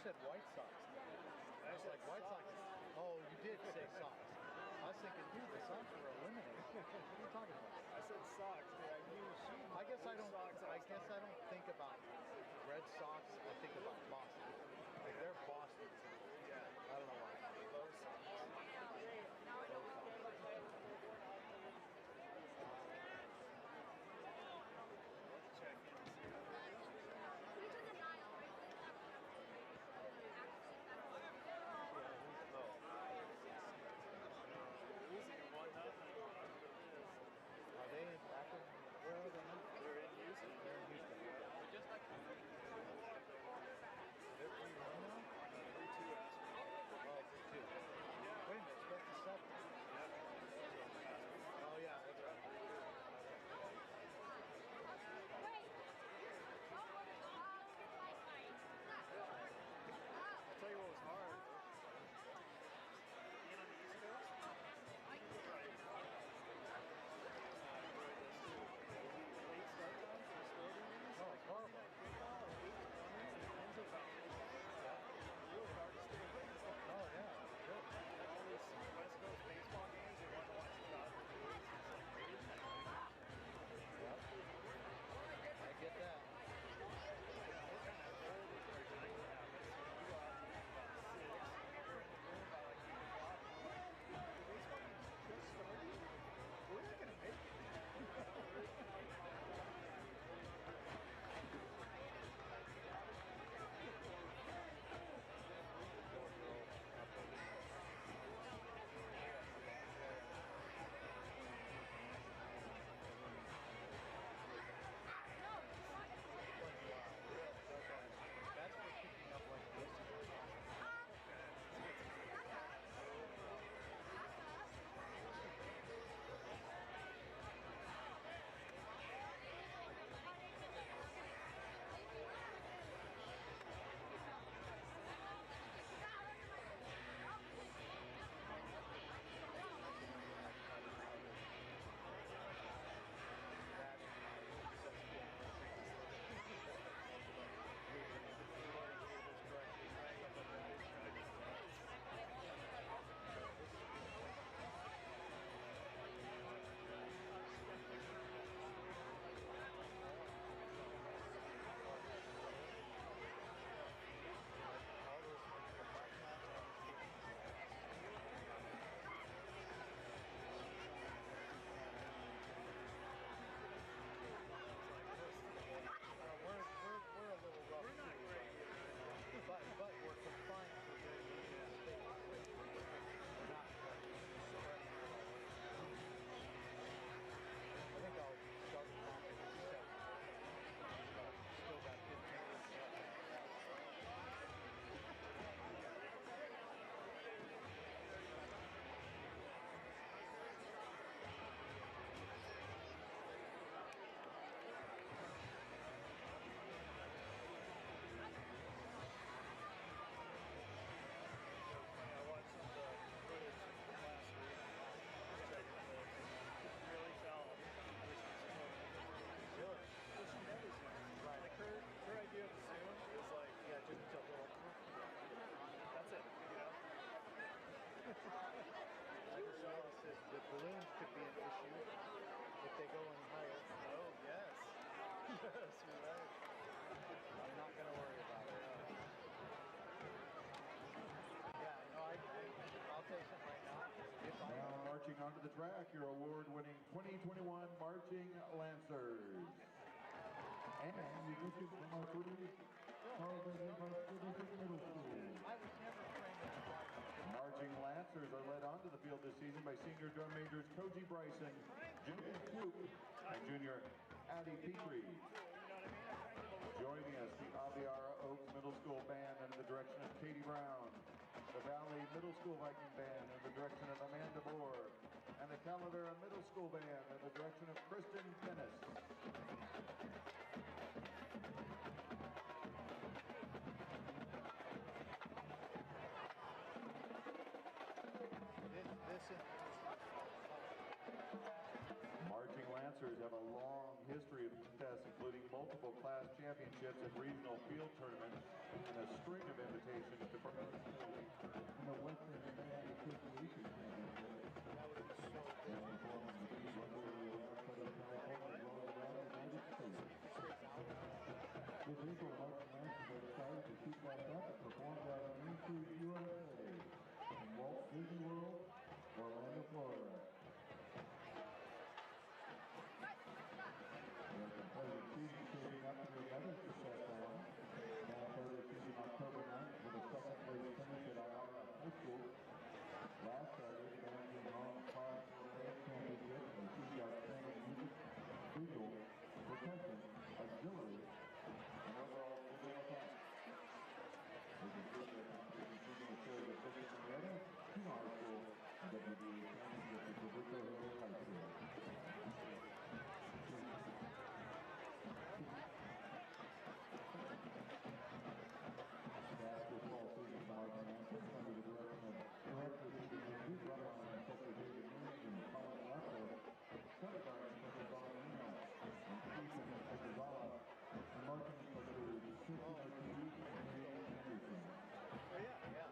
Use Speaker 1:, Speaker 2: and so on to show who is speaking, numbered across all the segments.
Speaker 1: said White Sox. I was like, White Sox. Oh, you did say Sox. I was thinking, dude, the Sox were eliminated. What are you talking about?
Speaker 2: I said Sox, dude. I guess I don't
Speaker 1: think about Red Sox. I think about Boston. Like they're Boston.
Speaker 2: Yeah.
Speaker 1: I don't know why.
Speaker 2: Those Sox. Let's check in and see.
Speaker 1: Are they in Akron? Where are they?
Speaker 2: They're in Houston.
Speaker 1: They're in Houston. They're just like they're 3-1 now?
Speaker 2: 3-2 actually.
Speaker 1: Oh, 3-2. Wait a minute, it's back to 7. Oh yeah, that's right.
Speaker 2: I'll tell you what was hard. Being on the East Coast? Late start times for sporting games?
Speaker 1: Oh, it's horrible.
Speaker 2: Real hard to stay awake.
Speaker 1: Oh yeah, good.
Speaker 2: All these West Coast baseball games, they want to watch the Dodgers.
Speaker 1: Yep. I get that.
Speaker 2: We're kind of old before it's like that. But you go out to about 6, you're in the room by like 8 o'clock. The baseball game's just started. We're not going to make it.
Speaker 1: That's for picking up like this. But we're confined to the state. We're not spreading it all. I think I'll start counting at 7. Still got 15 minutes left.
Speaker 2: Her idea of the Zoom is like,
Speaker 1: Yeah, just a little.
Speaker 2: that's it, you know?
Speaker 1: I just noticed that the balloons could be an issue if they go any higher.
Speaker 2: Oh, yes. Yes, you're right.
Speaker 1: I'm not going to worry about it. Yeah, no, I'll tell you something right now.
Speaker 3: Now marching onto the track, your award-winning 2021 Marching Lancers. And you lifted from our first Carlsbad Middle School.
Speaker 1: I was never trained in a
Speaker 3: Marching Lancers are led onto the field this season by senior drum majors Koji Bryson, junior Snoop, and junior Addie Petrie. Joining us, the Aviara Oaks Middle School Band under the direction of Katie Brown, the Valley Middle School Viking Band under the direction of Amanda Moore, and the Calavera Middle School Band under the direction of Kristen Dennis. Marching Lancers have a long history of contests, including multiple multiple class championships and regional field tournaments, and a string of invitations to in the Western Band Association Championship. And performing the key one over the Lancers of Carlsbad as well as around the United States. This April, Martin Lancers are excited to keep that up and perform down in Main Street, USA, in Walt Disney World, Orlando, Florida. Their competitive season shaping up to be another successful one. Now further season October 9th with a second place finish at our high school. Last Saturday, the band came home class championship and achieved outstanding music, visual, percussion, auxiliary, and overall physical talent. They conclude their competition season with shows at Bishop Marietta, Seymour High School, and WBA championship at Roberto Hill High School. Basketball season for Martin Lancers under the direction of Director of Youth Runner and Instructor David Mills and Colin Lasso, Center Guard Instructor Don Nino, and Chief Instructor Zala, and Marching Instructor Sissy Martinez and Jay Anderson.
Speaker 1: Oh, yeah.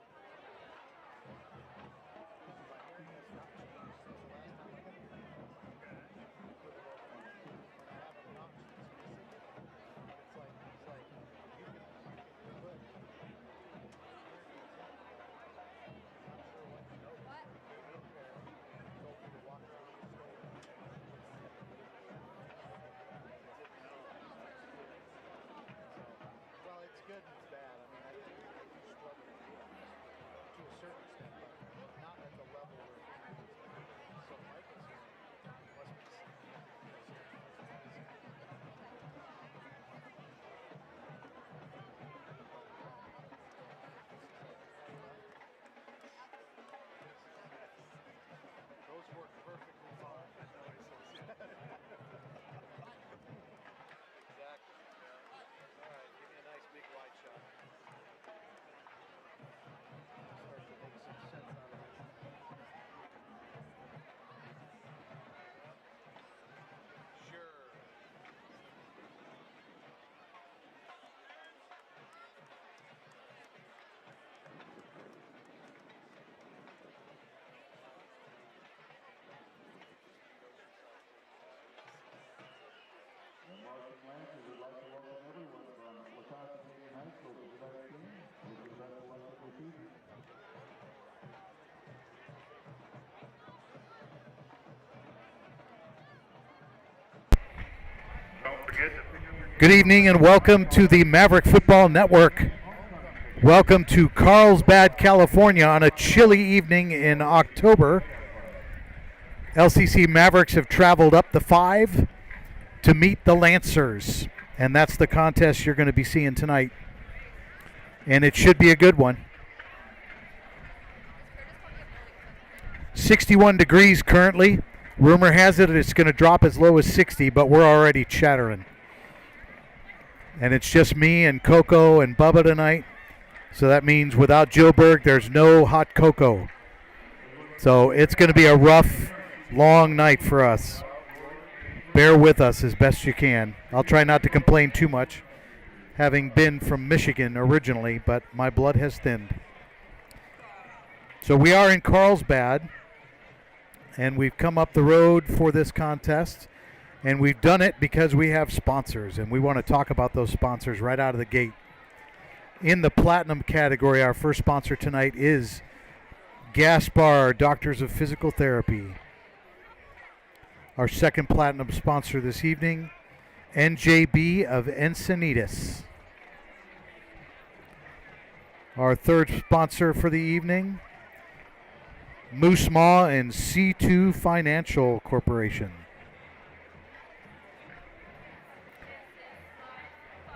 Speaker 1: Good and it's bad. I mean, I do struggle to do that to a certain extent, but not at the level where so Michael's here. Must be those work perfectly fine. Exactly. All right, give me a nice big wide shot. Start to make some sense out of it. Sure.
Speaker 3: Martin Lancers would like to welcome everyone from Wisconsin Canadian High School to tonight's game, which is best of luck of the season.
Speaker 4: Good evening and welcome to the Maverick Football Network. Welcome to Carlsbad, California on a chilly evening in October. LCC Mavericks have traveled up the 5 to meet the Lancers, and that's the contest you're going to be seeing tonight. And it should be a good one. 61 degrees currently. Rumor has it it's going to drop as low as 60, but we're already chattering. And it's just me and Coco and Bubba tonight. So that means without Joe Berg, there's no hot cocoa. So it's going to be a rough, long night for us. Bear with us as best you can. I'll try not to complain too much, having been from Michigan originally, but my blood has thinned. So we are in Carlsbad, and we've come up the road for this contest, and we've done it because we have sponsors, and we want to talk about those sponsors right out of the gate. In the Platinum category, our first sponsor tonight is Gaspar Doctors of Physical Therapy. Our second Platinum sponsor this evening, NJB of Encinitas. Our third sponsor for the evening, Moose Maw and C2 Financial Corporation.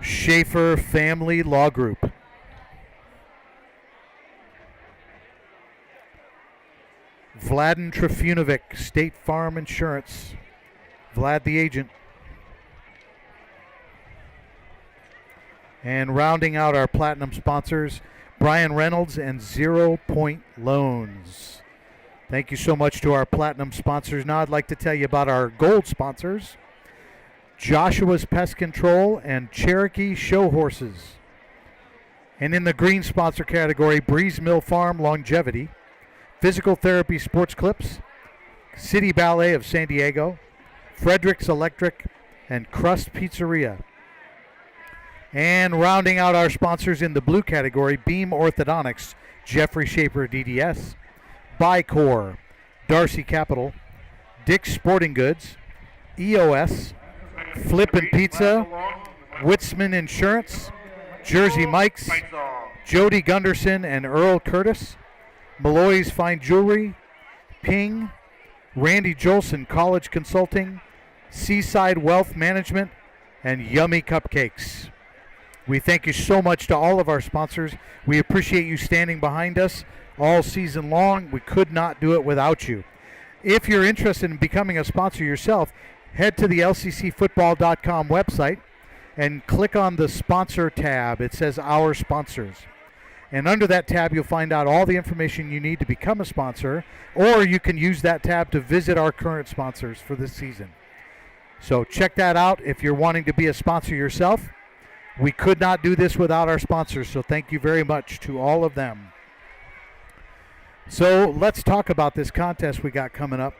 Speaker 4: Schaefer Family Law Group. Vladen Trifunovic, State Farm Insurance. Vlad the agent. And rounding out our Platinum sponsors, Brian Reynolds and 0 Point Loans. Thank you so much to our Platinum sponsors. Now I'd like to tell you about our Gold sponsors. Joshua's Pest Control, and Cherokee Show Horses. And in the green sponsor category, Breeze Mill Farm Longevity, Physical Therapy Sports Clips, City Ballet of San Diego, Frederick's Electric, and Crust Pizzeria. And rounding out our sponsors in the blue category, Beam Orthodontics, Jeffrey Shaper DDS, Bicor, Darcy Capital, Dick's Sporting Goods, EOS, Flippin' Pizza, Witzman Insurance, Jersey Mike's, Jody Gunderson and Earl Curtis, Malloy's Fine Jewelry, Ping, Randy Jolson College Consulting, Seaside Wealth Management, and Yummy Cupcakes. We thank you so much to all of our sponsors. We appreciate you standing behind us all season long. We could not do it without you. If you're interested in becoming a sponsor yourself, head to the lccfootball.com website and click on the sponsor tab. It says Our Sponsors. And under that tab, you'll find out all the information you need to become a sponsor, or you can use that tab to visit our current sponsors for this season. So check that out if you're wanting to be a sponsor yourself. We could not do this without our sponsors, so thank you very much to all of them. So let's talk about this contest we got coming up.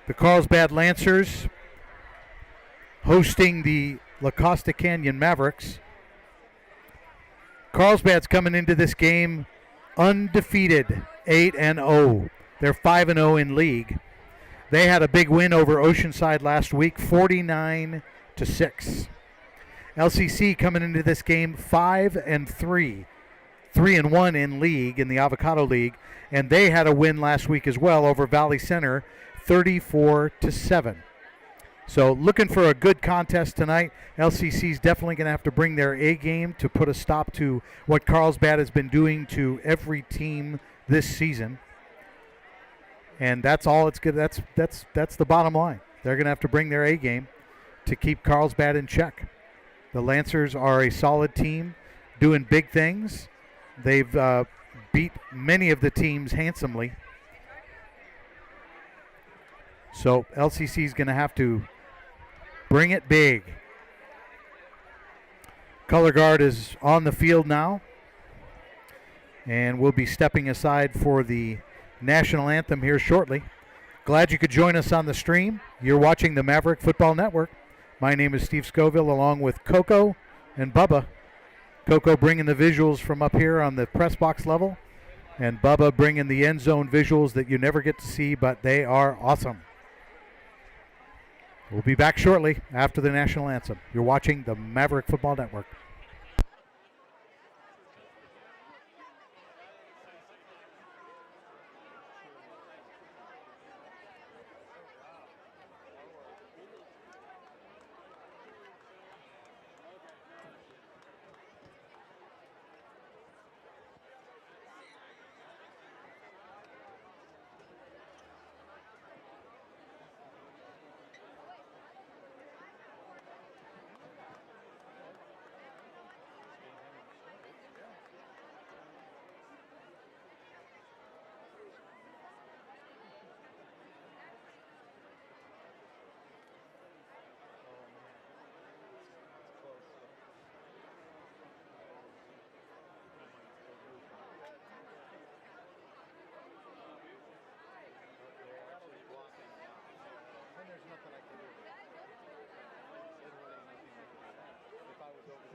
Speaker 4: The Carlsbad Lancers hosting the La Costa Canyon Mavericks. Carlsbad's coming into this game undefeated, 8-0. They're 5-0 in league. They had a big win over Oceanside last week, 49-6. LCC coming into this game 5-3, 3-1 in league, in the Avocado League, and they had a win last week as well over Valley Center, 34-7. So looking for a good contest tonight. LCC's definitely going to have to bring their A game to put a stop to what Carlsbad has been doing to every team this season. And that's all it's good. That's the bottom line. They're going to have to bring their A game to keep Carlsbad in check. The Lancers are a solid team doing big things. They've beat many of the teams handsomely. So LCC is going to have to bring it big. Color guard is on the field now, and we'll be stepping aside for the national anthem here shortly. Glad you could join us on the stream. You're watching the Maverick Football Network. My name is Steve Scoville, along with Coco and Bubba. Coco bringing the visuals from up here on the press box level, and Bubba bringing the end zone visuals that you never get to see, but they are awesome. We'll be back shortly after the national anthem. You're watching the Maverick Football Network.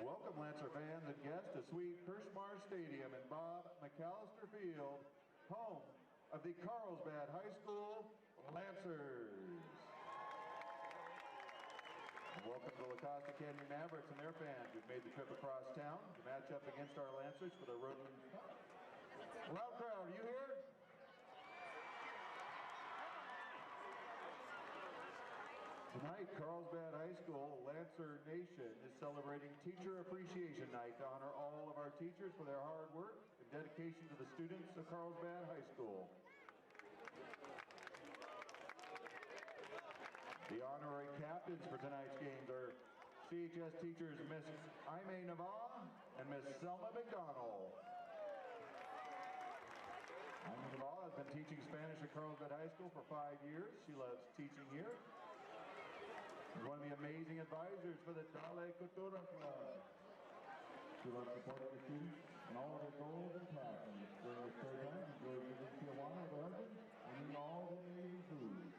Speaker 3: Welcome, Lancer fans and guests, to sweet Kirschmar Stadium and Bob McAllister Field, home of the Carlsbad High School Lancers. And welcome to La Costa Canyon Mavericks and their fans who've made the trip across town to match up against our Lancers for the road. Loud crowd, are you here? Tonight, Carlsbad High School Lancer Nation is celebrating Teacher Appreciation Night to honor all of our teachers for their hard work and dedication to the students of Carlsbad High School. The honorary captains for tonight's games are CHS teachers Miss Aimee Navarre and Miss Selma McDonald. Aimee Navarre has been teaching Spanish at Carlsbad High School for 5 years. She loves teaching here. One of the amazing advisors for the Dale Cultura Club. To love supporting the students and all of their goals and passions. During the spare time, enjoy visiting Tijuana with her husband and eating all the amazing food.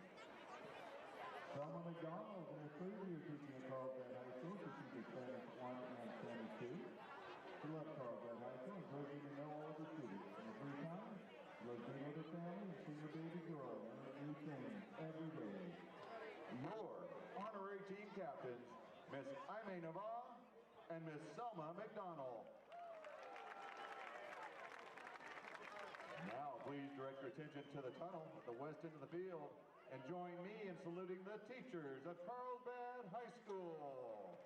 Speaker 3: Selma McDonald in her third year teaching at Carlsbad High School, so she can Spanish 1 and Spanish 2. She left Carlsbad High School, enjoys getting to know all of the students. In her free time, she loves being with her family and seeing her baby grow, learning new things every day. Your honorary team captains, Miss Aimee Navarre and Miss Selma McDonald. Now, please direct your attention to the tunnel at the west end of the field and join me in saluting the teachers of Carlsbad High School.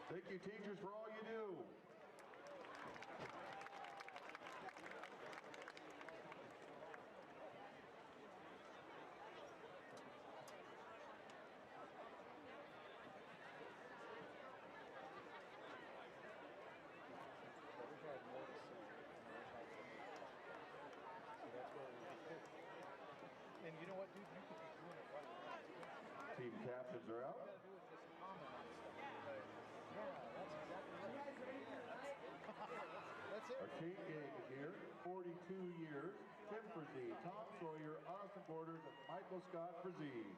Speaker 3: Thank you, teachers, for all you do.
Speaker 1: And you know what, dude? You could be doing it right now.
Speaker 3: Team captains are out.
Speaker 1: All you gotta do is just comment on stuff. Yeah, that's exactly right. That's it.
Speaker 3: Our team game is here, 42 years. Tim Frazee, Tom Sawyer, Austin Borders, and Michael Scott Frazee.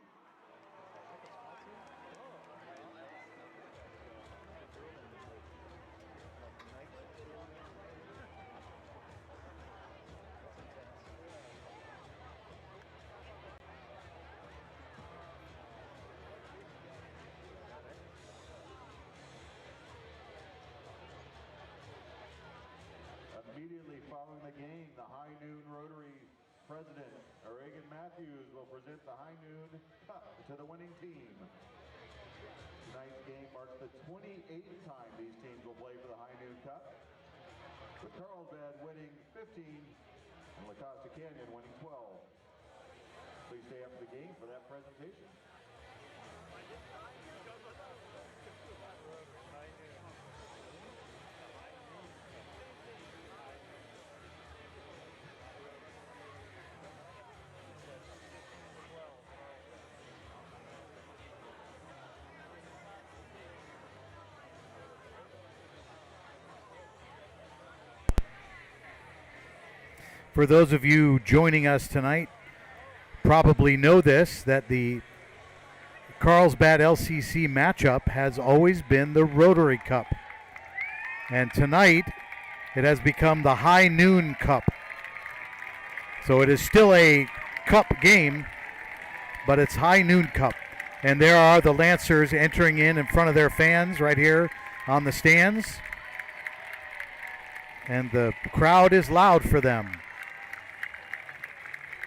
Speaker 3: Immediately following the game, the High Noon Rotary president, Reagan Matthews, will present the High Noon Cup to the winning team. Tonight's game marks the 28th time these teams will play for the High Noon Cup, with Carlsbad winning 15 and La Costa Canyon winning 12. Please stay after the game for that presentation.
Speaker 4: For those of you joining us tonight, probably know this, that the Carlsbad LCC matchup has always been the Rotary Cup. And tonight, it has become the High Noon Cup. So it is still a cup game, but it's High Noon Cup. And there are the Lancers entering in front of their fans right here on the stands. And the crowd is loud for them.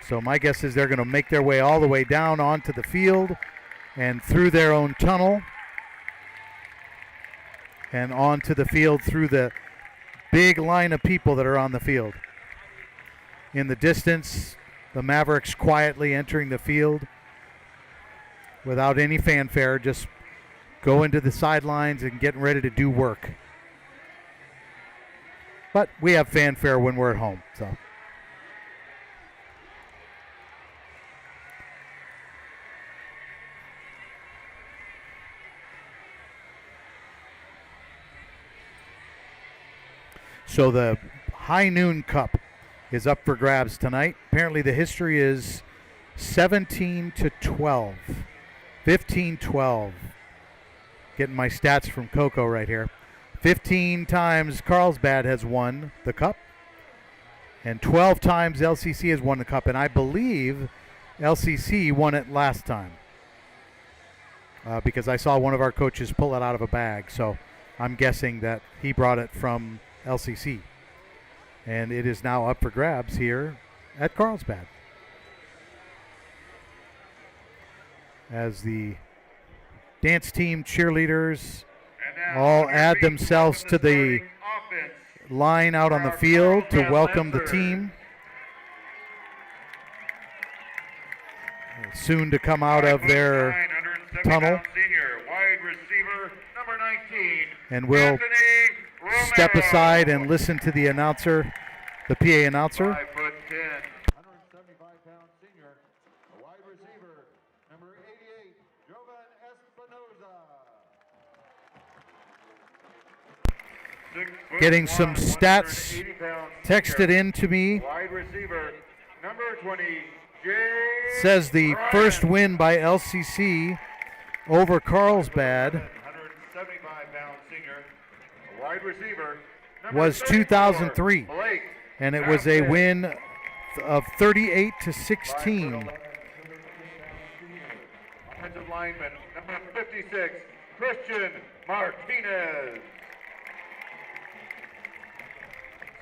Speaker 4: So my guess is they're going to make their way all the way down onto the field and through their own tunnel and onto the field through the big line of people that are on the field. In the distance, the Mavericks quietly entering the field without any fanfare, just going to the sidelines and getting ready to do work. But we have fanfare when we're at home, so. So the High Noon Cup is up for grabs tonight. Apparently the history is 17-12, 15-12. Getting my stats from Coco right here. 15 times Carlsbad has won the cup, and 12 times LCC has won the cup, and I believe LCC won it last time because I saw one of our coaches pull it out of a bag, so I'm guessing that he brought it from LCC, and it is now up for grabs here at Carlsbad. as the dance team, cheerleaders all add themselves to the line out on the field to welcome the team. Soon to come out of their tunnel. And we'll step aside and listen to the announcer, the PA announcer.
Speaker 3: 5'10", 175-pound senior, wide receiver, number 88, Jovan Espinoza.
Speaker 4: Getting some stats texted in to me.
Speaker 3: Wide receiver, number 20,
Speaker 4: Says the first win by LCC over Carlsbad
Speaker 3: 175-pound senior, wide receiver,
Speaker 4: was 2003, and it was a win of 38-16.
Speaker 3: Offensive lineman, number 56, Christian Martinez.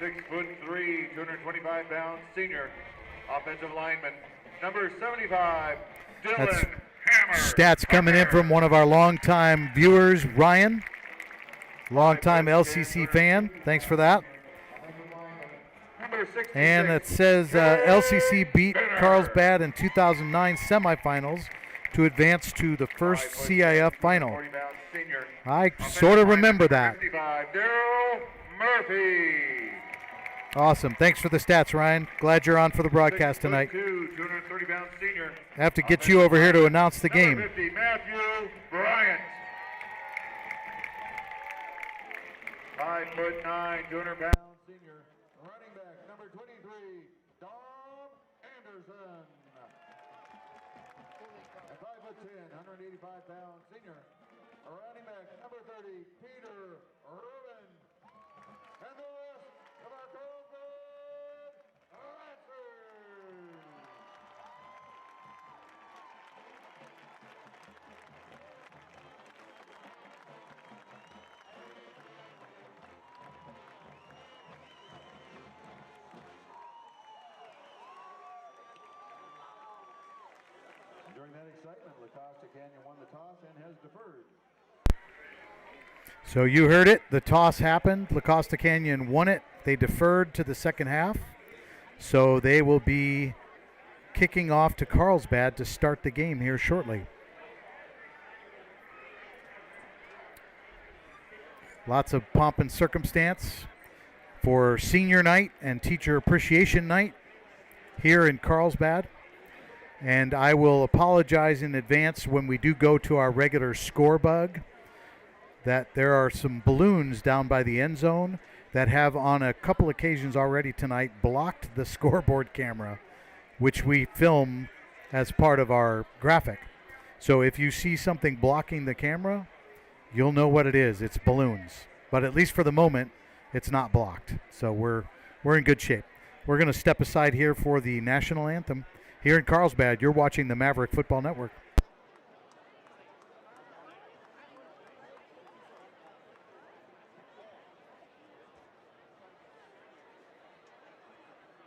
Speaker 3: 6'3", 225-pound senior, offensive lineman, number 75, Dylan
Speaker 4: That's
Speaker 3: Hammer.
Speaker 4: stats coming in from one of our longtime viewers, Ryan. Longtime LCC fan. Thanks for that. And it says LCC beat Carlsbad in 2009 semifinals to advance to the first CIF final. I sort of remember that.
Speaker 3: Daryl Murphy.
Speaker 4: Awesome. Thanks for the stats, Ryan. Glad you're on for the broadcast tonight.
Speaker 3: 230-pound senior.
Speaker 4: I have to get you over here to announce the game.
Speaker 3: Number 50, Matthew Bryant. 5'9", 200-pound senior, running back, number 23, Dom Anderson. And 5'10", 185-pound senior, running back, number 30, Peter Rubin. And the rest of our Carlsbad Lancers. During that excitement, Lacosta Canyon won the toss and has deferred.
Speaker 4: So you heard it. The toss happened. La Costa Canyon won it. They deferred to the second half. So they will be kicking off to Carlsbad to start the game here shortly. Lots of pomp and circumstance for senior night and teacher appreciation night here in Carlsbad. And I will apologize in advance when we do go to our regular score bug that there are some balloons down by the end zone that have on a couple occasions already tonight blocked the scoreboard camera, which we film as part of our graphic. So if you see something blocking the camera, you'll know what it is. It's balloons. But at least for the moment, it's not blocked. So we're in good shape. We're going to step aside here for the national anthem. Here in Carlsbad, you're watching the Maverick Football Network.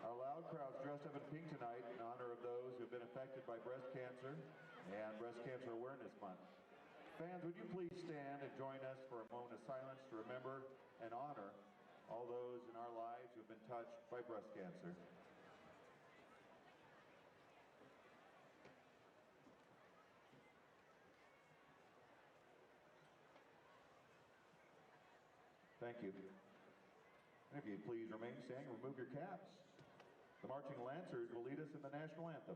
Speaker 3: A loud crowd dressed up in pink tonight in honor of those who have been affected by breast cancer and Breast Cancer Awareness Month. Fans, would you please stand and join us for a moment of silence to remember and honor all those in our lives who have been touched by breast cancer. Thank you. And if you'd please remain standing, remove your caps. The marching Lancers will lead us in the national anthem.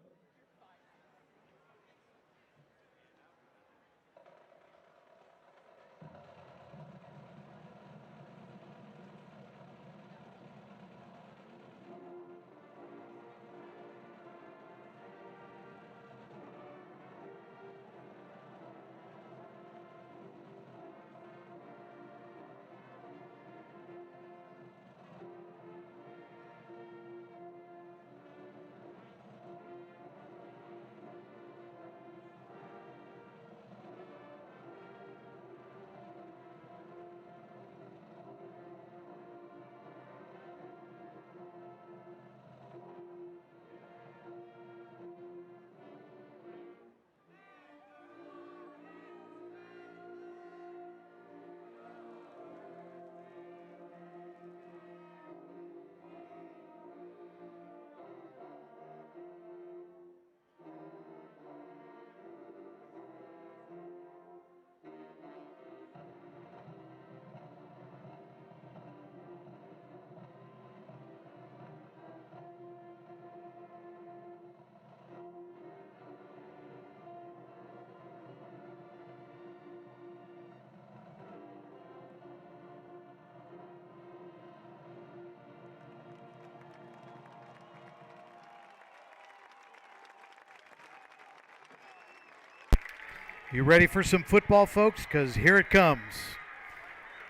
Speaker 4: You ready for some football, folks? Because here it comes.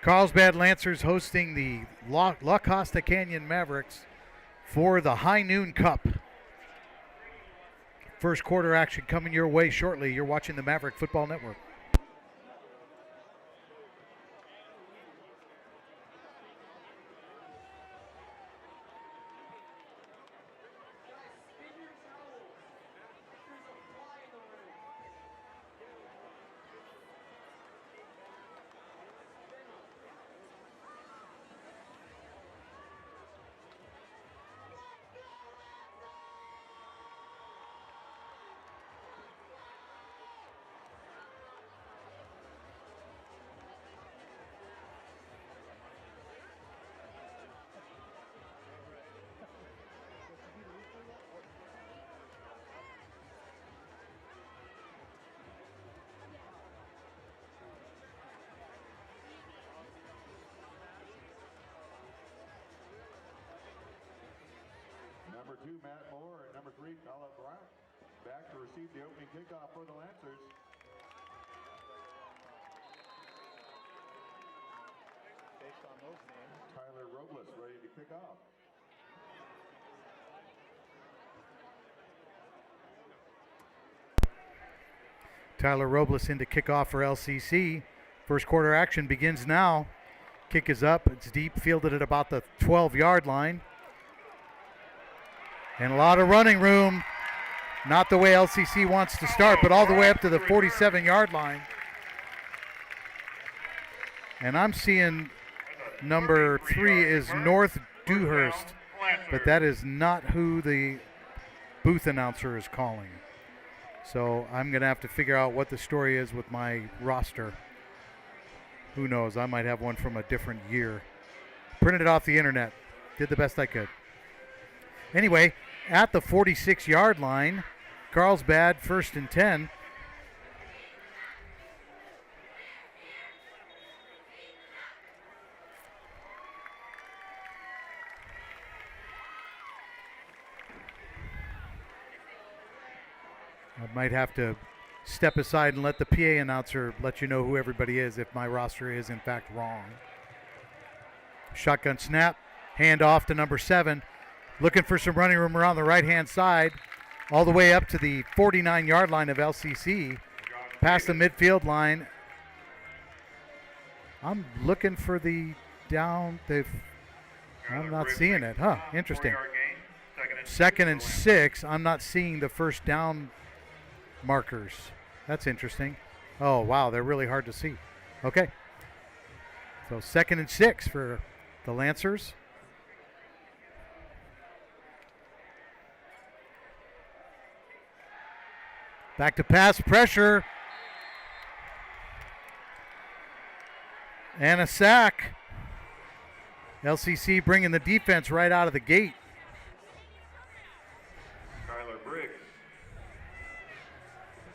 Speaker 4: Carlsbad Lancers hosting the La Costa Canyon Mavericks for the High Noon Cup. First quarter action coming your way shortly. You're watching the Maverick Football Network.
Speaker 3: Number 2, Matt Moore, and number 3, Colin Brown, back to receive the opening kickoff for the Lancers.
Speaker 1: Based on those names.
Speaker 3: Tyler Robles ready to kick off.
Speaker 4: Tyler Robles in to kick off for LCC. First quarter action begins now. Kick is up. It's deep, fielded at about the 12-yard line. And a lot of running room. Not the way LCC wants to start, but all the way up to the 47-yard line. And I'm seeing number 3 is North Dewhurst, but that is not who the booth announcer is calling. So I'm going to have to figure out what the story is with my roster. Who knows? I might have one from a different year. Printed it off the internet. Did the best I could. Anyway, at the 46-yard line, Carlsbad 1st and 10. I might have to step aside and let the PA announcer let you know who everybody is if my roster is in fact wrong. Shotgun snap, hand off to number 7. Looking for some running room around the right-hand side, all the way up to the 49-yard line of LCC, past the midfield line. I'm looking for the down. I'm not seeing it. Huh, interesting. 2nd and 6. I'm not seeing the first down markers. That's interesting. Oh, wow, they're really hard to see. Okay. So 2nd and 6 for the Lancers. Back to pass, pressure. And a sack. LCC bringing the defense right out of the gate.
Speaker 3: Tyler Briggs.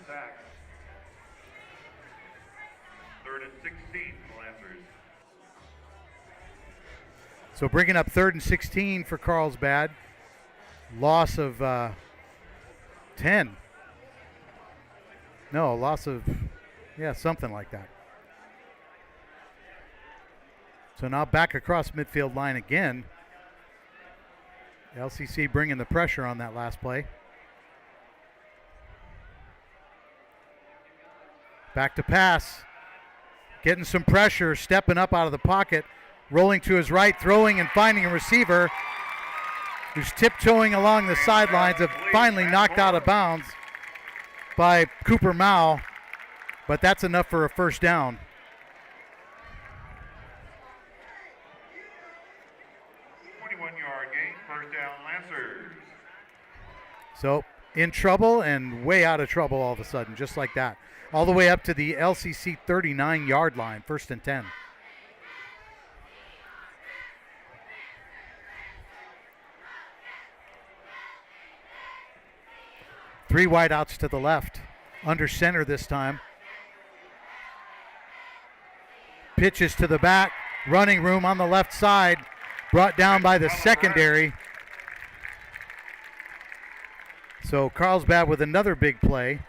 Speaker 3: Sack. 3rd and 16 for the Lancers.
Speaker 4: So bringing up 3rd and 16 for Carlsbad. Loss of 10. No, loss of, something like that. So now back across midfield line again. LCC bringing the pressure on that last play. Back to pass. Getting some pressure, stepping up out of the pocket, rolling to his right, throwing and finding a receiver who's tiptoeing along the sidelines, of finally knocked out of bounds by Cooper Mao, but that's enough for a first down.
Speaker 3: Game, first down, Lancers.
Speaker 4: So in trouble and way out of trouble all of a sudden, just like that. All the way up to the LCC 39-yard line, 1st and 10. Three wideouts to the left, under center this time. Pitches to the back, running room on the left side, brought down by the secondary. So Carlsbad with another big play.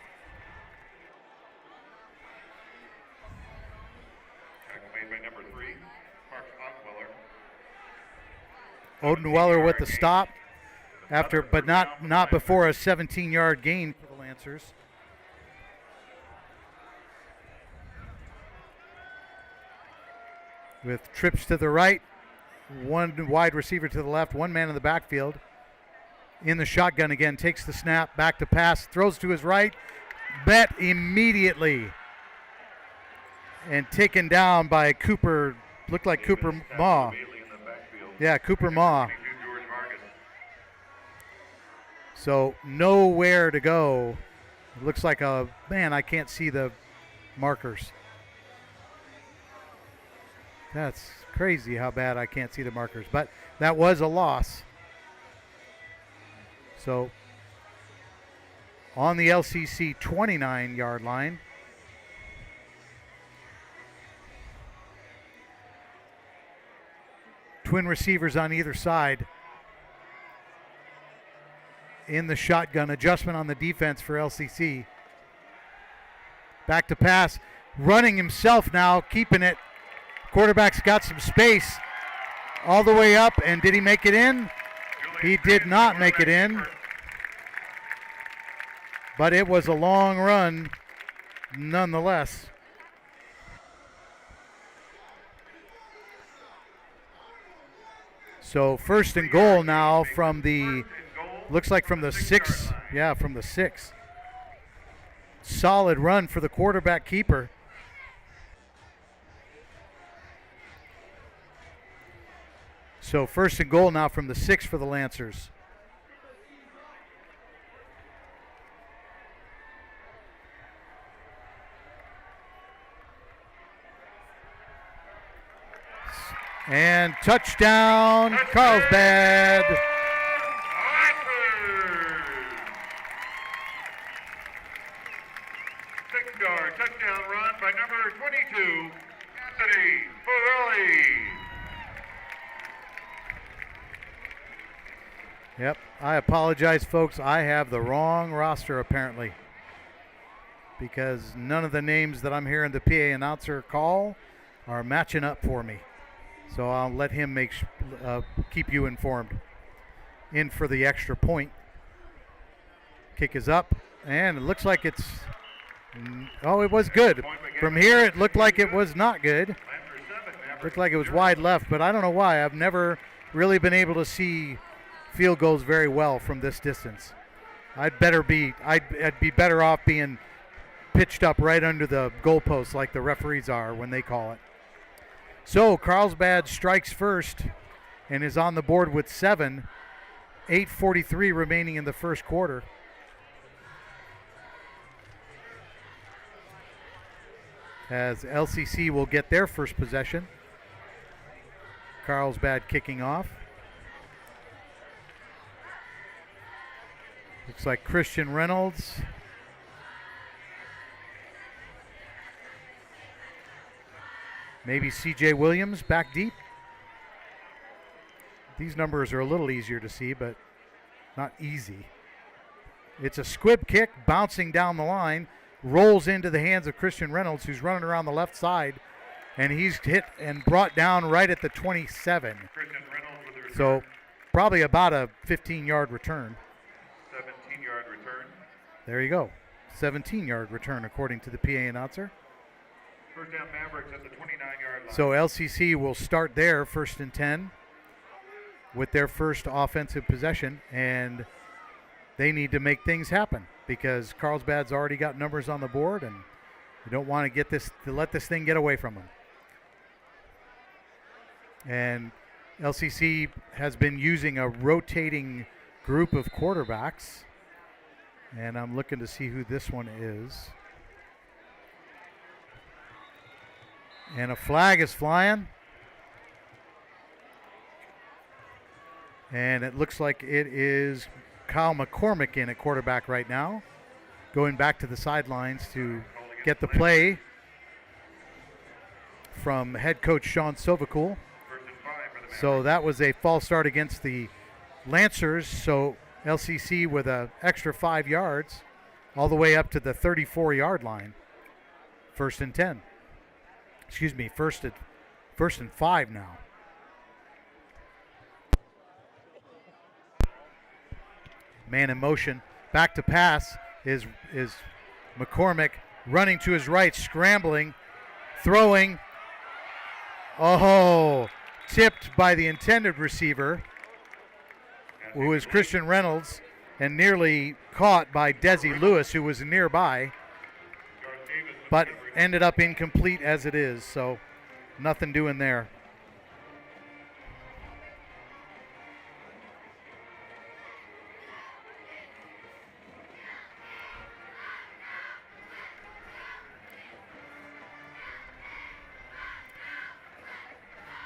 Speaker 4: Odenweller with the stop but not before a 17-yard gain for the Lancers. With trips to the right, one wide receiver to the left, one man in the backfield. In the shotgun again, takes the snap, back to pass, throws to his right, bet immediately. And taken down by Cooper, looked like Cooper Maw. Yeah, Cooper Maw. So nowhere to go. It looks like I can't see the markers. That's crazy how bad I can't see the markers. But that was a loss. So on the LCC 29-yard line. Twin receivers on either side. In the shotgun, adjustment on the defense for LCC. Back to pass, running himself now, keeping it. Quarterback's got some space all the way up, and did he make it in? He did not make it in. But it was a long run nonetheless. So first and goal now from the, looks like from the 6. Yeah, from the 6. Solid run for the quarterback keeper. So first and goal now from the 6 for the Lancers. And touchdown, Carlsbad.
Speaker 3: 6-yard touchdown run by number 22, Cassidy Borelli.
Speaker 4: Yep, I apologize, folks. I have the wrong roster apparently, because none of the names that I'm hearing the PA announcer call are matching up for me. So I'll let him keep you informed. In for the extra point. Kick is up, and it looks like it's, it was good. From here, it looked like it was not good. Looked like it was wide left, but I don't know why. I've never really been able to see field goals very well from this distance. I'd be better off being pitched up right under the goalpost like the referees are when they call it. So Carlsbad strikes first and is on the board with 7. 8:43 remaining in the first quarter. As LCC will get their first possession. Carlsbad kicking off. Looks like Christian Reynolds. Maybe C.J. Williams back deep. These numbers are a little easier to see, but not easy. It's a squib kick bouncing down the line, rolls into the hands of Christian Reynolds, who's running around the left side, and he's hit and brought down right at the 27. So probably about a 15-yard return.
Speaker 3: 17-yard return.
Speaker 4: There you go. 17-yard return according to the PA announcer.
Speaker 3: First down Mavericks at the 29-yard line.
Speaker 4: So LCC will start there, 1st and 10, with their first offensive possession, and they need to make things happen because Carlsbad's already got numbers on the board, and you don't want to let this thing get away from them. And LCC has been using a rotating group of quarterbacks, and I'm looking to see who this one is. And a flag is flying. And it looks like it is Kyle McCormick in at quarterback right now, going back to the sidelines to get the play from head coach Sean Sovacool. So that was a false start against the Lancers. So LCC with an extra 5 yards all the way up to the 34-yard line. 1st and 10. Excuse me, first and 5 now. Man in motion. Back to pass is McCormick running to his right, scrambling, throwing. Oh, tipped by the intended receiver, who is Christian Reynolds, and nearly caught by Desi Lewis, who was nearby, but ended up incomplete as it is, so nothing doing there.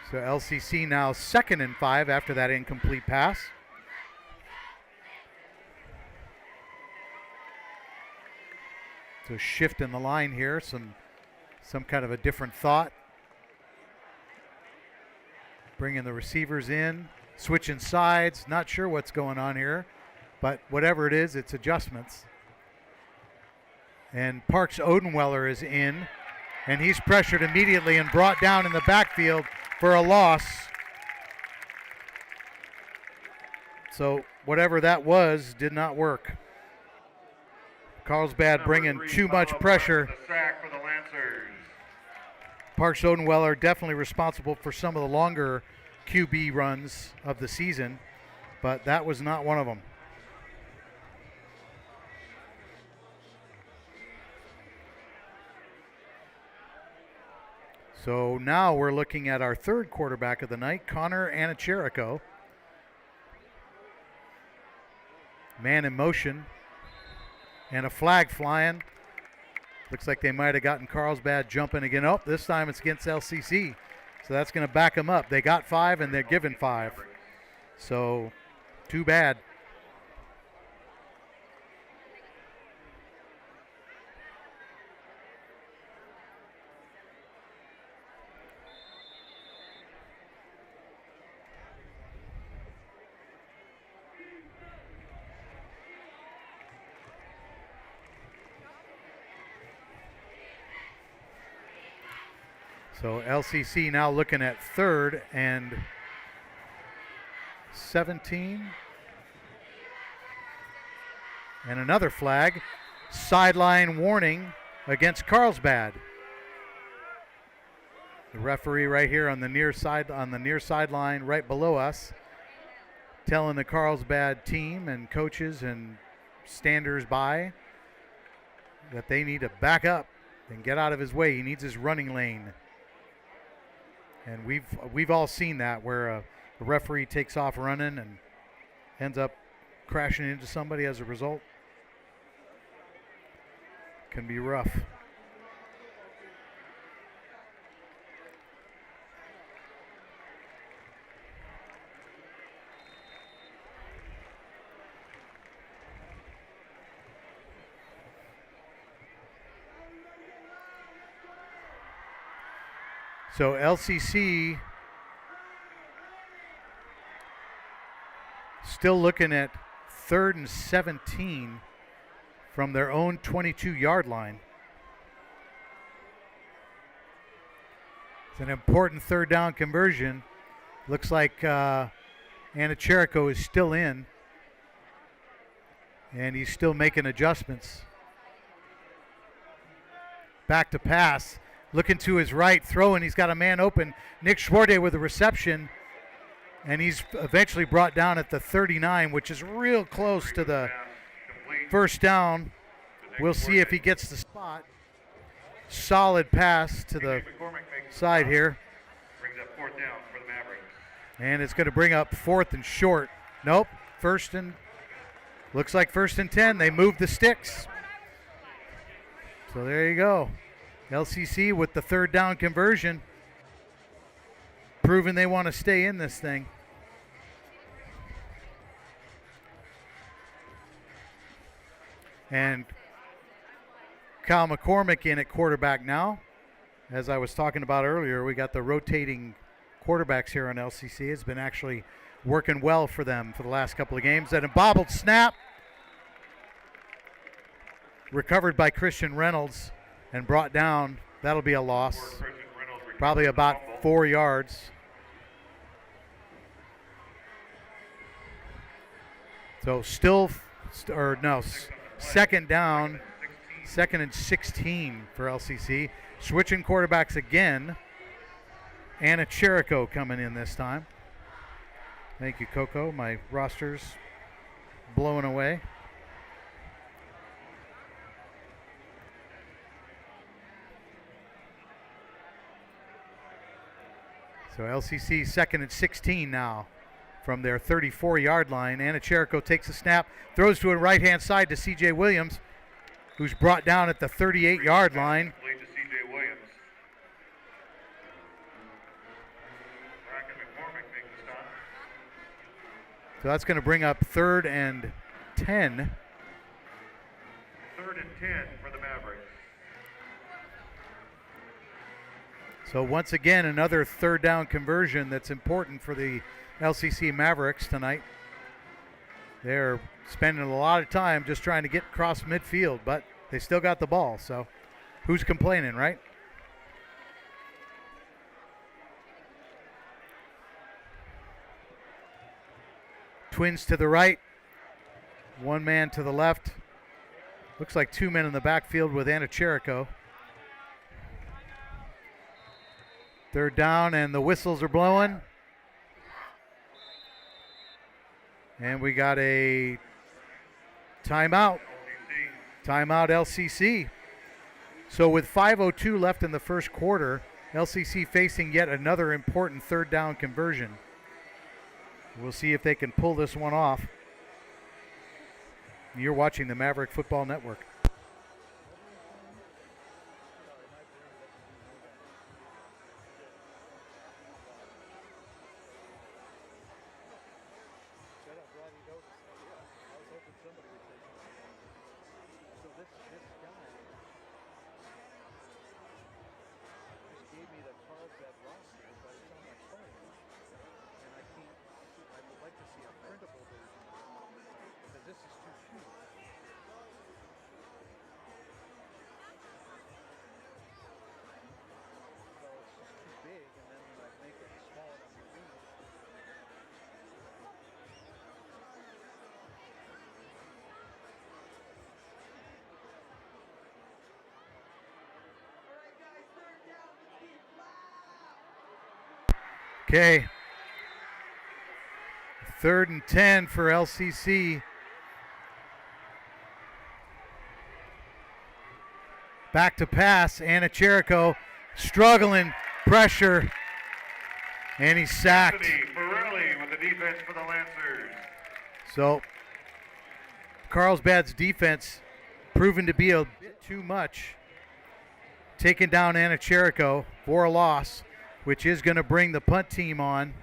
Speaker 4: So LCC now 2nd and 5 after that incomplete pass. So shift in the line here, some kind of a different thought. Bringing the receivers in, switching sides, not sure what's going on here, but whatever it is, it's adjustments. And Parks Odenweller is in, and he's pressured immediately and brought down in the backfield for a loss. So whatever that was did not work. Carlsbad bringing too much pressure.
Speaker 3: Sack for the Lancers.
Speaker 4: Parks Odenweller definitely responsible for some of the longer QB runs of the season, but that was not one of them. So now we're looking at our third quarterback of the night, Connor Anicherico. Man in motion and a flag flying. Looks like they might have gotten Carlsbad jumping again. Oh, this time it's against LCC. So that's going to back them up. They got 5 and they're given 5. So too bad. So LCC now looking at 3rd and 17. And another flag. Sideline warning against Carlsbad. The referee right here on the near sideline right below us, telling the Carlsbad team and coaches and standers by that they need to back up and get out of his way. He needs his running lane. And we've all seen that, where a referee takes off running and ends up crashing into somebody as a result. Can be rough. So LCC still looking at 3rd and 17 from their own 22-yard line. It's an important 3rd down conversion. Looks like Anicherico is still in, and he's still making adjustments. Back to pass. Looking to his right, throwing. He's got a man open. Nick Schwarde with a reception. And he's eventually brought down at the 39, which is real close to the first down. We'll see if he gets the spot. Solid pass to the side here.
Speaker 3: Brings up 4th down for the Mavericks.
Speaker 4: And it's going to bring up 4th and short. Nope. Looks like 1st and 10. They moved the sticks. So there you go. LCC with the 3rd down conversion, proving they want to stay in this thing. And Kyle McCormick in at quarterback now. As I was talking about earlier, we got the rotating quarterbacks here on LCC. It's been actually working well for them for the last couple of games. And a bobbled snap, recovered by Christian Reynolds and brought down. That'll be a loss, probably about 4 yards. So still second down, 2nd and 16 for LCC. Switching quarterbacks again. Anna Cherico coming in this time. Thank you, Coco. My roster's blowing away. So LCC 2nd and 16 now from their 34-yard line. Anna Cherico takes a snap, throws to a right-hand side to C.J. Williams, who's brought down at the 38-yard line. So that's going to bring up 3rd and 10.
Speaker 3: 3rd and 10 for the Mavericks.
Speaker 4: So once again, another 3rd down conversion that's important for the LCC Mavericks tonight. They're spending a lot of time just trying to get across midfield, but they still got the ball. So who's complaining, right? Twins to the right, 1 man to the left. Looks like 2 men in the backfield with Anna Cherico. 3rd down, and the whistles are blowing. And we got a timeout. Timeout LCC. So with 5:02 left in the first quarter, LCC facing yet another important 3rd down conversion. We'll see if they can pull this one off. You're watching the Maverick Football Network. Okay. 3rd and 10 for LCC. Back to pass. Anna Cherico struggling, pressure, and he's sacked.
Speaker 3: Borelli with the defense for the Lancers.
Speaker 4: So Carlsbad's defense proven to be a bit too much. Taking down Anna Cherico for a loss, which is going to bring the punt team on,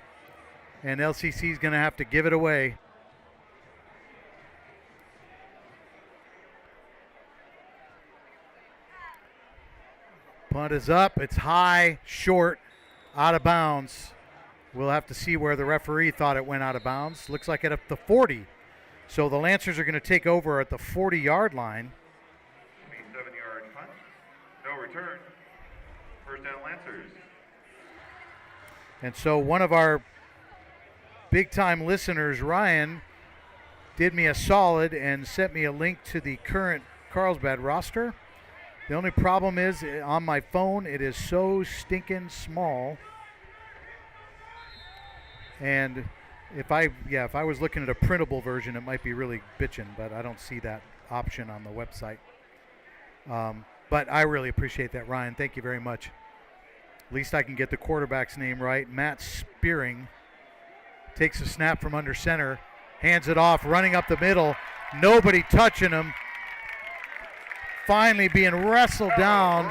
Speaker 4: and LCC is going to have to give it away. Punt is up. It's high, short, out of bounds. We'll have to see where the referee thought it went out of bounds. Looks like it up the 40. So the Lancers are going to take over at the 40-yard line.
Speaker 3: 7-yard punt. No return. 1st down Lancers.
Speaker 4: And so one of our big-time listeners, Ryan, did me a solid and sent me a link to the current Carlsbad roster. The only problem is on my phone, it is so stinking small. And if I was looking at a printable version, it might be really bitching, but I don't see that option on the website. But I really appreciate that, Ryan. Thank you very much. At least I can get the quarterback's name right. Matt Spearing takes a snap from under center, hands it off, running up the middle. Nobody touching him. Finally being wrestled down.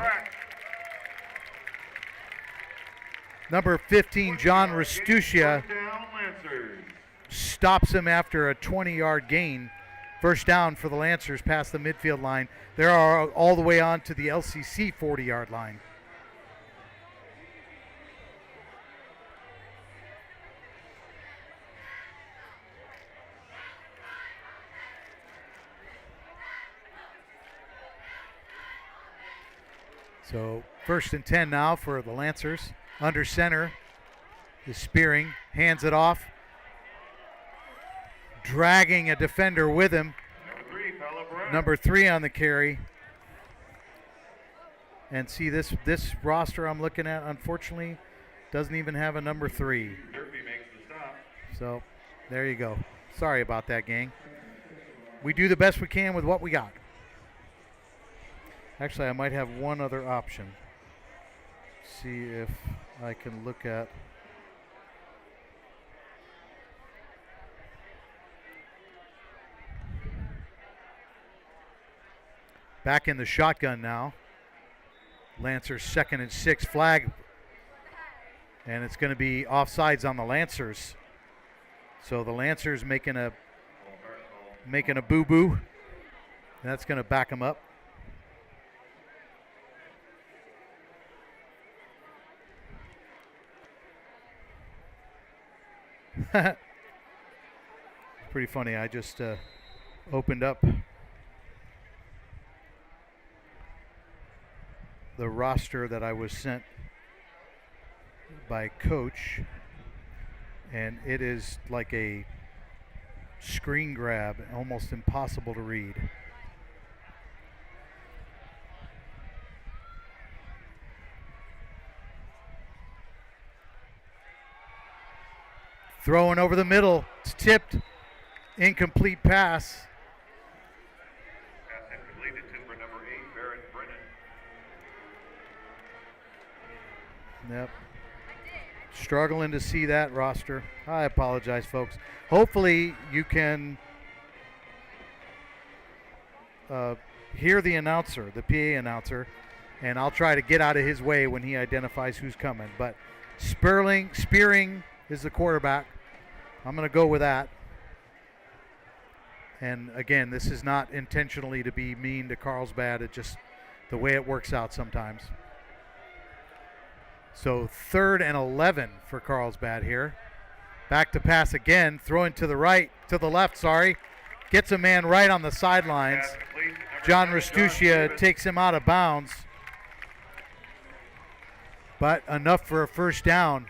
Speaker 4: Number 15, John Restucia, stops him after a 20-yard gain. 1st down for the Lancers past the midfield line. They are all the way on to the LCC 40-yard line. So 1st and 10 now for the Lancers. Under center is Spearing, hands it off, dragging a defender with him. number 3 on the carry. And see, this roster I'm looking at, unfortunately, doesn't even have a number 3. So there you go. Sorry about that, gang. We do the best we can with what we got. Actually, I might have one other option. See if I can look at. Back in the shotgun now. Lancers 2nd and 6 flag. And it's going to be offsides on the Lancers. So the Lancers making a boo-boo. That's going to back them up. Pretty funny. I just opened up the roster that I was sent by Coach, and it is like a screen grab, almost impossible to read. Throwing over the middle, it's tipped, incomplete pass.
Speaker 3: Pass incomplete, it's in for number 8, Barrett Brennan.
Speaker 4: Yep. Struggling to see that roster. I apologize, folks. Hopefully you can hear the announcer, the PA announcer, and I'll try to get out of his way when he identifies who's coming. But Spearing is the quarterback. I'm going to go with that. And again, this is not intentionally to be mean to Carlsbad. It's just the way it works out sometimes. So 3rd and 11 for Carlsbad here. Back to pass again, throwing to the left, sorry. Gets a man right on the sidelines. John Restuccia takes him out of bounds. But enough for a first down.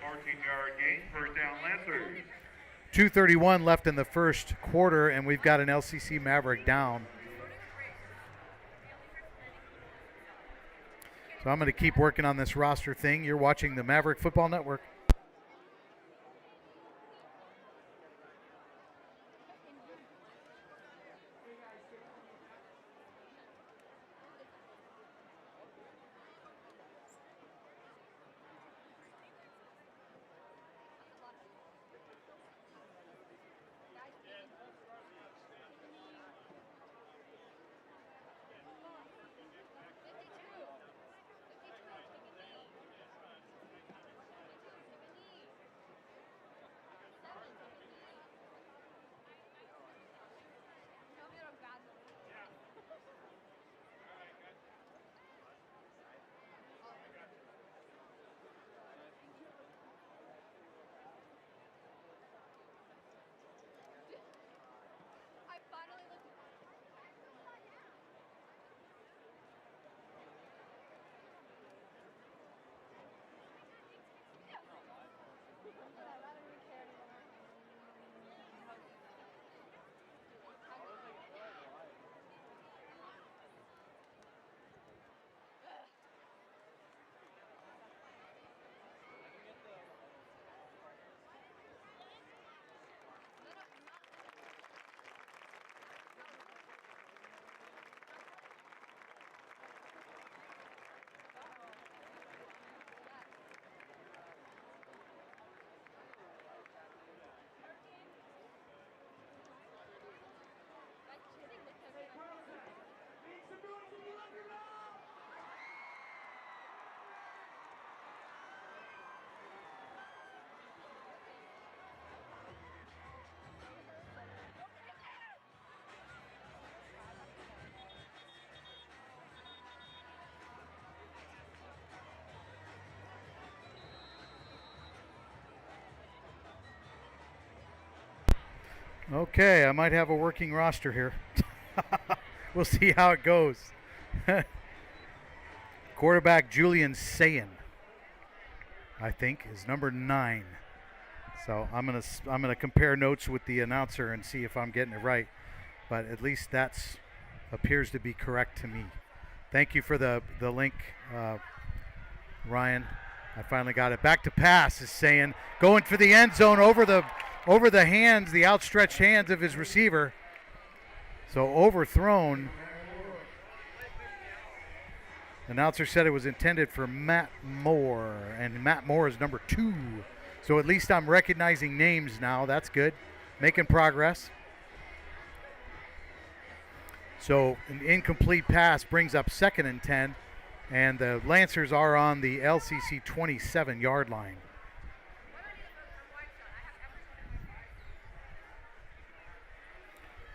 Speaker 3: 14-yard gain, first down Lancers.
Speaker 4: 2:31 left in the first quarter, and we've got an LCC Maverick down. So I'm going to keep working on this roster thing. You're watching the Maverick Football Network. Okay, I might have a working roster here. We'll see how it goes. Quarterback Julian Sayin, I think, is number 9. So I'm gonna compare notes with the announcer and see if I'm getting it right. but at least that's appears to be correct to me. Thank you for the link, Ryan. I finally got it. Back to pass is saying, going for the end zone over the hands, the outstretched hands of his receiver. So overthrown. Announcer said it was intended for Matt Moore, and Matt Moore is number 2. So at least I'm recognizing names now. That's good. Making progress. So an incomplete pass brings up 2nd and 10, and the Lancers are on the LCC 27-yard line.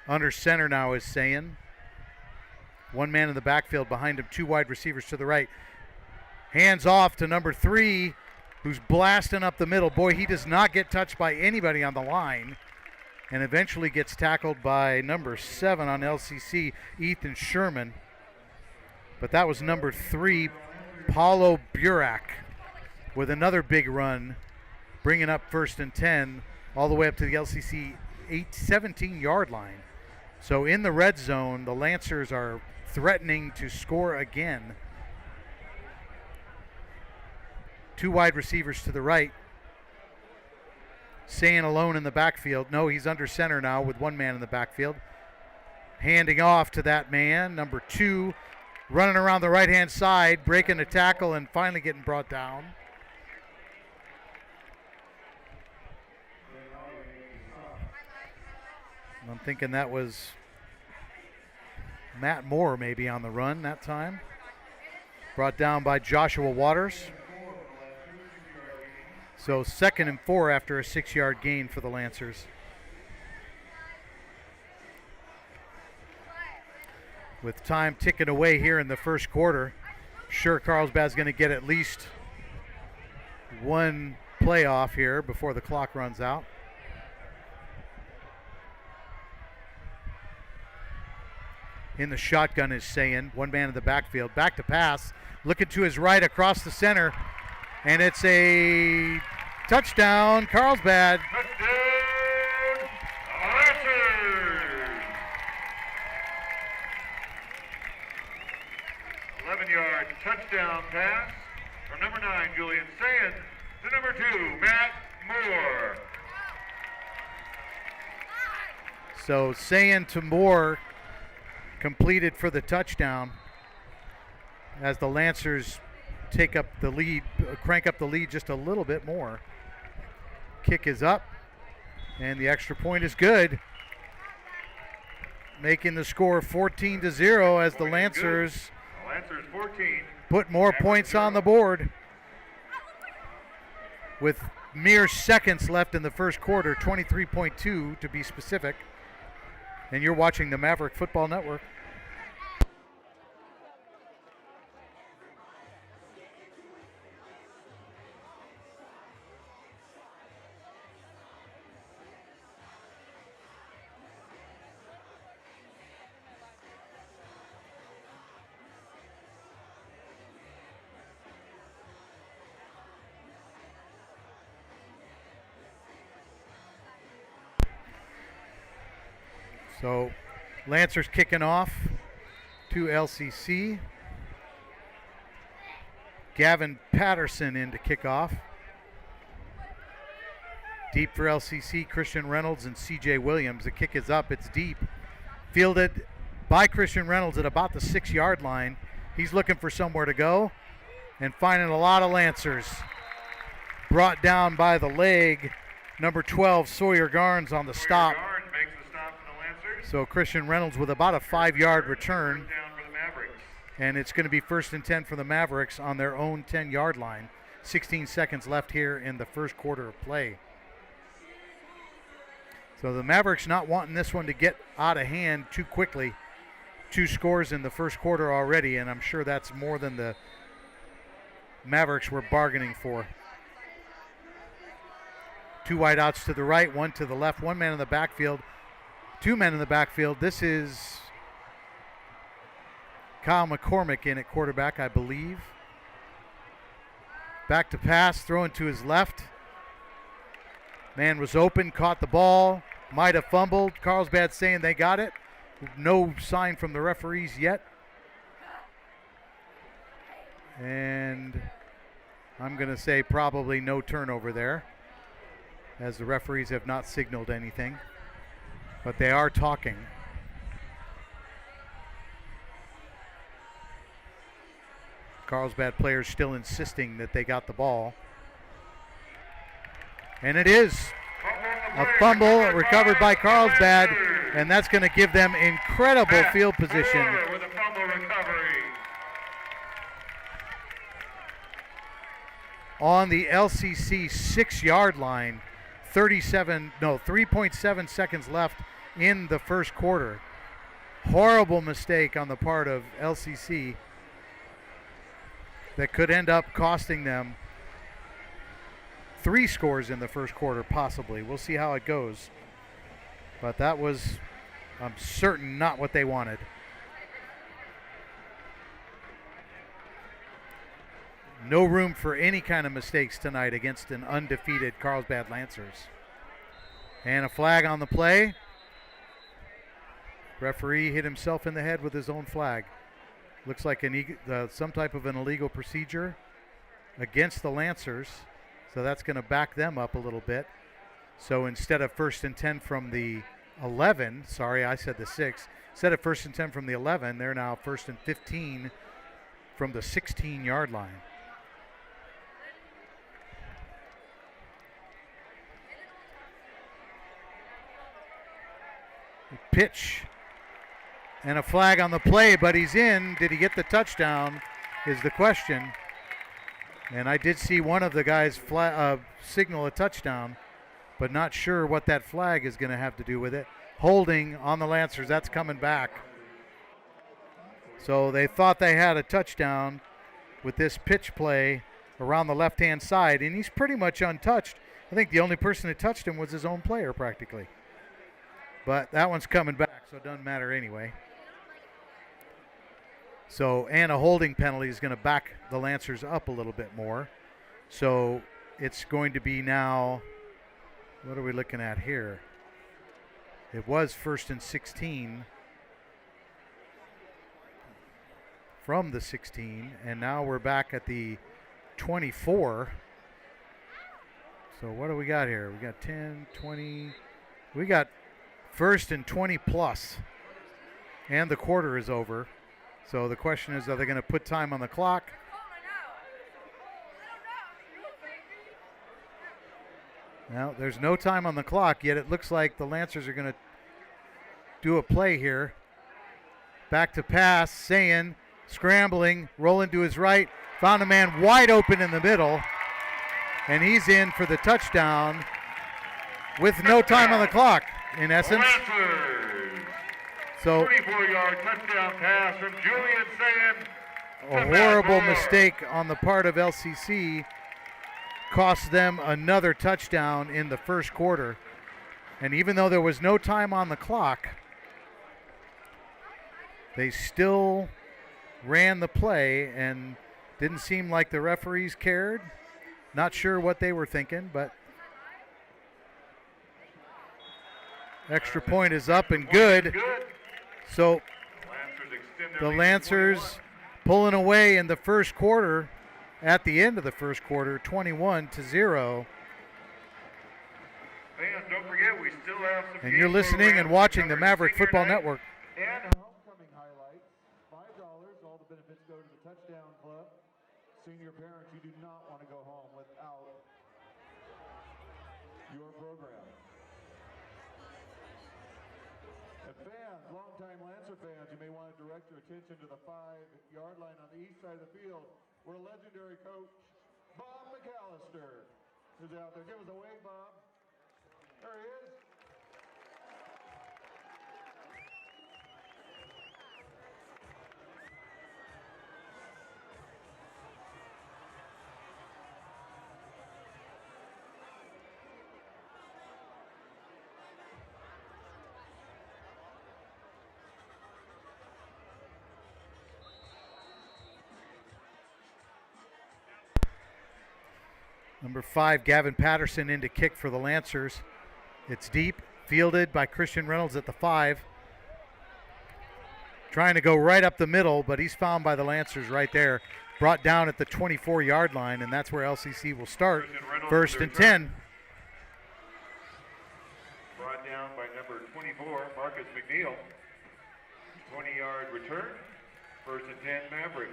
Speaker 4: Under center now is Sayin. One man in the backfield behind him, 2 wide receivers to the right. Hands off to number 3, who's blasting up the middle. Boy, he does not get touched by anybody on the line, and eventually gets tackled by number 7 on LCC, Ethan Sherman. But that was number 3, Paulo Burak, with another big run, bringing up 1st and 10 all the way up to the LCC 17-yard line. So in the red zone, the Lancers are threatening to score again. 2 wide receivers to the right. Sayin alone in the backfield. No, he's under center now with 1 man in the backfield. Handing off to that man, number 2, running around the right-hand side, breaking a tackle and finally getting brought down. I'm thinking that was Matt Moore maybe on the run that time. Brought down by Joshua Waters. So 2nd and 4 after a 6-yard gain for the Lancers. With time ticking away here in the first quarter, sure Carlsbad's going to get at least 1 playoff here before the clock runs out. In the shotgun is Sayin, 1 man in the backfield. Back to pass, looking to his right across the center, and it's a touchdown, Carlsbad.
Speaker 3: Touchdown, Lancers! 11-yard touchdown pass from number 9, Julian Sayin, to number 2, Matt Moore.
Speaker 4: So Sayin to Moore completed for the touchdown as the Lancers take up the lead, crank up the lead just a little bit more. Kick is up, and the extra point is good, making the score 14-0 as the Lancers
Speaker 3: 14,
Speaker 4: put more points on the board with mere seconds left in the first quarter, 23.2 to be specific. And you're watching the Maverick Football Network. So Lancers kicking off to LCC. Gavin Patterson in to kick off. Deep for LCC, Christian Reynolds and CJ Williams. The kick is up, it's deep. Fielded by Christian Reynolds at about the 6-yard line. He's looking for somewhere to go and finding a lot of Lancers. Brought down by the leg, number 12, Sawyer Garnes on the stop. So Christian Reynolds with about a 5-yard return. And it's going to be 1st and 10 for the Mavericks on their own 10-yard line. 16 seconds left here in the first quarter of play. So the Mavericks not wanting this one to get out of hand too quickly. 2 scores in the first quarter already, and I'm sure that's more than the Mavericks were bargaining for. 2 wideouts to the right, 1 to the left, 1 man in the backfield. 2 men in the backfield. This is Kyle McCormick in at quarterback, I believe. Back to pass, throwing to his left. Man was open, caught the ball, might have fumbled. Carlsbad saying they got it. No sign from the referees yet. And I'm going to say probably no turnover there, as the referees have not signaled anything. But they are talking. Carlsbad players still insisting that they got the ball. And it is a fumble recovered by Carlsbad, and that's going to give them incredible field position.
Speaker 3: With a fumble recovery.
Speaker 4: On the LCC 6-yard line, 3.7 seconds left in the first quarter. Horrible mistake on the part of LCC that could end up costing them 3 scores in the first quarter, possibly. We'll see how it goes. But that was, I'm certain, not what they wanted. No room for any kind of mistakes tonight against an undefeated Carlsbad Lancers. And a flag on the play. Referee hit himself in the head with his own flag. Looks like some type of an illegal procedure against the Lancers. So that's going to back them up a little bit. So instead of 1st and 10 from the 11, sorry, I said the 6. Instead of 1st and 10 from the 11, they're now 1st and 15 from the 16-yard line. Pitch and a flag on the play, but he's in. Did he get the touchdown is the question. And I did see one of the guys signal a touchdown, but not sure what that flag is going to have to do with it. Holding on the Lancers, that's coming back. So they thought they had a touchdown with this pitch play around the left-hand side, and he's pretty much untouched. I think the only person that touched him was his own player practically. But that one's coming back, so it doesn't matter anyway. So, and a holding penalty is going to back the Lancers up a little bit more. So it's going to be now, what are we looking at here? It was 1st and 16 from the 16, and now we're back at the 24. So what do we got here? We got 10, 20. We got 1st and 20 plus, and the quarter is over. So the question is, are they going to put time on the clock? Now, there's no time on the clock, yet it looks like the Lancers are going to do a play here. Back to pass, Sayin, scrambling, rolling to his right, found a man wide open in the middle, and he's in for the touchdown with no time on the clock, in essence. So
Speaker 3: 24-yard touchdown pass from Julian Sayin.
Speaker 4: A horrible mistake on the part of LCC cost them another touchdown in the first quarter. And even though there was no time on the clock, they still ran the play and didn't seem like the referees cared. Not sure what they were thinking, but extra point is up and good. So the Lancers pulling away in the first quarter, at the end of the first quarter, 21-0.
Speaker 3: Fans, don't forget, we still have some
Speaker 4: and you're listening and watching the Maverick Football Network.
Speaker 3: And homecoming highlights, $5. All the benefits go to the Touchdown Club. Senior parents, you do not want to go home without your program. And fans, longtime Lancer fans, you may want to direct your attention to the 5-yard line on the east side of the field, where legendary coach Bob McAllister is out there. Give us a wave, Bob. There he is.
Speaker 4: Number 5, Gavin Patterson in to kick for the Lancers. It's deep, fielded by Christian Reynolds at the 5. trying to go right up the middle, but he's found by the Lancers right there. Brought down at the 24-yard line, and that's where LCC will start. First and 10.
Speaker 3: Brought down by number 24, Marcus McNeil. 20-yard return. First and 10, Mavericks.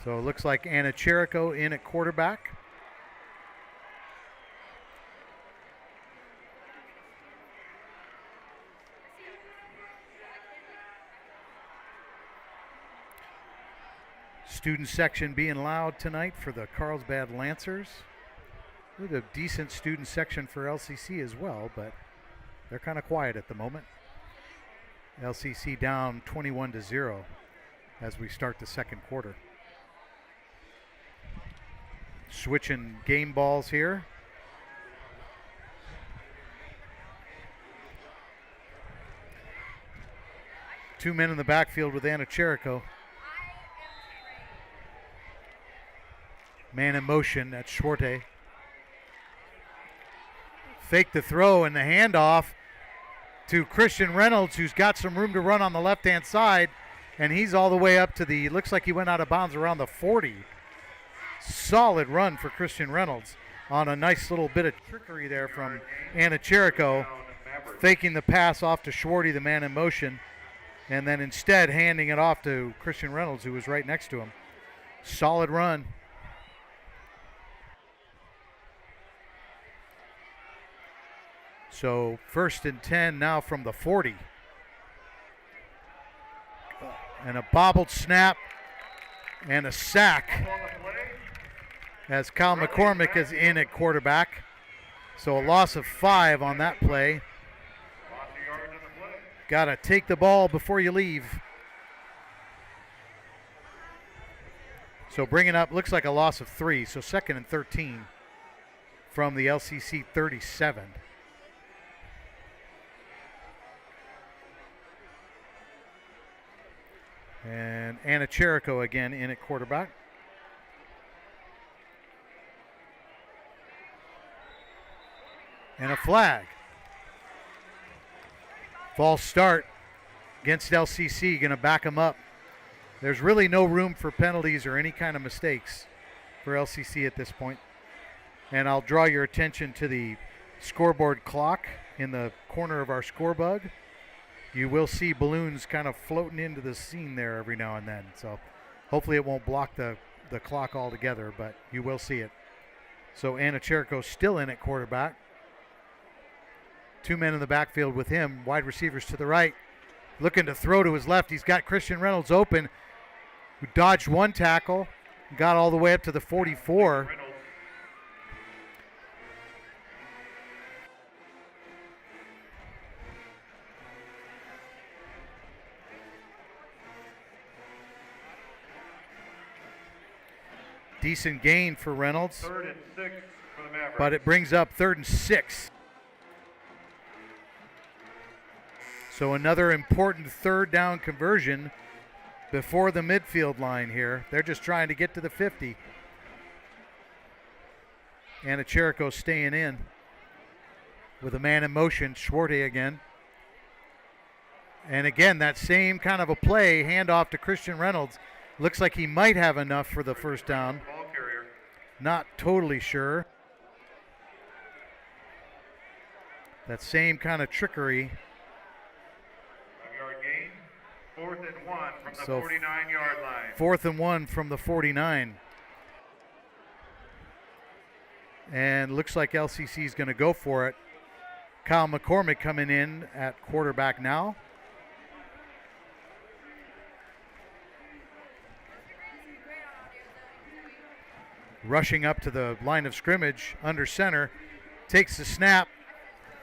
Speaker 4: So it looks like Anna Cherico in at quarterback. Student section being loud tonight for the Carlsbad Lancers. With a decent student section for LCC as well, but they're kind of quiet at the moment. LCC down 21-0 as we start the second quarter. Switching game balls here. Two men in the backfield with Anna Cherico. Man in motion, that's Schwarte. Fake the throw and the handoff to Christian Reynolds, who's got some room to run on the left-hand side, and he's all the way up to the, looks like he went out of bounds around the 40. Solid run for Christian Reynolds on a nice little bit of trickery there from Anna Cherico, faking the pass off to Schwarte, the man in motion, and then instead handing it off to Christian Reynolds, who was right next to him. Solid run. So first and 10 now from the 40. And a bobbled snap and a sack as Kyle McCormick is in at quarterback. So a loss of 5 on that play. Got to take the ball before you leave. So bringing up, looks like a loss of 3. So second and 13 from the LCC 37. And Anna Cherico again in at quarterback. And a flag. False start against LCC, going to back them up. There's really no room for penalties or any kind of mistakes for LCC at this point. And I'll draw your attention to the scoreboard clock in the corner of our scorebug. You will see balloons kind of floating into the scene there every now and then. So hopefully it won't block the clock altogether, but you will see it. So Anna Cherico still in at quarterback. 2 men in the backfield with him, wide receivers to the right. Looking to throw to his left. He's got Christian Reynolds open, who dodged one tackle, got all the way up to the 44. Decent gain for Reynolds.
Speaker 3: 3rd and 6 for the Mavericks.
Speaker 4: But it brings up 3rd and 6. So another important 3rd down conversion before the midfield line here. They're just trying to get to the 50. Anna Cherico staying in with a man in motion, Schwarte again. And again, that same kind of a play, handoff to Christian Reynolds. Looks like he might have enough for the first down. Not totally sure. That same kind of trickery.
Speaker 3: 5-yard gain. 4th and 1 from the 49-yard line.
Speaker 4: 4th and 1 from the 49. And looks like LCC is going to go for it. Kyle McCormick coming in at quarterback now. Rushing up to the line of scrimmage under center, takes the snap,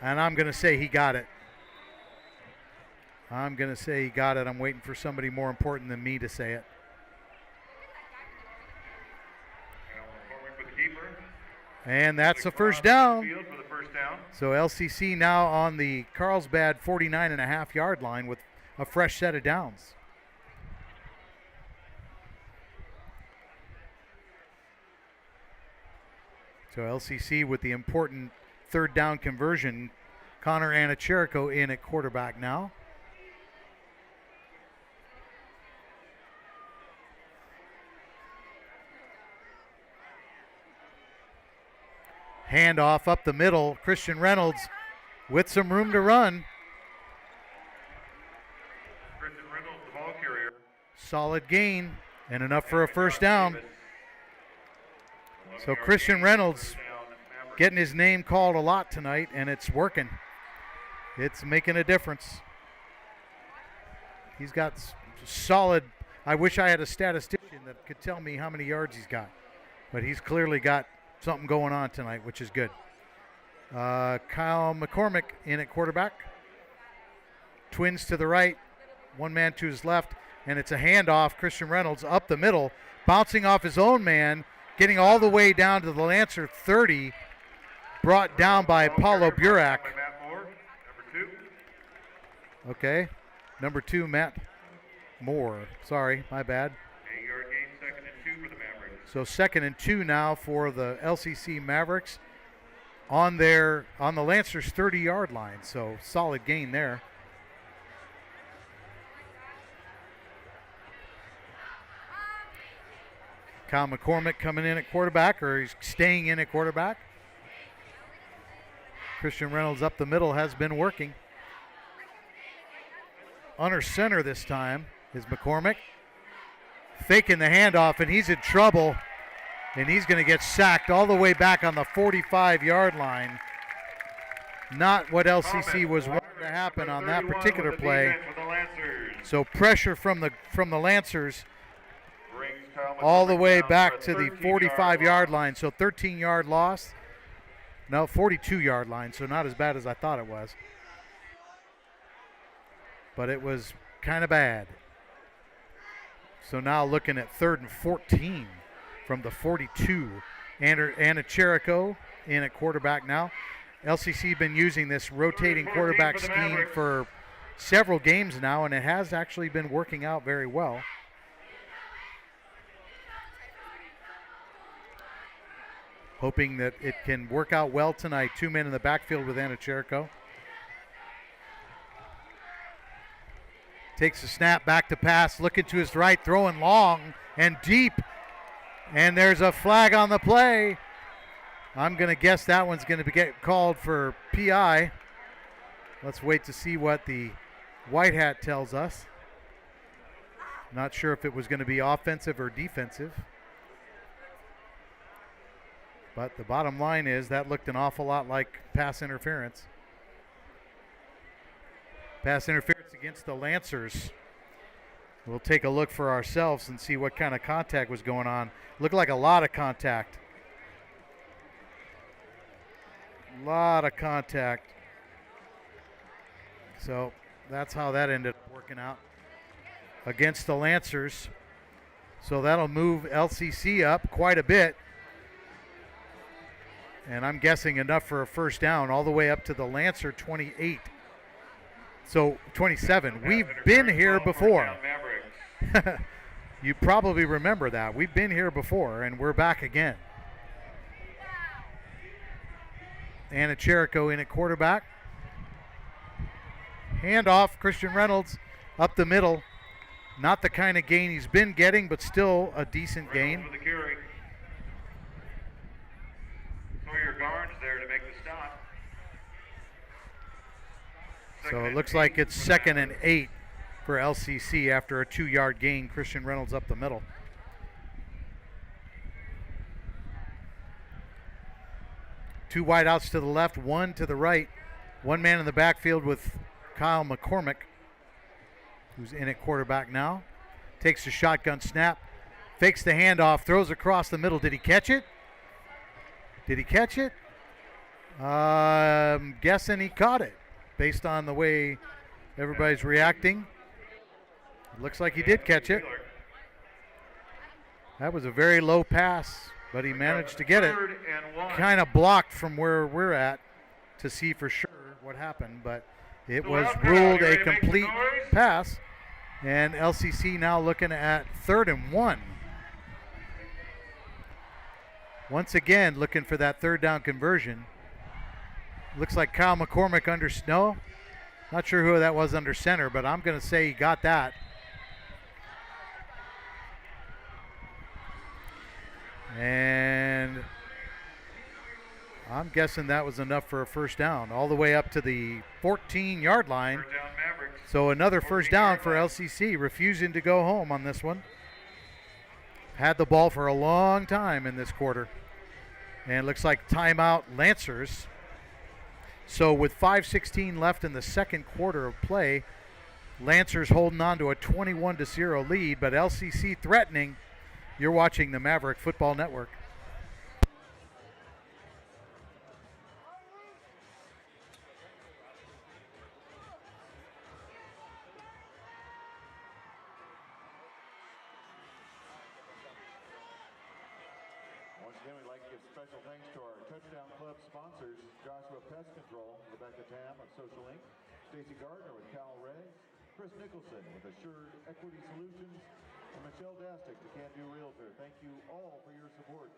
Speaker 4: and I'm going to say he got it. I'm waiting for somebody more important than me to say it. And that's a first down. So LCC now on the Carlsbad 49.5-yard line with a fresh set of downs. So LCC with the important 3rd down conversion. Connor Anna Cherico in at quarterback now. Handoff up the middle. Christian Reynolds with some room to run.
Speaker 3: Christian Reynolds, the ball carrier.
Speaker 4: Solid gain and enough for a first down. So Christian Reynolds getting his name called a lot tonight, and it's working. It's making a difference. He's got solid. I wish I had a statistician that could tell me how many yards he's got, but he's clearly got something going on tonight, which is good. Kyle McCormick in at quarterback. Twins to the right, one man to his left, and it's a handoff. Christian Reynolds up the middle, bouncing off his own man, getting all the way down to the Lancer 30, brought down by Paulo Burak. Okay, number 2, Matt Moore. Sorry, my bad.
Speaker 3: 8-yard gain, 2nd and 2 for the Mavericks.
Speaker 4: So 2nd and 2 now for the LCC Mavericks on the Lancers 30-yard line. So solid gain there. Kyle McCormick coming in at quarterback, or he's staying in at quarterback. Christian Reynolds up the middle has been working. Under center this time is McCormick. Faking the handoff, and he's in trouble. And he's going to get sacked all the way back on the 45-yard line. Not what LCC was wanting to happen on that particular play. So pressure from the Lancers all the way back to the 45-yard line. So 13-yard loss. No, 42-yard line, so not as bad as I thought it was. But it was kind of bad. So now looking at 3rd and 14 from the 42. Anna Cherico in at quarterback now. LCC been using this rotating quarterback scheme for several games now, and it has actually been working out very well. Hoping that it can work out well tonight. 2 men in the backfield with Anna Cherico. Takes a snap, back to pass, looking to his right, throwing long and deep. And there's a flag on the play. I'm going to guess that one's going to get called for PI. Let's wait to see what the white hat tells us. Not sure if it was going to be offensive or defensive. But the bottom line is that looked an awful lot like pass interference. Pass interference against the Lancers. We'll take a look for ourselves and see what kind of contact was going on. Looked like a lot of contact. A lot of contact. So that's how that ended up working out against the Lancers. So that'll move LCC up quite a bit. And I'm guessing enough for a first down all the way up to the Lancer 28. So 27. We've been here before. You probably remember that. We've been here before, and we're back again. Anna Cherico in at quarterback. Handoff, Christian Reynolds up the middle. Not the kind of gain he's been getting, but still a decent gain.
Speaker 3: Sawyer Garnes there to make the stop.
Speaker 4: So it looks like it's 2nd and 8 for LCC after a 2-yard gain. Christian Reynolds up the middle. Two wideouts to the left, one to the right. One man in the backfield with Kyle McCormick, who's in at quarterback now. Takes the shotgun snap, fakes the handoff, throws across the middle. Did he catch it? Did he catch it? I'm guessing he caught it based on the way everybody's reacting. Looks like he did catch it. That was a very low pass, but he managed to get it. Kind of blocked from where we're at to see for sure what happened, but it was ruled a complete pass. And LCC now looking at 3rd and 1. Once again, looking for that 3rd down conversion. Looks like Kyle McCormick under, no, not sure who that was under center, but I'm going to say he got that. And I'm guessing that was enough for a first down, all the way up to the 14-yard line.
Speaker 3: First down, Mavericks.
Speaker 4: So another first down
Speaker 3: 14-yard
Speaker 4: for
Speaker 3: line.
Speaker 4: LCC, refusing to go home on this one. Had the ball for a long time in this quarter. And it looks like timeout Lancers. So with 5:16 left in the second quarter of play, Lancers holding on to a 21-0 lead, but LCC threatening. You're watching the Maverick Football Network.
Speaker 3: Once again, we'd like to give special thanks to our Touchdown Club sponsors, Joshua Pest Control, Rebecca Tam of Social Inc., Stacy Gardner with Cal Ray, Chris Nicholson with Assured Equity Solutions, and Michelle Dastic, the Can Do Realtor. Thank you all for your support.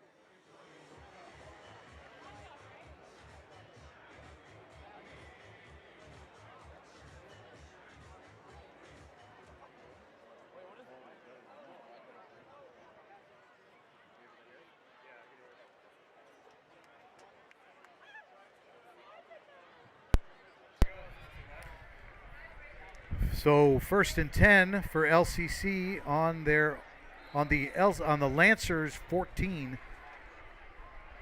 Speaker 4: So 1st and 10 for LCC on the Lancers 14.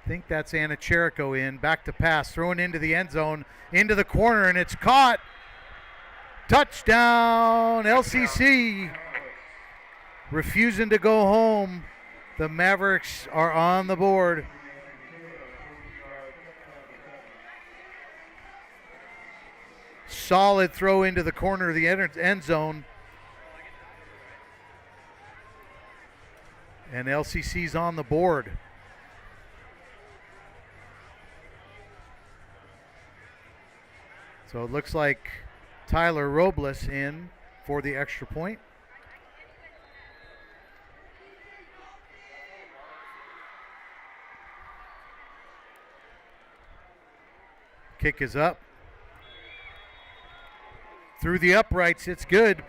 Speaker 4: I think that's Anna Cherico in, back to pass, thrown into the end zone, into the corner, and it's caught. Touchdown, LCC. Refusing to go home. The Mavericks are on the board. Solid throw into the corner of the end zone. And LCC's on the board. So it looks like Tyler Robles in for the extra point. Kick is up. Through the uprights, it's good.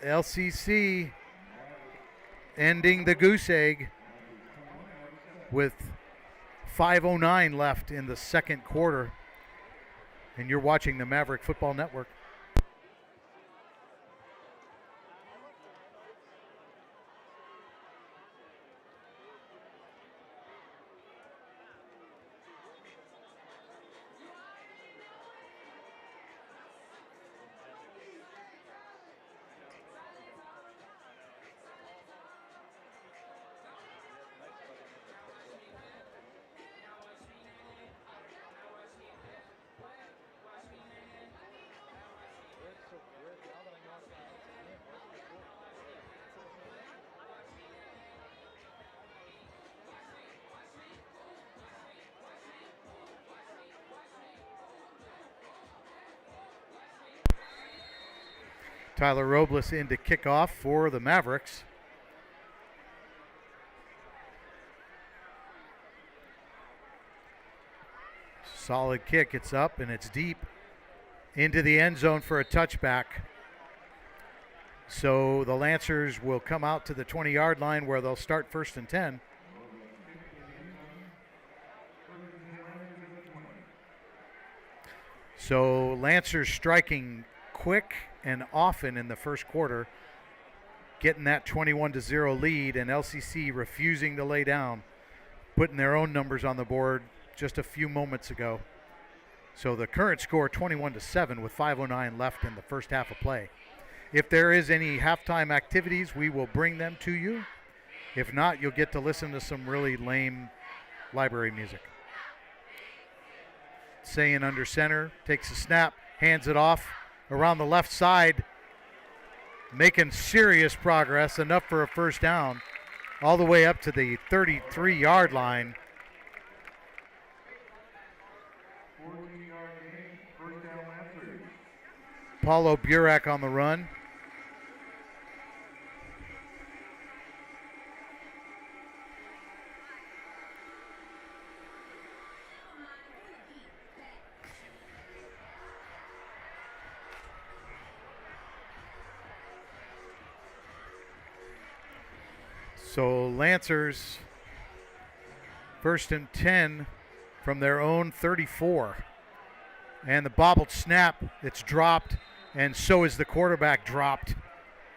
Speaker 4: LCC ending the goose egg with 5:09 left in the second quarter. And you're watching the Maverick Football Network. Tyler Robles in to kick off for the Mavericks. Solid kick, it's up and it's deep into the end zone for a touchback. So the Lancers will come out to the 20-yard line where they'll start 1st and 10. So Lancers striking quick and often in the first quarter, getting that 21-0 lead, and LCC refusing to lay down, putting their own numbers on the board just a few moments ago. So the current score 21-7 with 5:09 left in the first half of play. If there is any halftime activities, we will bring them to you. If not, you'll get to listen to some really lame library music. Sayin under center, takes a snap, hands it off around the left side, making serious progress, enough for a first down, all the way up to the 33-yard line.
Speaker 3: 14-yard gain, first down Lancers.
Speaker 4: Paulo Burak on the run. So Lancers 1st and 10 from their own 34. And the bobbled snap, it's dropped, and so is the quarterback dropped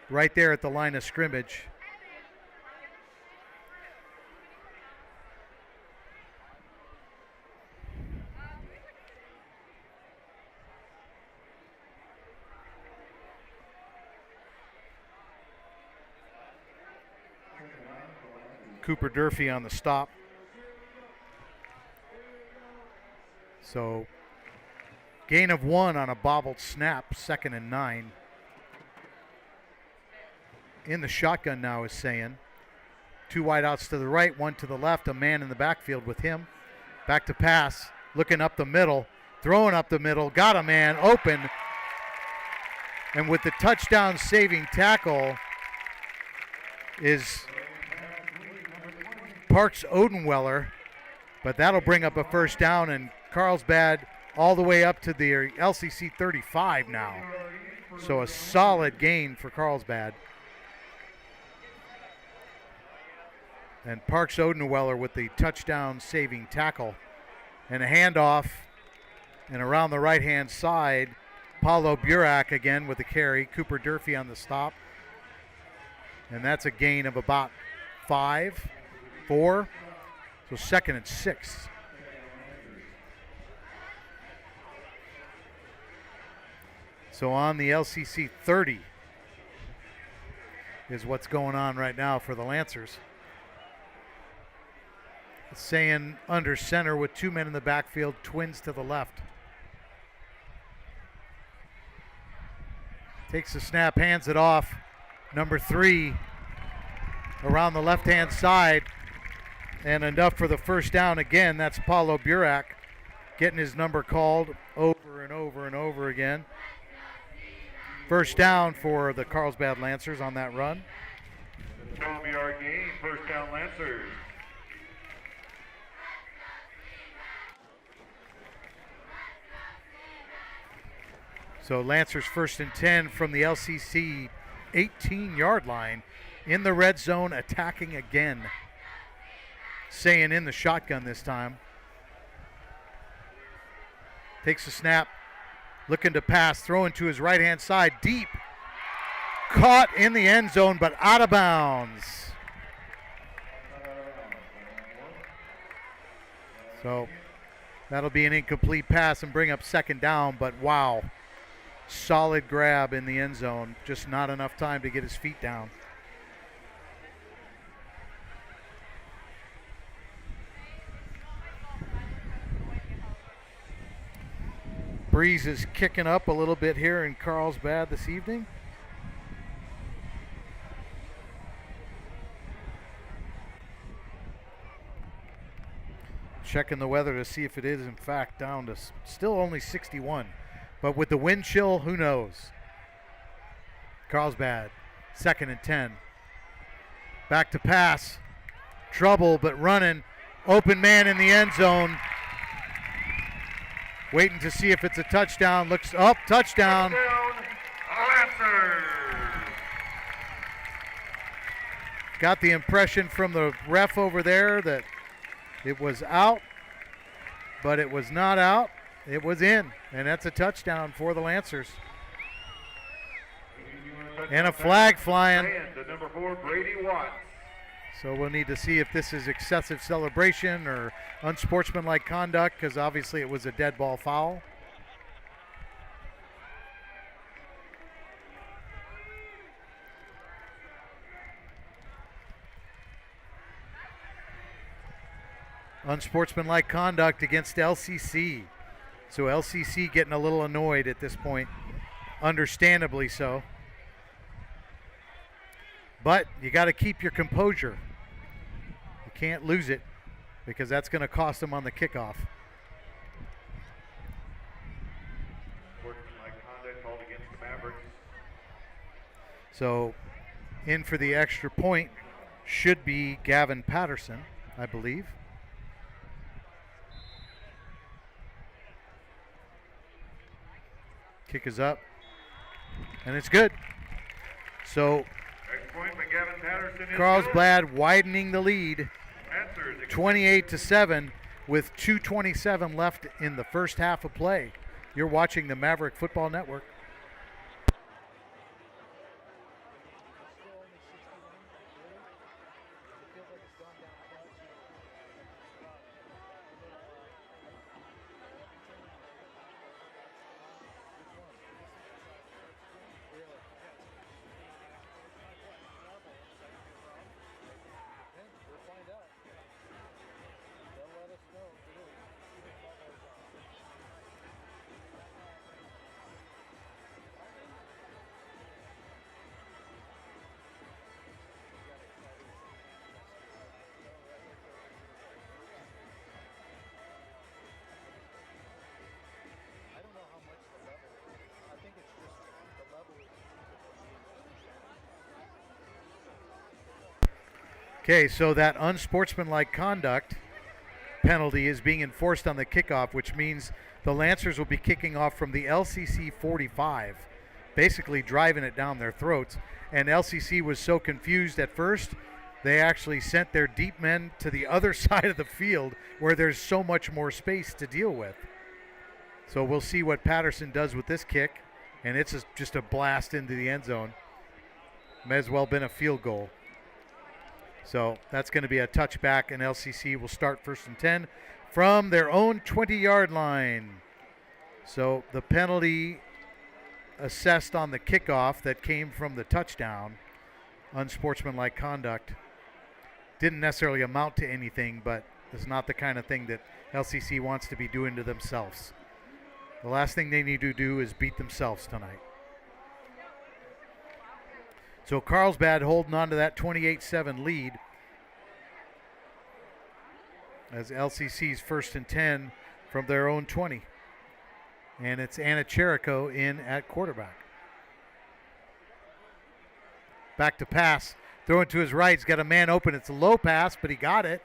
Speaker 4: right there at the line of scrimmage. Cooper Durfee on the stop. So gain of 1 on a bobbled snap, 2nd and 9. In the shotgun now is Sayin. 2 wideouts to the right, 1 to the left, a man in the backfield with him. Back to pass, looking up the middle, throwing up the middle, got a man open. And with the touchdown saving tackle is Parks Odenweller, but that'll bring up a first down, and Carlsbad all the way up to the LCC 35 now. So a solid gain for Carlsbad. And Parks Odenweller with the touchdown saving tackle. And a handoff, and around the right-hand side, Paulo Burak again with the carry. Cooper Durfee on the stop. And that's a gain of about 4. So 2nd and 6. So on the LCC 30 is what's going on right now for the Lancers. Saying under center with 2 men in the backfield, twins to the left. Takes the snap, hands it off. Number 3 around the left-hand side. And enough for the first down again. That's Paulo Burak getting his number called over and over and over again. First down for the Carlsbad Lancers on that run.
Speaker 3: 12-yard gain, first down Lancers.
Speaker 4: So Lancers 1st and 10 from the LCC 18-yard line in the red zone, attacking again. Sayin in the shotgun this time. Takes a snap, looking to pass, throwing to his right-hand side, deep. Caught in the end zone, but out of bounds. So that'll be an incomplete pass and bring up 2nd down, but wow. Solid grab in the end zone, just not enough time to get his feet down. Breeze is kicking up a little bit here in Carlsbad this evening. Checking the weather to see if it is in fact down to still only 61. But with the wind chill, who knows? Carlsbad, 2nd and 10. Back to pass. Trouble, but running. Open man in the end zone. Waiting to see if it's a touchdown. Looks up, touchdown.
Speaker 3: Lancers.
Speaker 4: Got the impression from the ref over there that it was out, but it was not out. It was in, and that's a touchdown for the Lancers. And a flag flying.
Speaker 3: The number 4, Brady Watts.
Speaker 4: So we'll need to see if this is excessive celebration or unsportsmanlike conduct, because obviously it was a dead ball foul. Unsportsmanlike conduct against LCC. So LCC getting a little annoyed at this point, understandably so. But you got to keep your composure. You can't lose it, because that's going to cost them on the kickoff.
Speaker 3: Sportsmanlike conduct called against the Mavericks.
Speaker 4: So in for the extra point should be Gavin Patterson, I believe. Kick is up, and it's good. So Carlsbad widening the lead, 28-7. with 2:27 left in the first half of play. You're watching the Maverick Football Network.
Speaker 1: Still only 61. Really? It feels like it's gone down twice. Which one? Really? Okay, we'll find out. They'll let us know. I don't know how much the level is. I think it's just the level is.
Speaker 4: Okay, so that unsportsmanlike conduct penalty is being enforced on the kickoff, which means the Lancers will be kicking off from the LCC 45, basically driving it down their throats. And LCC was so confused at first, they actually sent their deep men to the other side of the field where there's so much more space to deal with. So we'll see what Patterson does with this kick, and it's just a blast into the end zone. May as well been a field goal. So that's going to be a touchback, and LCC will start 1st and 10 from their own 20-yard line. So the penalty assessed on the kickoff that came from the touchdown, unsportsmanlike conduct, didn't necessarily amount to anything, but it's not the kind of thing that LCC wants to be doing to themselves. The last thing they need to do is beat themselves tonight. So Carlsbad holding on to that 28-7 lead as LCC's 1st and 10 from their own 20. And it's Anna Cherico in at quarterback. Back to pass. Throwing to his right. He's got a man open. It's a low pass, but he got it.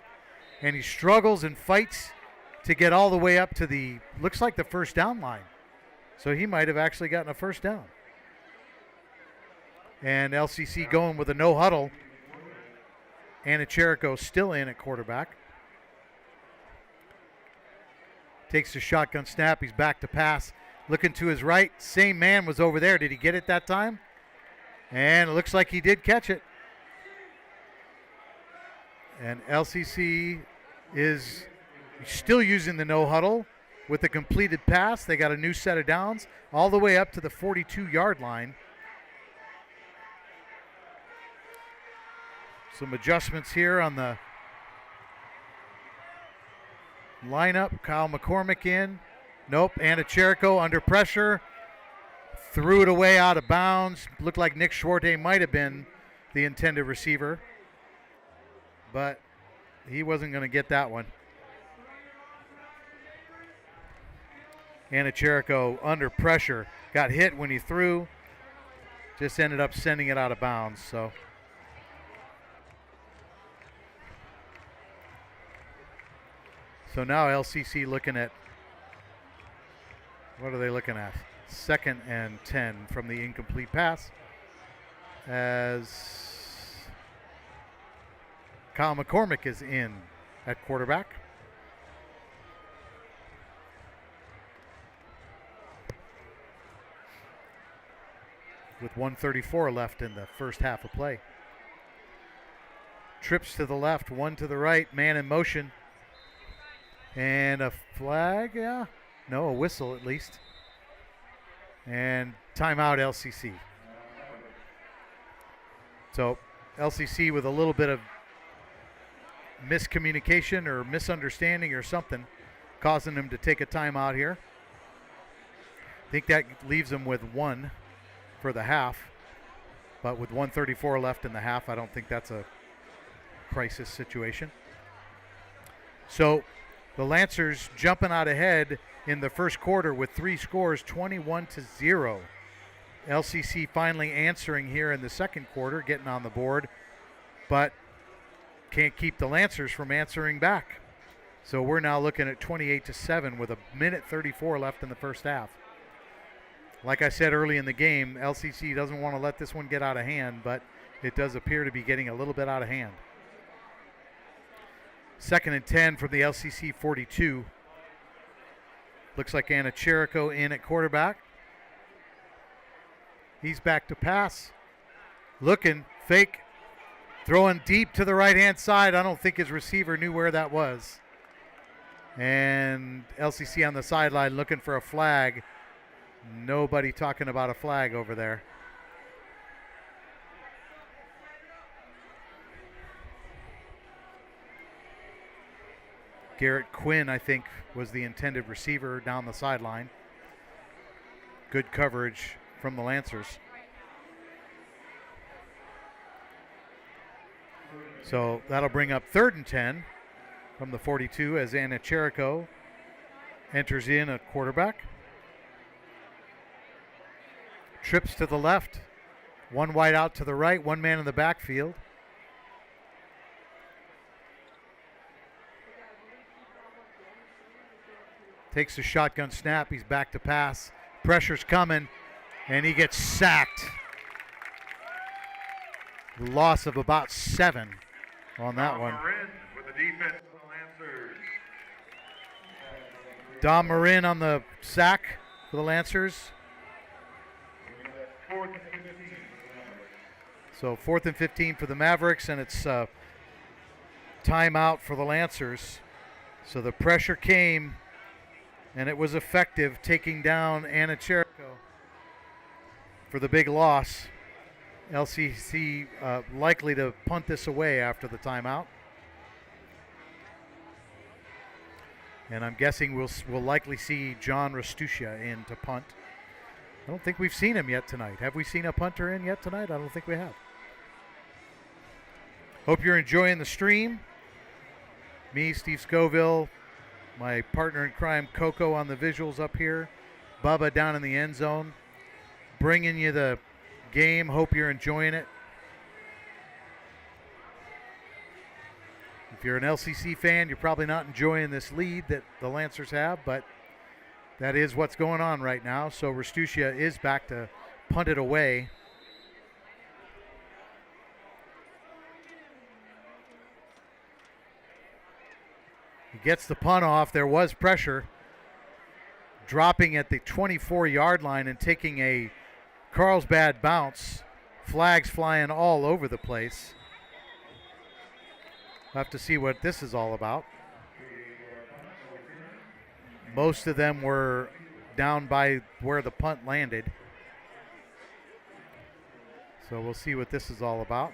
Speaker 4: And he struggles and fights to get all the way up to the, looks like the first down line. So he might have actually gotten a first down. And LCC going with a no huddle. Anna Cherico still in at quarterback. Takes the shotgun snap. He's back to pass. Looking to his right. Same man was over there. Did he get it that time? And it looks like he did catch it. And LCC is still using the no huddle with the completed pass. They got a new set of downs all the way up to the 42-yard line. Some adjustments here on the lineup. Kyle McCormick in. Nope. Anna Cherico under pressure. Threw it away out of bounds. Looked like Nick Schwarte might have been the intended receiver, but he wasn't going to get that one. Anna Cherico under pressure. Got hit when he threw. Just ended up sending it out of bounds. So now LCC looking at, what are they looking at? 2nd and 10 from the incomplete pass as Kyle McCormick is in at quarterback. With 1:34 left in the first half of play. Trips to the left, one to the right, man in motion. And a flag, yeah. No, a whistle at least. And timeout LCC. So LCC with a little bit of miscommunication or misunderstanding or something causing them to take a timeout here. I think that leaves them with 1 for the half. But with 1:34 left in the half, I don't think that's a crisis situation. So the Lancers jumping out ahead in the first quarter with 3 scores, 21-0. LCC finally answering here in the second quarter, getting on the board, but can't keep the Lancers from answering back. So we're now looking at 28-7 with 1:34 left in the first half. Like I said early in the game, LCC doesn't want to let this one get out of hand, but it does appear to be getting a little bit out of hand. 2nd and 10 from the LCC 42. Looks like Anna Cherico in at quarterback. He's back to pass. Looking, fake, throwing deep to the right-hand side. I don't think his receiver knew where that was. And LCC on the sideline looking for a flag. Nobody talking about a flag over there. Garrett Quinn, I think, was the intended receiver down the sideline. Good coverage from the Lancers. So that'll bring up 3rd and 10 from the 42 as Anna Cherico enters in at quarterback. Trips to the left, one wide out to the right, one man in the backfield. Takes a shotgun snap, he's back to pass. Pressure's coming, and he gets sacked. Loss of about 7 on that one.
Speaker 3: With the defense of the Lancers.
Speaker 4: Dom Marin on the sack for the Lancers.
Speaker 3: 4th and 15.
Speaker 4: So 4th and 15 for the Mavericks, and it's timeout for the Lancers. So the pressure came, and it was effective, taking down Anna Cherico for the big loss. LCC likely to punt this away after the timeout. And I'm guessing we'll likely see John Rastucia in to punt. I don't think we've seen him yet tonight. Have we seen a punter in yet tonight? I don't think we have. Hope you're enjoying the stream. Me, Steve Scoville, my partner in crime, Coco, on the visuals up here. Bubba down in the end zone, bringing you the game. Hope you're enjoying it. If you're an LCC fan, you're probably not enjoying this lead that the Lancers have, but that is what's going on right now. So Rastucia is back to punt it away. He gets the punt off. There was pressure. Dropping at the 24-yard line and taking a Carlsbad bounce. Flags flying all over the place. We'll have to see what this is all about. Most of them were down by where the punt landed. So we'll see what this is all about.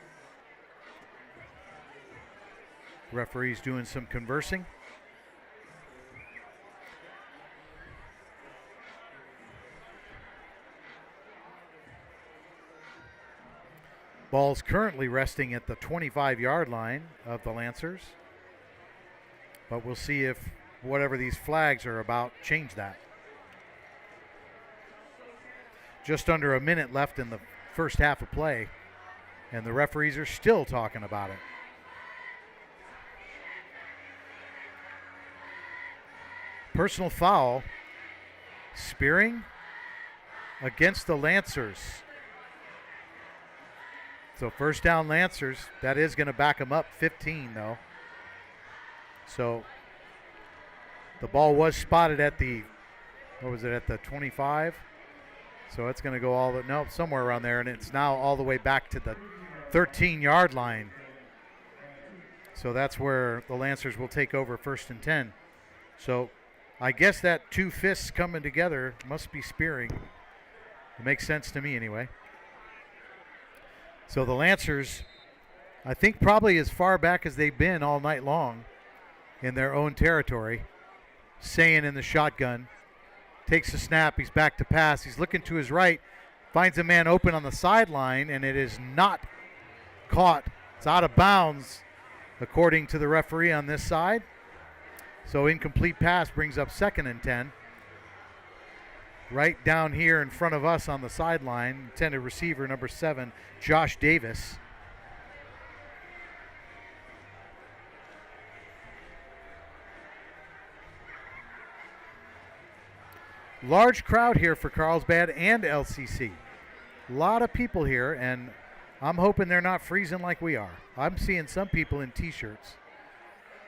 Speaker 4: Referee's doing some conversing. Ball's currently resting at the 25-yard line of the Lancers. But we'll see if whatever these flags are about change that. Just under a minute left in the first half of play, and the referees are still talking about it. Personal foul, spearing against the Lancers. So first down Lancers. That is going to back them up 15 though. So the ball was spotted at the, what was it, at the 25? So it's going to go somewhere around there, and it's now all the way back to the 13-yard line. So that's where the Lancers will take over 1st and 10. So I guess that two fists coming together must be spearing. It makes sense to me anyway. So the Lancers, I think probably as far back as they've been all night long in their own territory. Sayin in the shotgun. Takes the snap. He's back to pass. He's looking to his right. Finds a man open on the sideline, and it is not caught. It's out of bounds, according to the referee on this side. So incomplete pass brings up 2nd and 10. Right down here in front of us on the sideline, intended receiver number 7, Josh Davis. Large crowd here for Carlsbad and LCC. A lot of people here, and I'm hoping they're not freezing like we are. I'm seeing some people in t-shirts.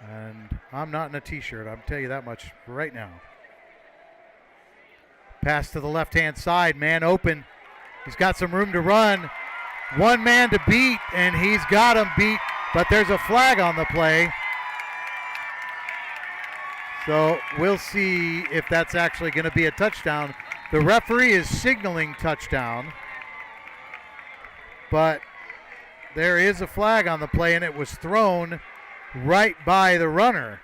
Speaker 4: And I'm not in a t-shirt, I'll tell you that much right now. Pass to the left-hand side, man open. He's got some room to run. One man to beat, and he's got him beat, but there's a flag on the play. So we'll see if that's actually going to be a touchdown. The referee is signaling touchdown, but there is a flag on the play, and it was thrown right by the runner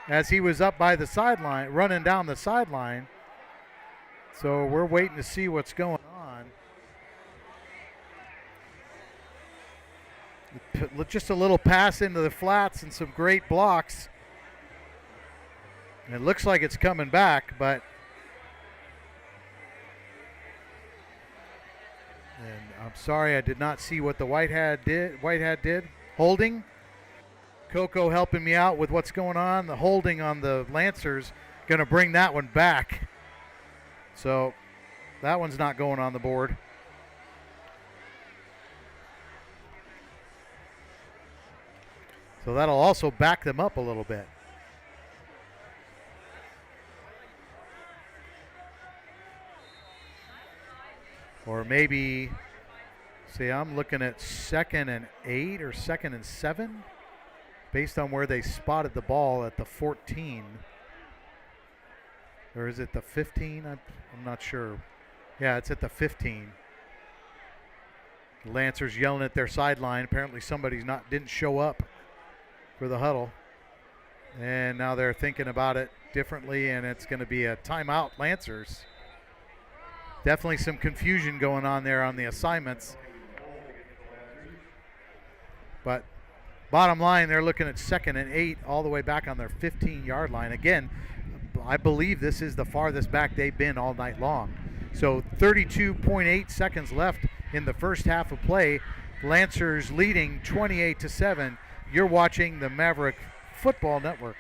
Speaker 4: as he was up by the sideline, running down the sideline. So we're waiting to see what's going on. Just a little pass into the flats and some great blocks. It looks like it's coming back, but and I'm sorry I did not see what the white hat did. Holding. Coco helping me out with what's going on. The holding on the Lancers, going to bring that one back. So that one's not going on the board. So that'll also back them up a little bit. Or maybe, see, I'm looking at 2nd and 8 or 2nd and 7 based on where they spotted the ball at the 14. Or is it the 15? I'm not sure. Yeah, it's at the 15. The Lancers yelling at their sideline. Apparently somebody's didn't show up for the huddle. And now they're thinking about it differently, and it's going to be a timeout, Lancers. Definitely some confusion going on there on the assignments. But bottom line, they're looking at 2nd and 8 all the way back on their 15-yard line. Again, I believe this is the farthest back they've been all night long. So 32.8 seconds left in the first half of play. Lancers leading 28-7. You're watching the Maverick Football Network.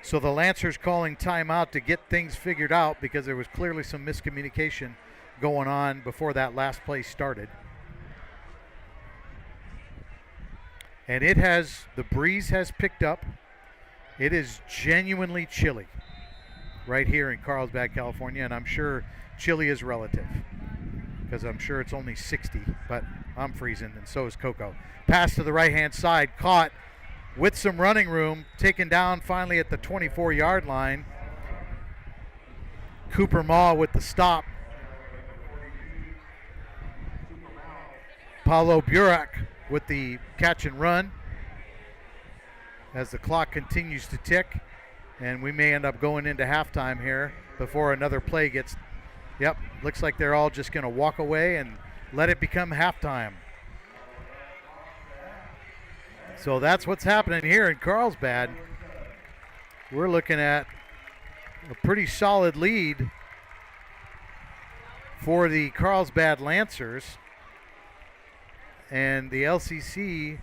Speaker 4: So the Lancers calling timeout to get things figured out because there was clearly some miscommunication going on before that last play started. And the breeze has picked up. It is genuinely chilly right here in Carlsbad, California, and I'm sure chilly is relative because I'm sure it's only 60, but I'm freezing and so is Coco. Pass to the right-hand side, caught with some running room, taken down finally at the 24-yard line. Cooper Maw with the stop. Paulo Burak with the catch and run as the clock continues to tick, and we may end up going into halftime here before another play gets. Yep, looks like they're all just going to walk away and let it become halftime. So that's what's happening here in Carlsbad. We're looking at a pretty solid lead for the Carlsbad Lancers, and the LCC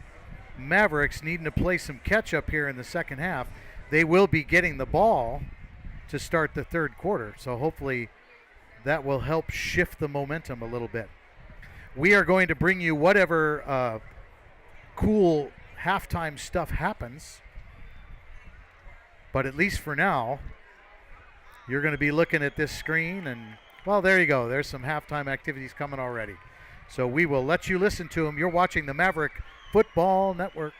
Speaker 4: Mavericks needing to play some catch up here in the second half. They will be getting the ball to start the third quarter, so hopefully that will help shift the momentum a little bit. We are going to bring you whatever cool halftime stuff happens, but at least for now you're going to be looking at this screen, and well, there you go, there's some halftime activities coming already, so we will let you listen to them. You're watching the Maverick Football Network.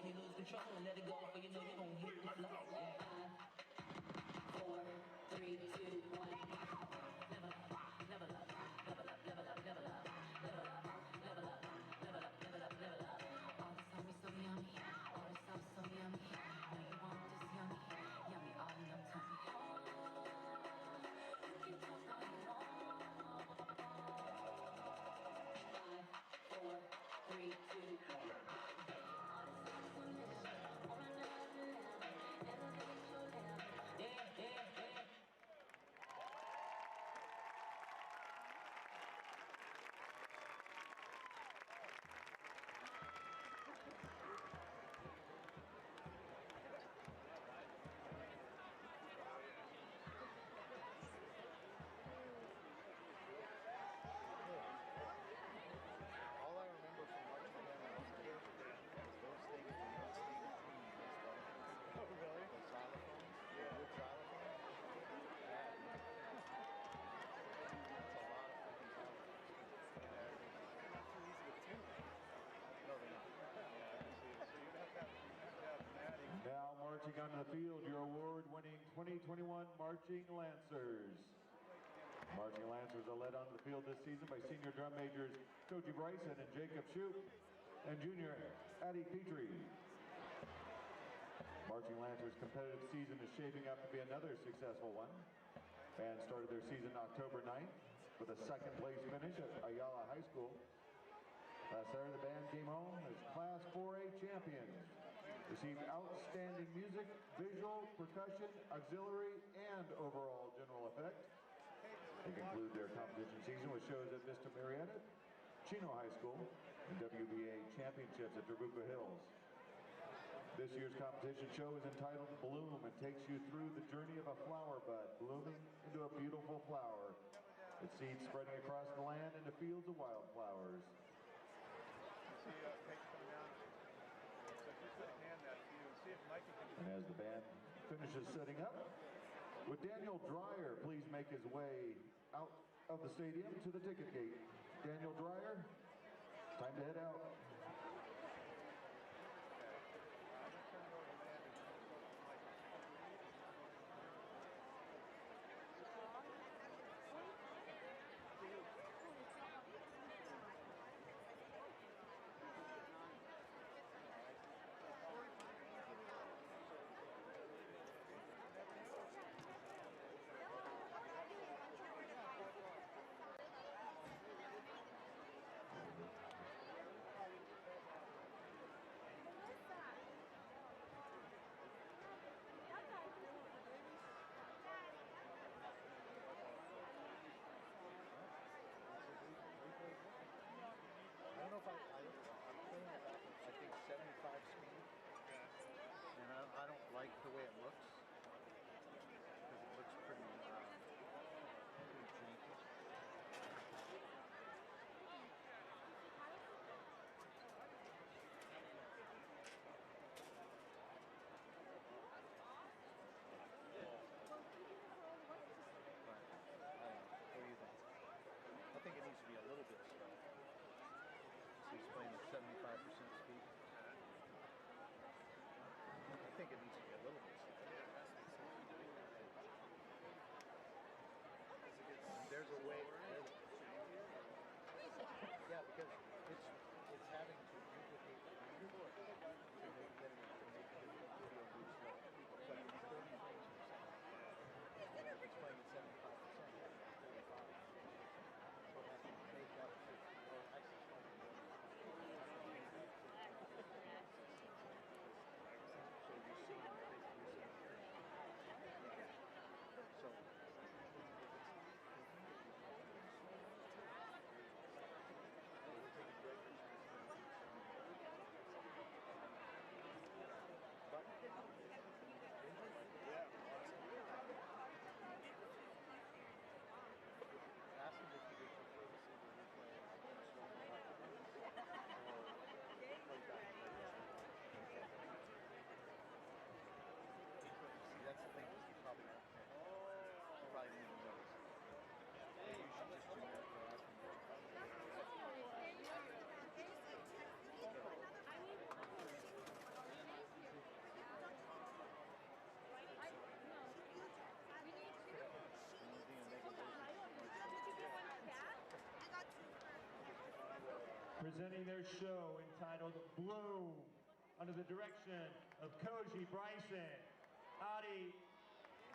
Speaker 5: you lose control and let it go, for you know you're gonna hit the floor. 5, 4, 3, 2, 1. Level up, level up, level up, level up, level up, level up, level up, level up, level up, level up. All the stuff is so yummy, all the stuff so yummy. Now you want this yummy, yummy all in your tummy. You can toast all you want. 5, 4, 3, 2, 1.
Speaker 1: All I remember from watching them when I was a kid is those things when you see the team and stuff.
Speaker 2: Oh, really?
Speaker 1: The xylophones, the wood xylophones. Yeah. That's a lot of freaking xylophones.
Speaker 2: They're not too easy to tune.
Speaker 1: No, they're not.
Speaker 2: So you'd have to have Maddie.
Speaker 3: Now marching onto the field, your award-winning 2021 Marching Lancers. Marching Lancers are led onto the field this season by senior drum majors Koji Bryson and Jacob Shoup and junior Addie Petrie. Marching Lancers' competitive season is shaping up to be another successful one. Band started their season October 9th with a second place finish at Ayala High School. Last Saturday, the band came home as Class 4A champions. Received outstanding music, visual, percussion, auxiliary, and overall general effect. They conclude their competition season with shows at Vista Marietta, Chino High School, and WBA championships at Trabuco Hills. This year's competition show is entitled Bloom and takes you through the journey of a flower bud blooming into a beautiful flower. Its seeds spreading across the land into fields of wildflowers.
Speaker 2: See Peg's coming down. So just gonna hand that to you and see if Mikey can.
Speaker 3: And as the band finishes setting up, would Daniel Dreyer please make his way out of the stadium to the ticket gate? Daniel Dreyer, time to head out.
Speaker 1: I don't know if I'm playing it at, I think 75 speed, and I don't like the way it looks because it looks pretty janky. What do you think? I think it needs to be a little bit slow. So he's playing at 75% speed. I think it needs to be a little bit slow. There's a way. Yeah, because it's having to duplicate the beat to make the video move slow. So I mean, 30 frames per second. And if it's playing at 75%, it's 35. So it has to make up for, or actually it's playing at 30. So you see
Speaker 3: presenting their show entitled Bloom, under the direction of Koji Bryson, Adi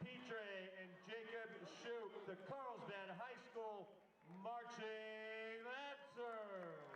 Speaker 3: Petre, and Jacob Shoup, the Carlsbad High School Marching Lancers.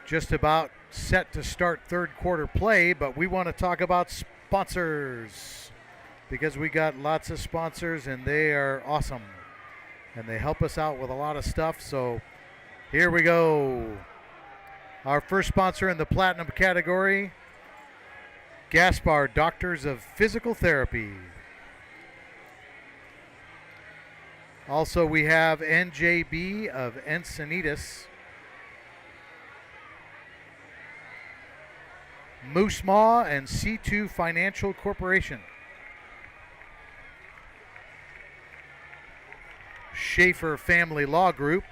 Speaker 4: just about set to start third quarter play, but we want to talk about sponsors because we got lots of sponsors and they are awesome and they help us out with a lot of stuff. So here we go. Our first sponsor in the platinum category, Gaspar Doctors of Physical Therapy. Also, we have NJB of Encinitas, Moose Maw and C2 Financial Corporation, Schaefer Family Law Group,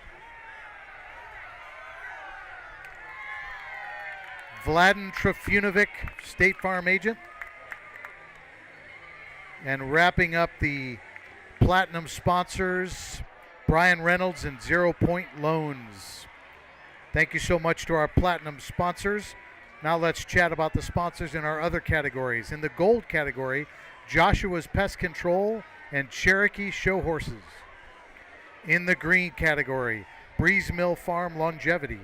Speaker 4: Vladen Trifunovic, State Farm Agent, and wrapping up the platinum sponsors, Brian Reynolds and 0 Point Loans. Thank you so much to our platinum sponsors. Now let's chat about the sponsors in our other categories. In the gold category, Joshua's Pest Control and Cherokee Show Horses. In the green category, Breeze Mill Farm Longevity,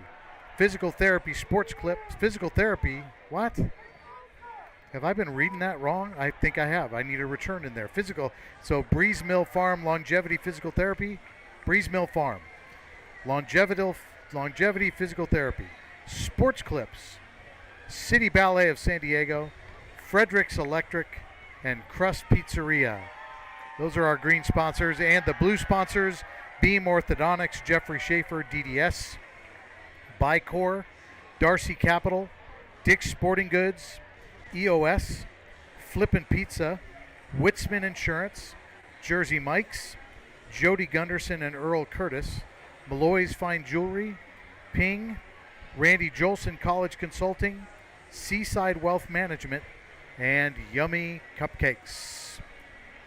Speaker 4: Physical Therapy Sports Clips. Physical Therapy, what? Have I been reading that wrong? I think I have. I need a return in there. So Breeze Mill Farm Longevity Physical Therapy, Breeze Mill Farm. Longevity Physical Therapy. Sports Clips, City Ballet of San Diego, Frederick's Electric, and Crust Pizzeria. Those are our green sponsors. And the blue sponsors, Beam Orthodontics, Jeffrey Schaefer, DDS, Bicor, Darcy Capital, Dick's Sporting Goods, EOS, Flippin' Pizza, Witzman Insurance, Jersey Mike's, Jody Gunderson and Earl Curtis, Malloy's Fine Jewelry, Ping, Randy Jolson College Consulting, Seaside Wealth Management, and Yummy Cupcakes.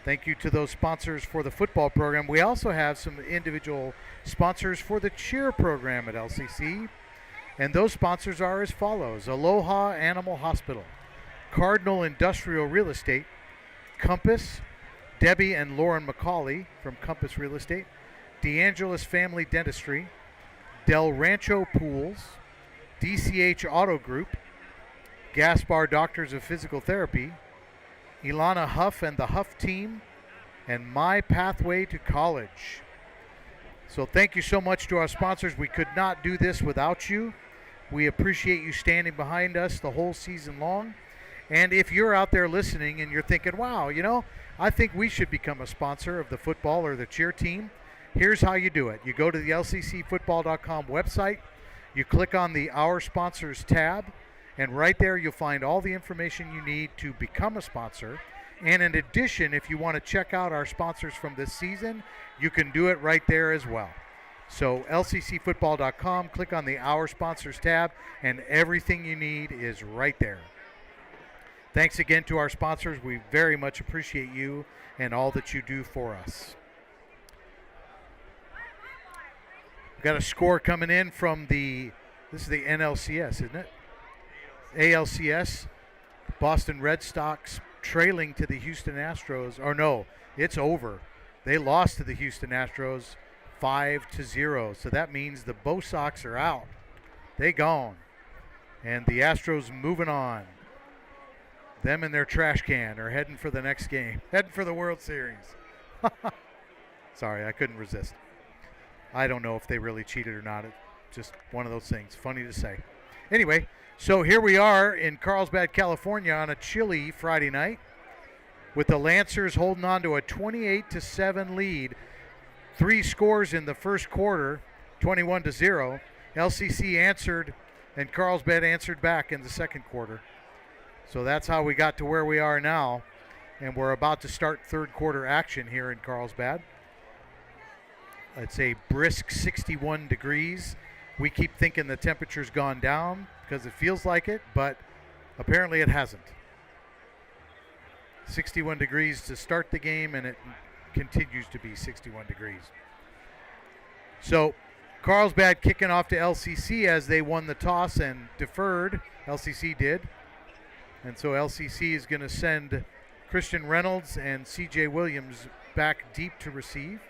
Speaker 4: Thank you to those sponsors for the football program. We also have some individual sponsors for the cheer program at LCC, and those sponsors are as follows: Aloha Animal Hospital, Cardinal Industrial Real Estate, Compass, Debbie and Lauren McCauley from Compass Real Estate, DeAngelis Family Dentistry, Del Rancho Pools, DCH Auto Group, Gaspar Doctors of Physical Therapy, Ilana Huff and the Huff Team, and My Pathway to College. So thank you so much to our sponsors. We could not do this without you. We appreciate you standing behind us the whole season long. And if you're out there listening and you're thinking, wow, I think we should become a sponsor of the football or the cheer team, here's how you do it. You go to the LCCfootball.com website, you click on the Our Sponsors tab, and right there you'll find all the information you need to become a sponsor. And in addition, if you want to check out our sponsors from this season, you can do it right there as well. So LCCfootball.com, click on the Our Sponsors tab, and everything you need is right there. Thanks again to our sponsors. We very much appreciate you and all that you do for us. We've got a score coming in from this is the NLCS, isn't it? ALCS. Boston Red Sox trailing to the Houston Astros. Or no, it's over. They lost to the Houston Astros 5-0. So that means the Bo Sox are out. They gone. And the Astros moving on. Them and their trash can are heading for the next game. Heading for the World Series. Sorry, I couldn't resist. I don't know if they really cheated or not. It's just one of those things. Funny to say. Anyway, so here we are in Carlsbad, California on a chilly Friday night with the Lancers holding on to a 28-7 lead. 3 scores in the first quarter, 21-0. LCC answered and Carlsbad answered back in the second quarter. So that's how we got to where we are now, and we're about to start third quarter action here in Carlsbad. It's a brisk 61 degrees. We keep thinking the temperature's gone down because it feels like it, but apparently it hasn't. 61 degrees to start the game, and it continues to be 61 degrees. So Carlsbad kicking off to LCC as they won the toss and deferred. LCC did. And so LCC is going to send Christian Reynolds and C.J. Williams back deep to receive.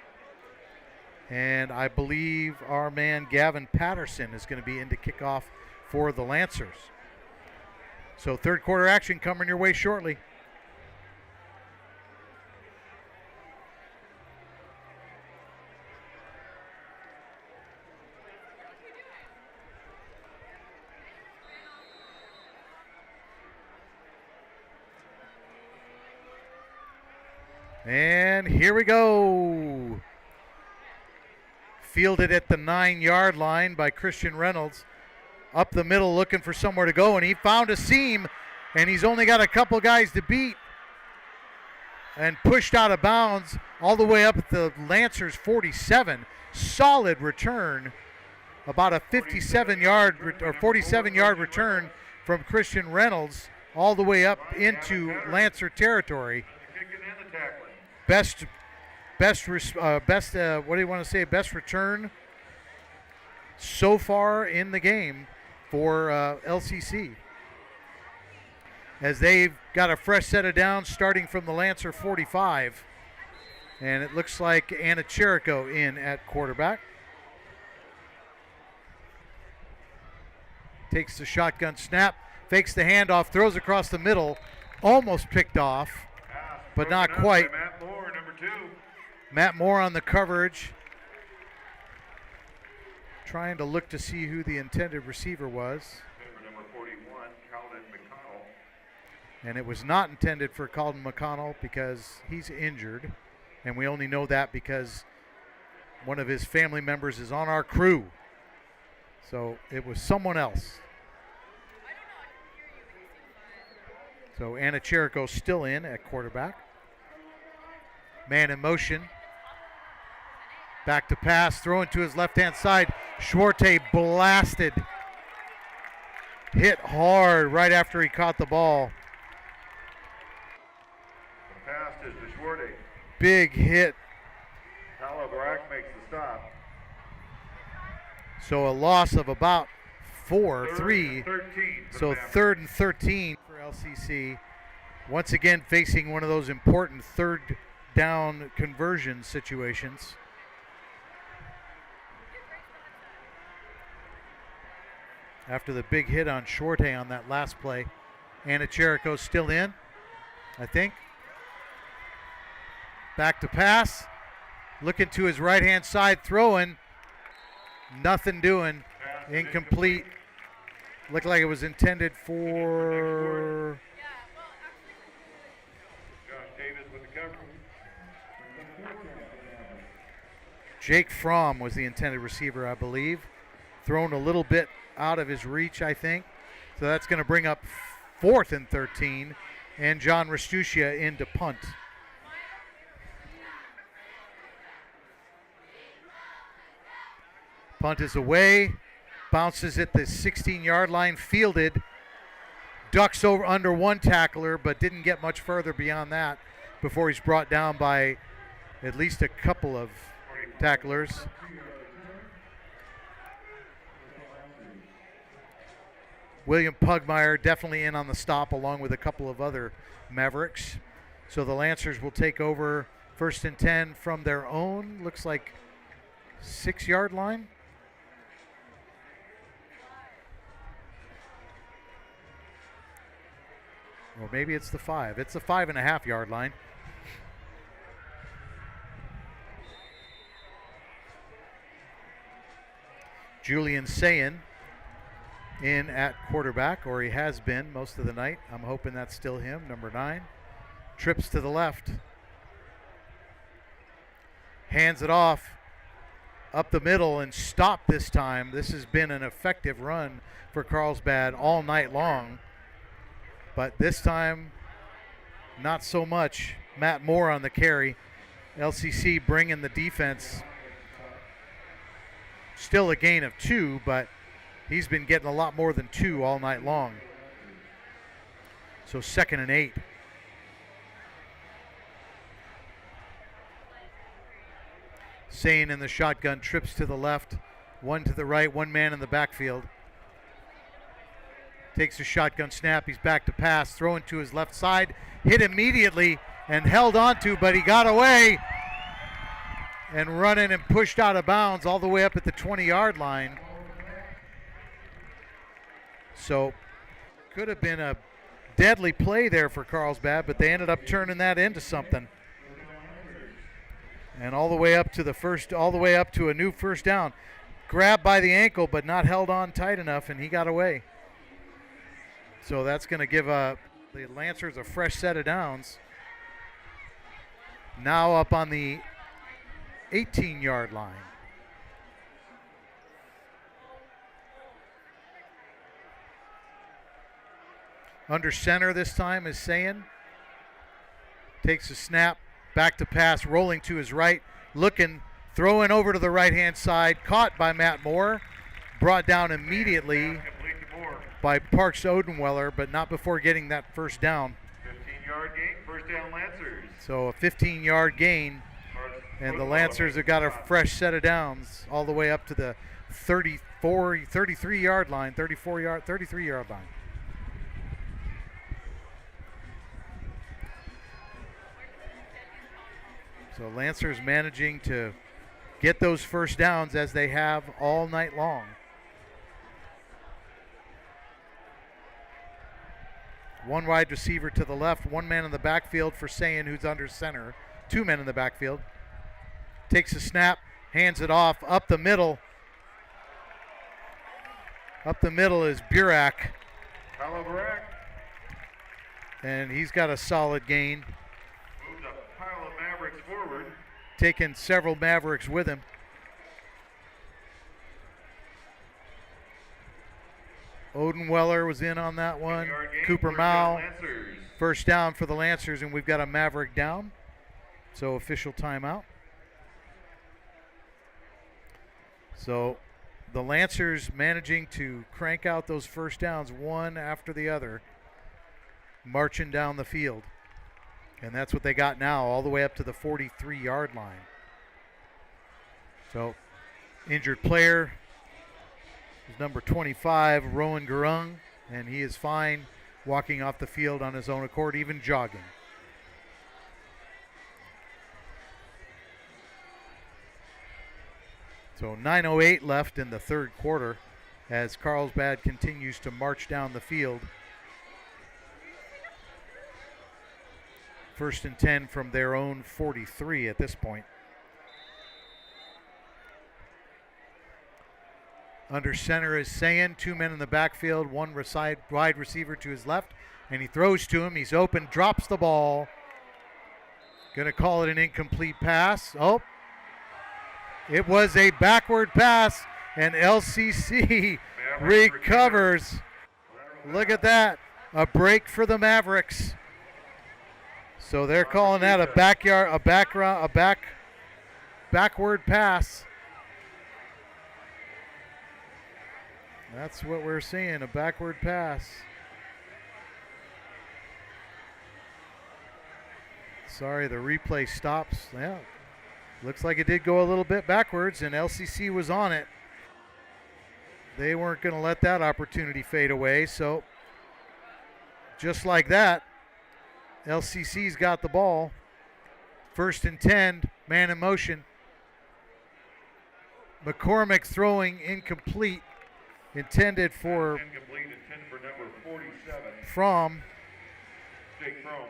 Speaker 4: And I believe our man Gavin Patterson is going to be in to kick off for the Lancers. So third quarter action coming your way shortly. And here we go. Fielded at the 9-yard line by Christian Reynolds. Up the middle looking for somewhere to go, and he found a seam, and he's only got a couple guys to beat. And pushed out of bounds all the way up at the Lancers 47. Solid return. About a 57-yard or 47-yard return from Christian Reynolds all the way up into Lancer territory. Best what do you want to say? Best return so far in the game for LCC, as they've got a fresh set of downs starting from the Lancer 45, and it looks like Anna Cherico in at quarterback. Takes the shotgun snap, fakes the handoff, throws across the middle, almost picked off, but not quite.
Speaker 3: Matt Moore, number 2.
Speaker 4: Matt Moore on the coverage. Trying to look to see who the intended receiver was.
Speaker 3: Number 41, Calvin McConnell.
Speaker 4: And it was not intended for Calden McConnell because he's injured. And we only know that because one of his family members is on our crew. So it was someone else. So Anna Cherico still in at quarterback. Man in motion. Back to pass, throwing to his left-hand side. Schwarte blasted. Hit hard right after he caught the ball.
Speaker 3: The pass is to Schwarte.
Speaker 4: Big hit.
Speaker 3: Hallebrack makes the stop.
Speaker 4: So a loss of about 4,
Speaker 3: Third
Speaker 4: 3.
Speaker 3: and 13 for
Speaker 4: So
Speaker 3: the Mavericks.
Speaker 4: 3rd and 13 for LCC. Once again facing one of those important third down conversion situations. After the big hit on Schwarte on that last play. Anna Cherico still in, I think. Back to pass. Looking to his right-hand side, throwing. Nothing doing. Incomplete. Looked like it was intended for...
Speaker 3: Josh Davis with the cover.
Speaker 4: Jake Fromm was the intended receiver, I believe. Thrown a little bit out of his reach, I think. So that's going to bring up 4th and 13. And John Restucia into punt. Punt is away. Bounces at the 16-yard line. Fielded. Ducks over under one tackler, but didn't get much further beyond that before he's brought down by at least a couple of tacklers. William Pugmire definitely in on the stop along with a couple of other Mavericks. So the Lancers will take over 1st and 10 from their own, looks like 6-yard line. Or maybe it's the 5. It's the 5.5-yard line. Julian Sayin in at quarterback, or he has been most of the night. I'm hoping that's still him, number 9. Trips to the left. Hands it off up the middle and stopped this time. This has been an effective run for Carlsbad all night long. But this time, not so much. Matt Moore on the carry. LCC bringing the defense. Still a gain of 2, but he's been getting a lot more than 2 all night long. So 2nd and 8. Sane in the shotgun, trips to the left, one to the right, one man in the backfield. Takes a shotgun snap, he's back to pass, throwing to his left side, hit immediately and held onto, but he got away and running and pushed out of bounds all the way up at the 20-yard line. So could have been a deadly play there for Carlsbad, but they ended up turning that into something. And all the way up to a new first down. Grabbed by the ankle, but not held on tight enough, and he got away. So that's going to give the Lancers a fresh set of downs. Now up on the 18-yard line. Under center this time is Sayin. Takes a snap, back to pass, rolling to his right, looking, throwing over to the right-hand side, caught by Matt Moore, brought down immediately by Parks Odenweller, but not before getting that first down.
Speaker 3: 15-yard gain, first down Lancers.
Speaker 4: So a 15-yard gain, and the Lancers have got a fresh set of downs all the way up to the 33-yard line, 33-yard line. So Lancers managing to get those first downs as they have all night long. One wide receiver to the left, one man in the backfield for Sayin, who's under center. Two men in the backfield. Takes a snap, hands it off, up the middle. Up the middle is Burak.
Speaker 3: Hello, Burak.
Speaker 4: And he's got a solid gain.
Speaker 3: Moved a pile of Mavericks forward.
Speaker 4: Taking several Mavericks with him. Odenweller was in on that one. Cooper Mao. First down for the Lancers, and we've got a Maverick down. So official timeout. So the Lancers managing to crank out those first downs one after the other, marching down the field. And that's what they got now, all the way up to the 43-yard line. So injured player is number 25, Rowan Gurung, and he is fine walking off the field on his own accord, even jogging. So 9:08 left in the third quarter as Carlsbad continues to march down the field. First and 10 from their own 43 at this point. Under center is Sayin, two men in the backfield, one wide receiver to his left, and he throws to him. He's open, drops the ball. Gonna call it an incomplete pass. Oh, it was a backward pass, and LCC recovers. Look at that, a break for the Mavericks. So they're calling that a backward pass. That's what we're seeing, a backward pass. Sorry, the replay stops. Yeah, looks like it did go a little bit backwards, and LCC was on it. They weren't going to let that opportunity fade away, so just like that, LCC's got the ball. First and 10, man in motion. McCormick throwing incomplete. Intended for
Speaker 3: number 47.
Speaker 4: From
Speaker 3: Jake Fromm.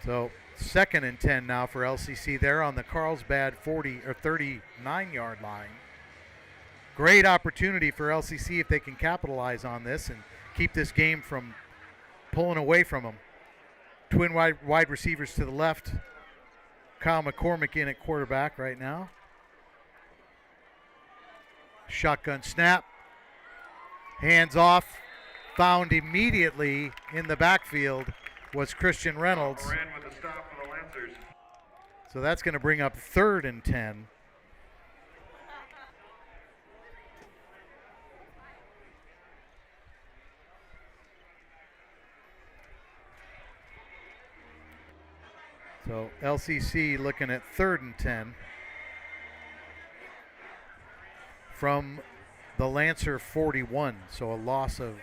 Speaker 4: So second and 10 now for LCC. They're on the Carlsbad 39-yard line. Great opportunity for LCC if they can capitalize on this and keep this game from pulling away from them. Twin wide receivers to the left. Kyle McCormick in at quarterback right now. Shotgun snap. Hands off. Found immediately in the backfield was Christian Reynolds.
Speaker 3: Ran with a stop for the Lancers.
Speaker 4: So that's going to bring up third and 10. So LCC looking at third and 10 from the Lancer 41. So a loss of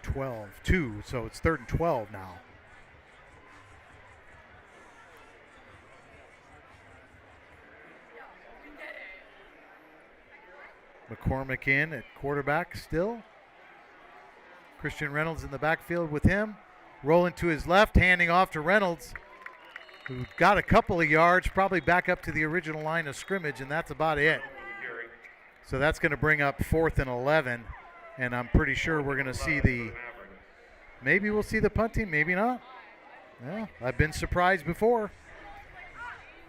Speaker 4: 2. So it's third and 12 now. McCormick in at quarterback still. Christian Reynolds in the backfield with him. Rolling to his left, handing off to Reynolds, who got a couple of yards, probably back up to the original line of scrimmage, and that's about it. So that's going to bring up 4th and 11, and I'm pretty sure we're going to see maybe we'll see the punting, maybe not. Yeah, I've been surprised before.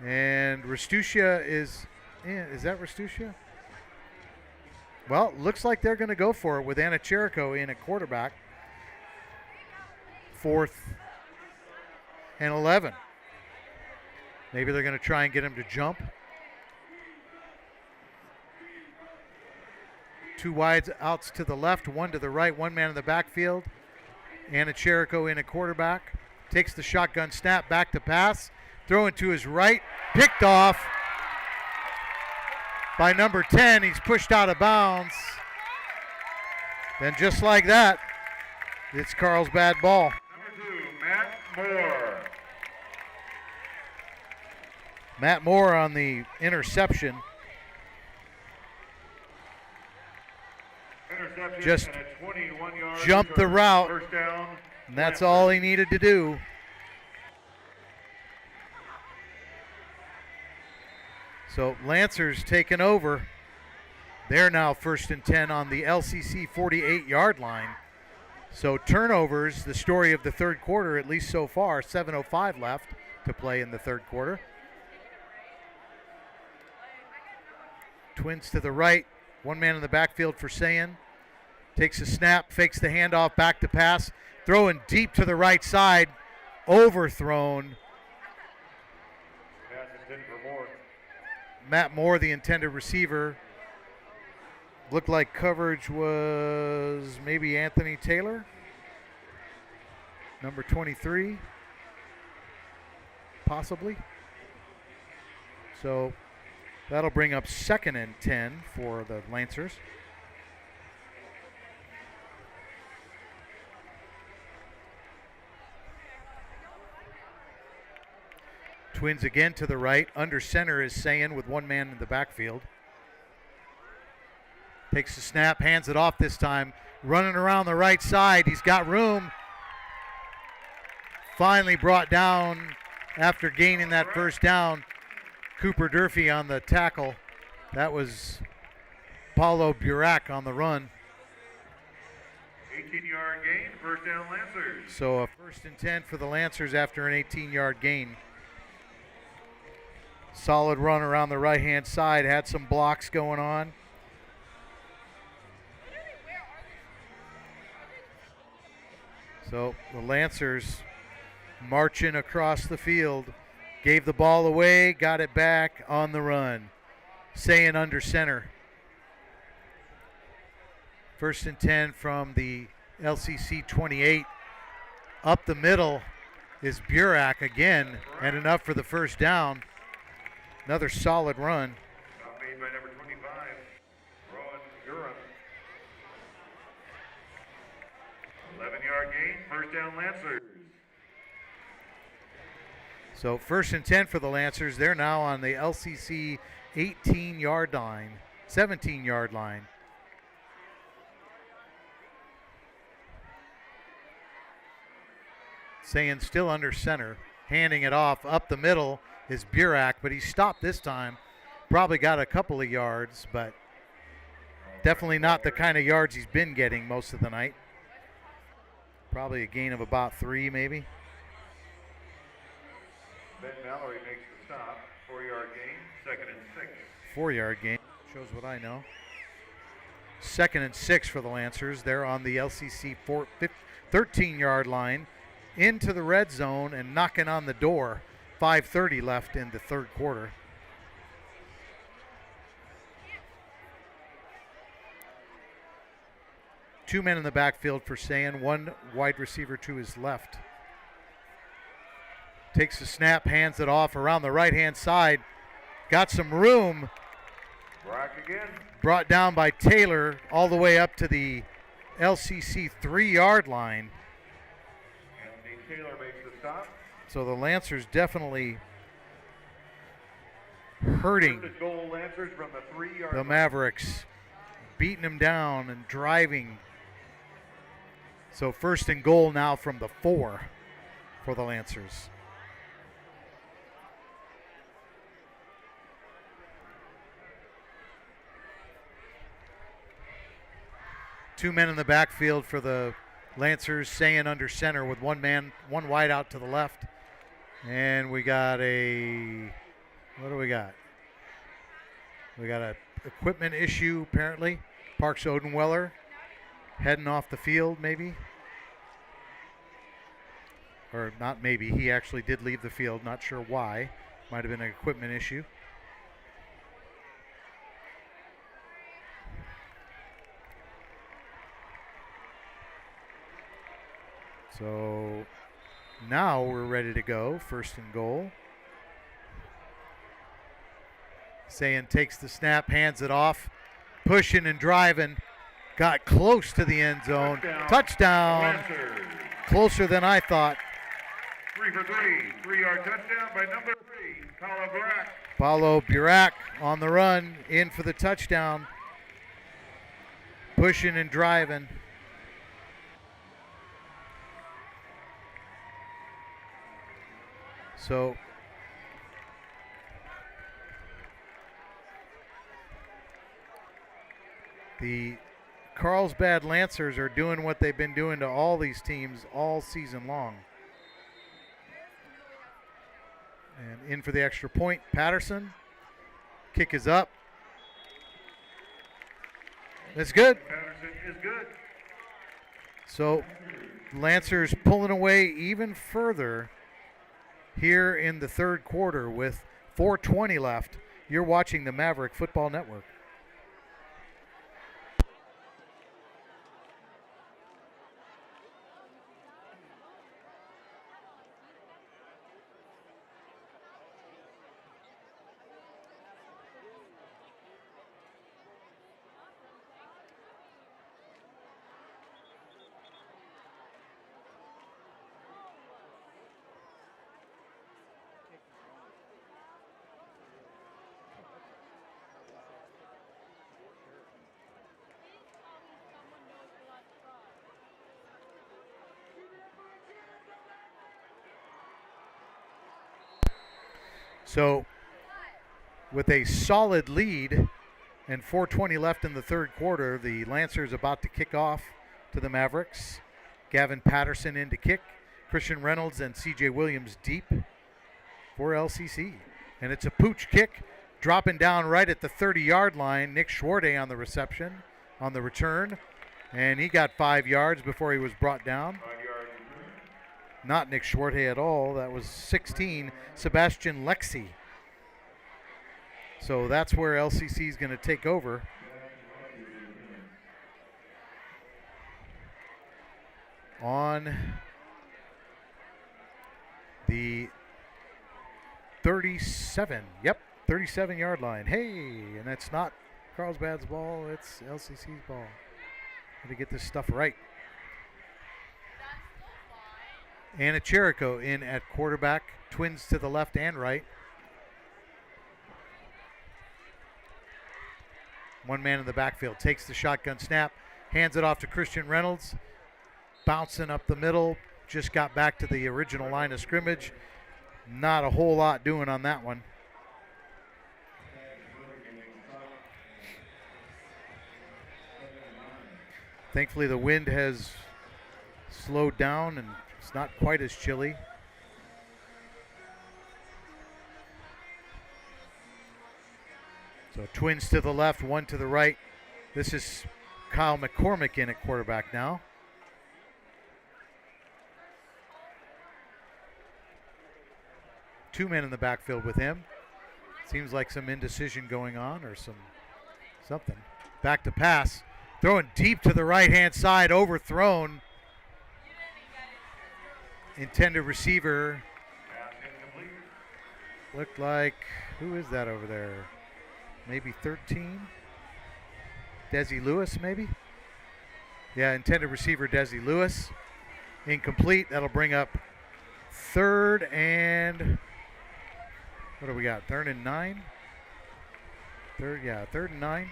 Speaker 4: And Restucia is that Restucia? Well, looks like they're going to go for it with Anna Cherico in at quarterback. 4th and 11. Maybe they're going to try and get him to jump. 2 wides outs to the left, 1 to the right, 1 man in the backfield. Anna Cherico in at quarterback. Takes the shotgun snap, back to pass. Throwing to his right, picked off by number 10. He's pushed out of bounds. And just like that, it's Carlsbad ball.
Speaker 3: Number 2, Matt Moore.
Speaker 4: Matt Moore on the interception. Just
Speaker 3: and a 21-yard
Speaker 4: jumped the route,
Speaker 3: first down,
Speaker 4: and that's all he needed to do. So Lancers taking over. They're now 1st and 10 on the LCC 48-yard line. So turnovers, the story of the third quarter, at least so far. 7:05 left to play in the third quarter. Twins to the right, 1 man in the backfield for Sayin. Takes a snap, fakes the handoff, back to pass. Throwing deep to the right side, overthrown.
Speaker 3: Pass intended for Moore.
Speaker 4: Matt Moore, the intended receiver. Looked like coverage was maybe Anthony Taylor, number 23, possibly. So that'll bring up 2nd and 10 for the Lancers. Twins again to the right. Under center is Sayin with 1 man in the backfield. Takes the snap, hands it off this time. Running around the right side. He's got room. Finally brought down after gaining that first down. Cooper Durfee on the tackle. That was Paulo Burak on the run.
Speaker 3: 18-yard gain, first down Lancers.
Speaker 4: So a 1st and 10 for the Lancers after an 18-yard gain. Solid run around the right-hand side. Had some blocks going on. So the Lancers marching across the field. Gave the ball away, got it back on the run. Sayin under center. 1st and 10 from the LCC 28. Up the middle is Burak again, and enough for the first down. Another solid run.
Speaker 3: Stop made by number 25, Rowan Urim. 11-yard gain, first down Lancers.
Speaker 4: So 1st and 10 for the Lancers. They're now on the LCC 18-yard line, 17-yard line. Sayin still under center, handing it off. Up the middle is Burak, but he stopped this time. Probably got a couple of yards, but definitely not the kind of yards he's been getting most of the night. Probably a gain of about 3 maybe.
Speaker 3: Ben Mallory makes the stop, 4-yard gain, 2nd and 6.
Speaker 4: 4-yard gain, shows what I know. 2nd and 6 for the Lancers. They're on the LCC 13-yard line, into the red zone and knocking on the door. 5:30 left in the third quarter. Two men in the backfield for Sayin, 1 wide receiver to his left. Takes the snap, hands it off around the right-hand side. Got some room.
Speaker 3: Brock again.
Speaker 4: Brought down by Taylor all the way up to the LCC 3-yard line.
Speaker 3: Anthony Taylor makes the stop.
Speaker 4: So the Lancers definitely hurting
Speaker 3: Goal Lancers from the 3-yard
Speaker 4: the Mavericks. beating him down and driving. So 1st and goal now from the 4 for the Lancers. Two men in the backfield for the Lancers, staying under center with one wide out to the left. And we got what do we got? We got a equipment issue apparently. Parks Odenweller heading off the field maybe. Or not maybe, he actually did leave the field, not sure why. Might have been an equipment issue. So now we're ready to go, 1st and goal. Sayin takes the snap, hands it off, pushing and driving. Got close to the end zone. Touchdown. Closer than I thought.
Speaker 3: 3 for 3. 3-yard touchdown by number 3, Paulo Burak.
Speaker 4: Paulo Burak on the run, in for the touchdown. Pushing and driving. So the Carlsbad Lancers are doing what they've been doing to all these teams all season long. And in for the extra point, Patterson. Kick is up. It's good.
Speaker 3: Patterson is good.
Speaker 4: So Lancers pulling away even further here in the 3rd quarter with 4:20 left. You're watching the Maverick Football Network. So with a solid lead and 4:20 left in the 3rd quarter, the Lancers about to kick off to the Mavericks. Gavin Patterson in to kick. Christian Reynolds and CJ Williams deep for LCC. And it's a pooch kick, dropping down right at the 30-yard line. Nick Schwarde on the reception, on the return. And he got 5 yards before he was brought down.
Speaker 3: 5 yards.
Speaker 4: Not Nick Schwarte at all. That was 16, Sebastian Lexi. So that's where LCC is going to take over. On the 37, 37-yard line. Hey, and that's not Carlsbad's ball, it's LCC's ball. Got to get this stuff right. Anna Cherico in at quarterback, twins to the left and right. One man in the backfield takes the shotgun snap, hands it off to Christian Reynolds, bouncing up the middle, just got back to the original line of scrimmage. Not a whole lot doing on that one. Thankfully the wind has slowed down and it's not quite as chilly. So twins to the left, one to the right. This is Kyle McCormick in at quarterback now. Two men in the backfield with him. Seems like some indecision going on or something. Back to pass. Throwing deep to the right-hand side, overthrown. Intended receiver. Looked like, who is that over there? Maybe 13? Desi Lewis, maybe? Yeah, intended receiver Desi Lewis. Incomplete. That'll bring up 3rd and, what do we got? 3rd and 9? 3rd and 9.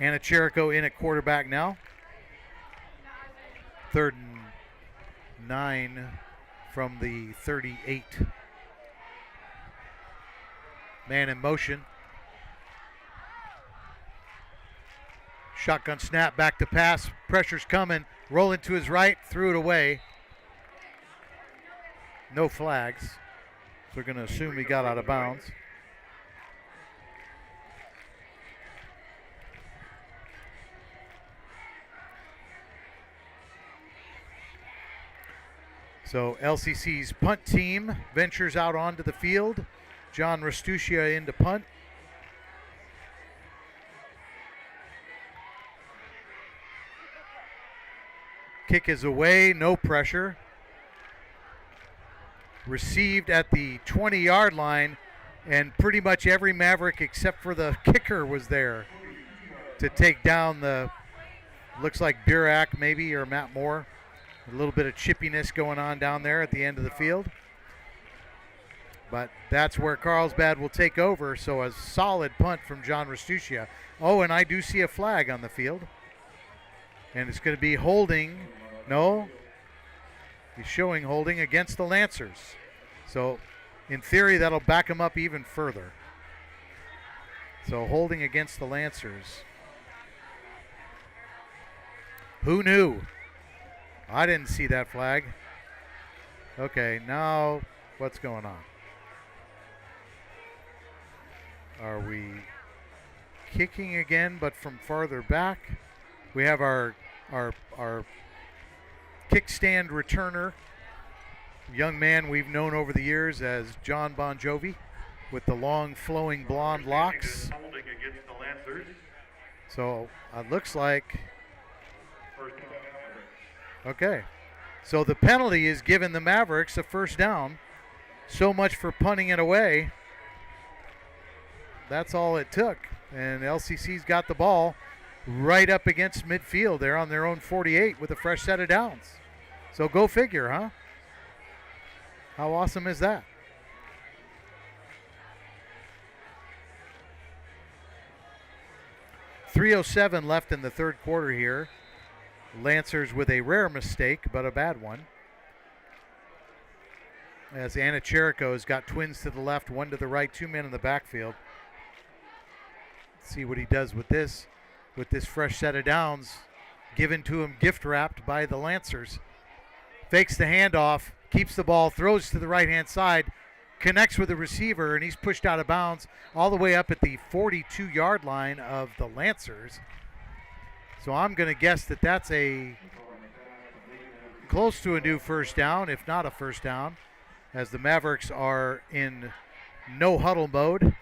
Speaker 4: Anna Cherico in at quarterback now. 3rd and 9 from the 38. Man in motion. Shotgun snap, back to pass. Pressure's coming. Rolling to his right, threw it away. No flags. So we're going to assume he got out of bounds. So LCC's punt team ventures out onto the field. John Restuccia into punt. Kick is away, no pressure. Received at the 20-yard line, and pretty much every Maverick except for the kicker was there to take down the, looks like Burak maybe, or Matt Moore. A little bit of chippiness going on down there at the end of the field. But that's where Carlsbad will take over, so a solid punt from John Restuccia. Oh, and I do see a flag on the field. And it's going to be holding. No, he's showing holding against the Lancers. So in theory, that'll back him up even further. So holding against the Lancers. Who knew? I didn't see that flag. Okay, now what's going on? Are we kicking again, but from farther back? We have our kickstand returner, young man we've known over the years as John Bon Jovi, with the long flowing blonde locks.
Speaker 3: Holding against the Lancers.
Speaker 4: So it looks like, okay. So the penalty is giving the Mavericks a first down. So much for punting it away. That's all it took. And LCC's got the ball right up against midfield. They're on their own 48 with a fresh set of downs. So go figure, huh? How awesome is that? .307 left in the third quarter here. Lancers with a rare mistake, but a bad one. As Anna Cherico's got twins to the left, one to the right, 2 men in the backfield. Let's see what he does with this fresh set of downs given to him, gift wrapped by the Lancers. Fakes the handoff, keeps the ball, throws to the right-hand side, connects with the receiver, and he's pushed out of bounds all the way up at the 42-yard line of the Lancers. So I'm going to guess that that's a close to a new first down, if not a first down, as the Mavericks are in no huddle mode.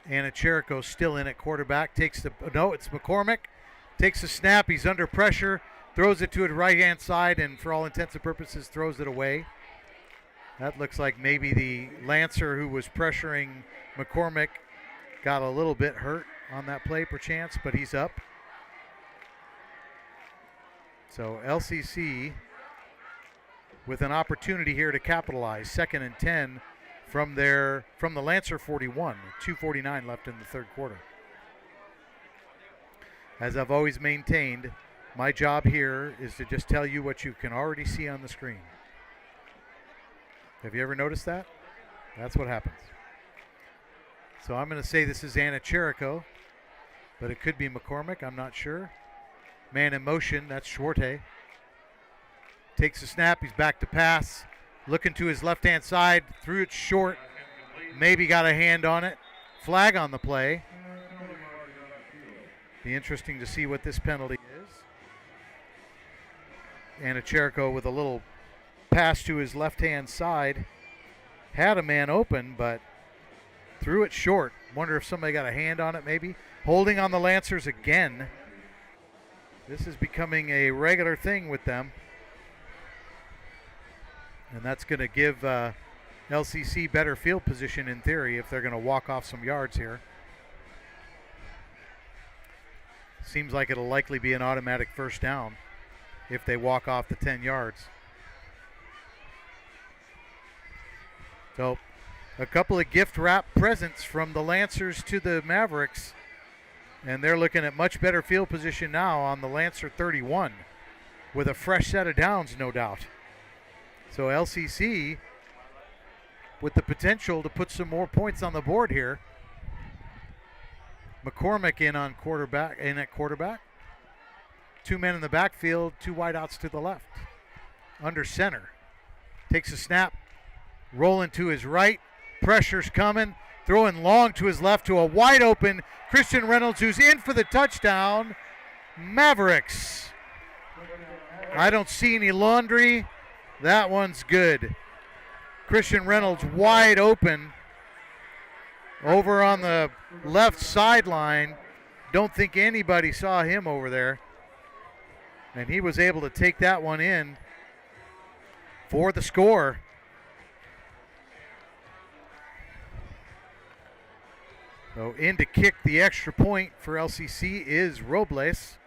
Speaker 4: Anna Cherico still in at quarterback. It's McCormick. Takes the snap. He's under pressure. Throws it to the right-hand side, and for all intents and purposes, throws it away. That looks like maybe the Lancer who was pressuring McCormick got a little bit hurt on that play, perchance, but he's up. So LCC with an opportunity here to capitalize. 2nd and 10 from the Lancer 41. 2:49 left in the third quarter. As I've always maintained, my job here is to just tell you what you can already see on the screen. Have you ever noticed that? That's what happens. So I'm going to say this is Anna Cherico, but it could be McCormick. I'm not sure. Man in motion, that's Schwarte. Takes a snap. He's back to pass. Looking to his left-hand side. Threw it short. Maybe got a hand on it. Flag on the play. Be interesting to see what this penalty is. Anna Cherico with a little pass to his left-hand side. Had a man open, but threw it short. Wonder if somebody got a hand on it maybe. Holding on the Lancers again. This is becoming a regular thing with them. And that's going to give LCC better field position in theory if they're going to walk off some yards here. Seems like it'll likely be an automatic first down if they walk off the 10 yards. So A couple of gift wrap presents from the Lancers to the Mavericks. And they're looking at much better field position now on the Lancer 31 with a fresh set of downs, no doubt. So LCC with the potential to put some more points on the board here. McCormick in at quarterback. Two men in the backfield, two wideouts to the left. Under center. Takes a snap, rolling to his right. Pressure's coming. Throwing long to his left to a wide open Christian Reynolds, who's in for the touchdown. Mavericks. I don't see any laundry. That one's good. Christian Reynolds wide open over on the left sideline. Don't think anybody saw him over there. And he was able to take that one in for the score. So in to kick the extra point for LCC is Robles.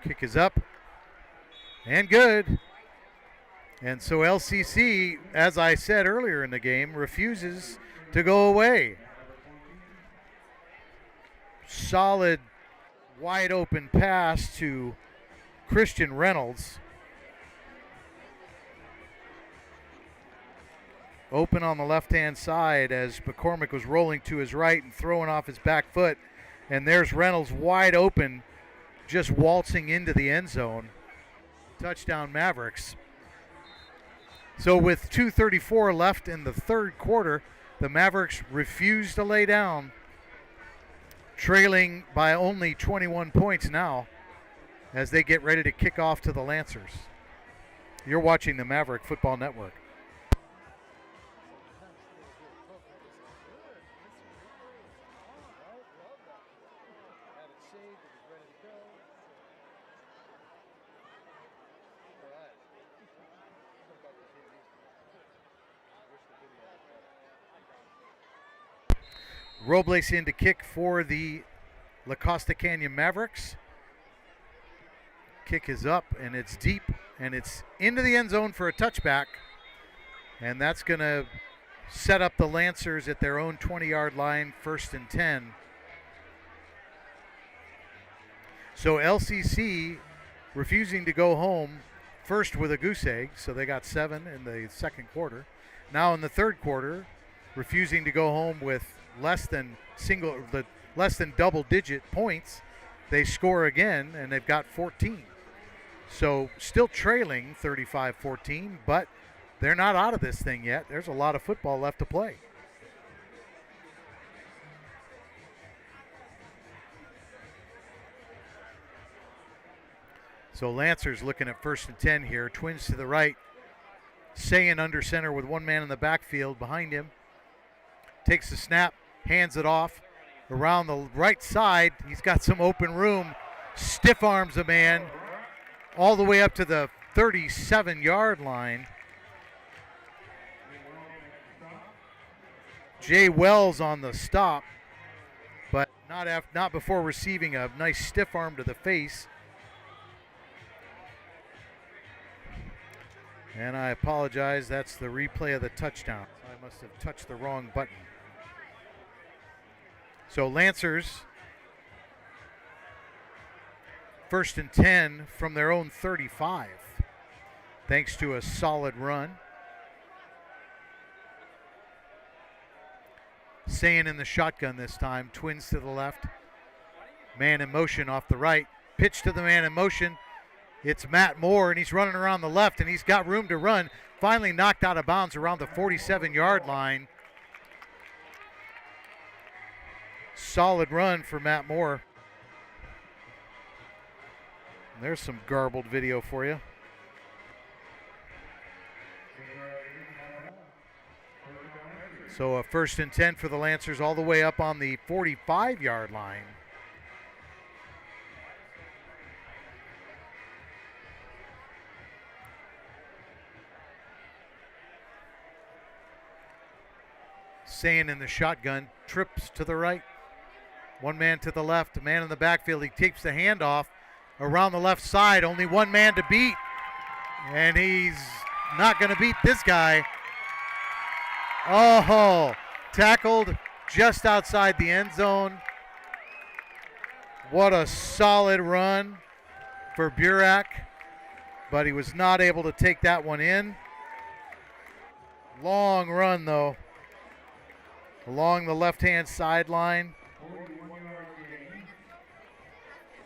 Speaker 4: Kick is up and good. And so LCC, as I said earlier in the game, refuses to go away. Solid wide open pass to Christian Reynolds. Open on the left-hand side as McCormick was rolling to his right and throwing off his back foot. And there's Reynolds wide open, just waltzing into the end zone. Touchdown Mavericks. So with 2:34 left in the third quarter, the Mavericks refuse to lay down, trailing by only 21 points now as they get ready to kick off to the Lancers. You're watching the Maverick Football Network. Robles in to kick for the La Costa Canyon Mavericks. Kick is up and it's deep and it's into the end zone for a touchback. And that's going to set up the Lancers at their own 20-yard line, 1st and 10. So LCC refusing to go home first with a goose egg, so they got 7 in the second quarter. Now in the third quarter, refusing to go home with less than double-digit points. They score again, and they've got 14. So still trailing 35-14, but they're not out of this thing yet. There's a lot of football left to play. So Lancers looking at 1st and 10 here. Twins to the right. Sayin under center with one man in the backfield behind him. Takes the snap, hands it off. Around the right side, he's got some open room. Stiff arms a man all the way up to the 37-yard line. Jay Wells on the stop, but not before receiving a nice stiff arm to the face. And I apologize, that's the replay of the touchdown. I must have touched the wrong button. So Lancers, 1st and 10 from their own 35, thanks to a solid run. Sayin in the shotgun this time, twins to the left. Man in motion off the right. Pitch to the man in motion. It's Matt Moore, and he's running around the left, and he's got room to run. Finally knocked out of bounds around the 47-yard line. Solid run for Matt Moore. And there's some garbled video for you. So a 1st and 10 for the Lancers all the way up on the 45-yard line. Sayin in the shotgun, trips to the right. One man to the left, a man in the backfield. He takes the handoff around the left side. Only one man to beat. And he's not going to beat this guy. Oh, tackled just outside the end zone. What a solid run for Burak, but he was not able to take that one in. Long run, though, along the left-hand sideline.
Speaker 3: 41-yard gain.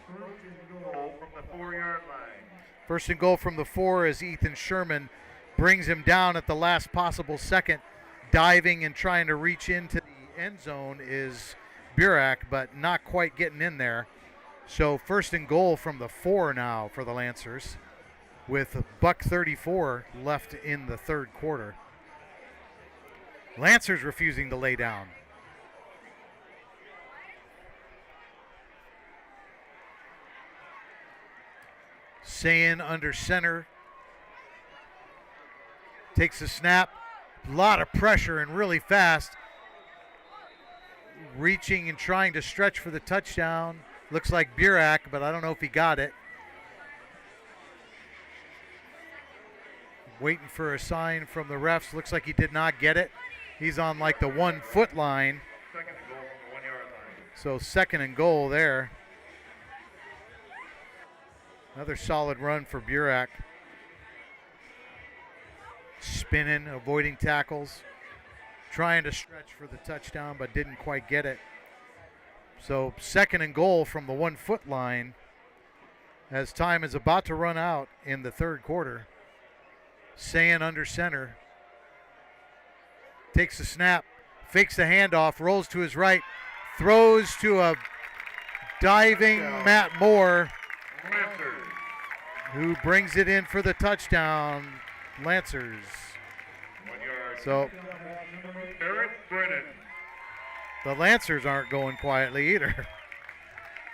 Speaker 3: First and goal from the 4-yard line.
Speaker 4: First and goal from the 4 as Ethan Sherman brings him down at the last possible second. Diving and trying to reach into the end zone is Burak, but not quite getting in there. So first and goal from the 4 now for the Lancers, with $1:34 left in the third quarter. Lancers refusing to lay down. Sayin under center. Takes the snap. A lot of pressure and really fast. Reaching and trying to stretch for the touchdown. Looks like Burak, but I don't know if he got it. Waiting for a sign from the refs. Looks like he did not get it. He's on like the 1 foot line.
Speaker 3: Second and goal from the 1-yard line.
Speaker 4: So second and goal there. Another solid run for Burak. Spinning, avoiding tackles. Trying to stretch for the touchdown, but didn't quite get it. So second and goal from the 1 foot line as time is about to run out in the third quarter. Sayin under center. Takes the snap, fakes the handoff, rolls to his right, throws to a diving Matt Moore,
Speaker 3: Lancers.
Speaker 4: who brings it in for the touchdown. Lancers.
Speaker 3: 1 yard.
Speaker 4: So
Speaker 3: Eric Brennan.
Speaker 4: the Lancers aren't going quietly either.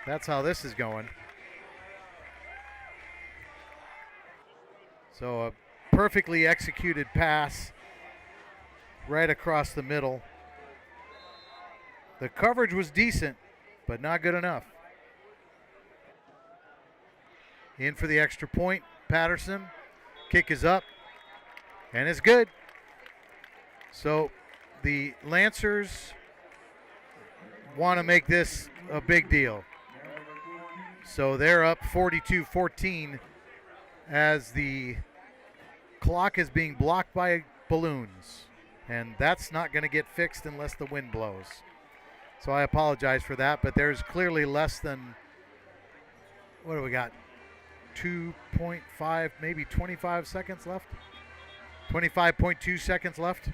Speaker 4: That's how this is going. So a perfectly executed pass right across the middle. The coverage was decent, but not good enough. In for the extra point, Patterson. Kick is up, and it's good. So the Lancers want to make this a big deal. So they're up 42-14 as the clock is being blocked by balloons. And that's not going to get fixed unless the wind blows. So I apologize for that, but there's clearly less than, what do we got? 2.5, maybe 25 seconds left? 25.2 seconds left.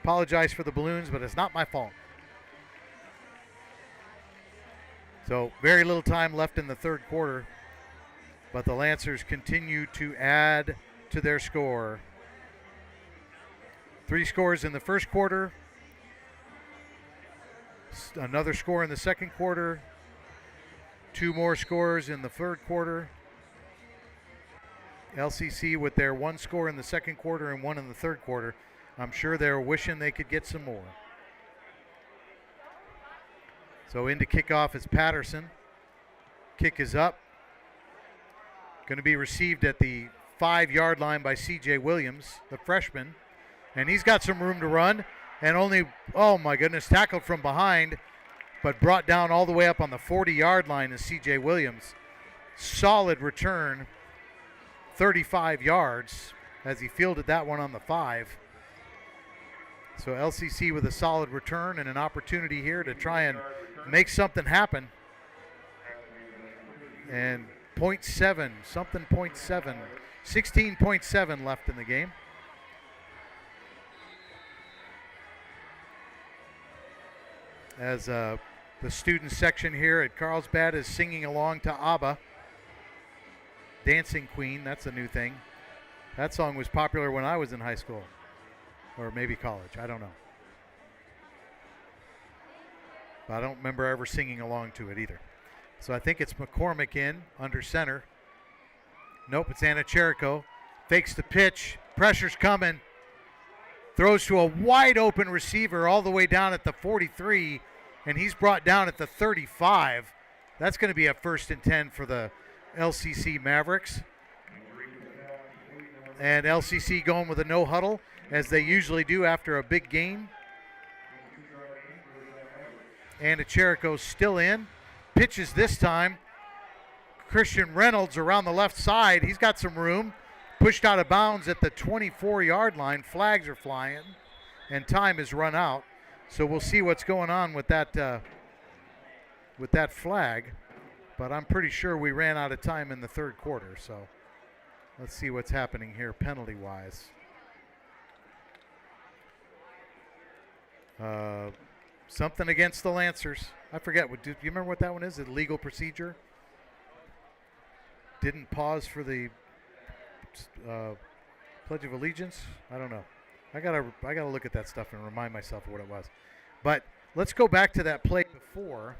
Speaker 4: Apologize for the balloons, but it's not my fault. So very little time left in the third quarter, but the Lancers continue to add to their score. 3 scores in the first quarter, another score in the second quarter, 2 more scores in the third quarter. LCC with their 1 score in the second quarter and 1 in the third quarter. I'm sure they're wishing they could get some more. So into kickoff is Patterson. Kick is up. Going to be received at the 5-yard line by C.J. Williams, the freshman. And he's got some room to run. And only, oh my goodness, tackled from behind, but brought down all the way up on the 40-yard line is C.J. Williams. Solid return, 35 yards, as he fielded that one on the 5. So LCC with a solid return and an opportunity here to try and make something happen. And 0.7, something 0.7, 16.7 left in the game. As the student section here at Carlsbad is singing along to ABBA. Dancing Queen, that's a new thing. That song was popular when I was in high school. Or maybe college, I don't know. But I don't remember ever singing along to it either. So I think it's McCormick in, under center. Nope, it's Anna Cherico. Fakes the pitch, pressure's coming. Throws to a wide open receiver all the way down at the 43, and he's brought down at the 35. That's going to be a 1st and 10 for the LCC Mavericks. And LCC going with a no huddle, as they usually do after a big game. And Cherico's still in. Pitches this time. Christian Reynolds around the left side. He's got some room. Pushed out of bounds at the 24-yard line. Flags are flying, and time has run out. So we'll see what's going on with that flag. But I'm pretty sure we ran out of time in the 3rd quarter. So let's see what's happening here penalty-wise. Something against the Lancers. I forget. Do you remember what that one is? Illegal procedure? Didn't pause for the Pledge of Allegiance? I don't know. I gotta look at that stuff and remind myself of what it was. But let's go back to that play before.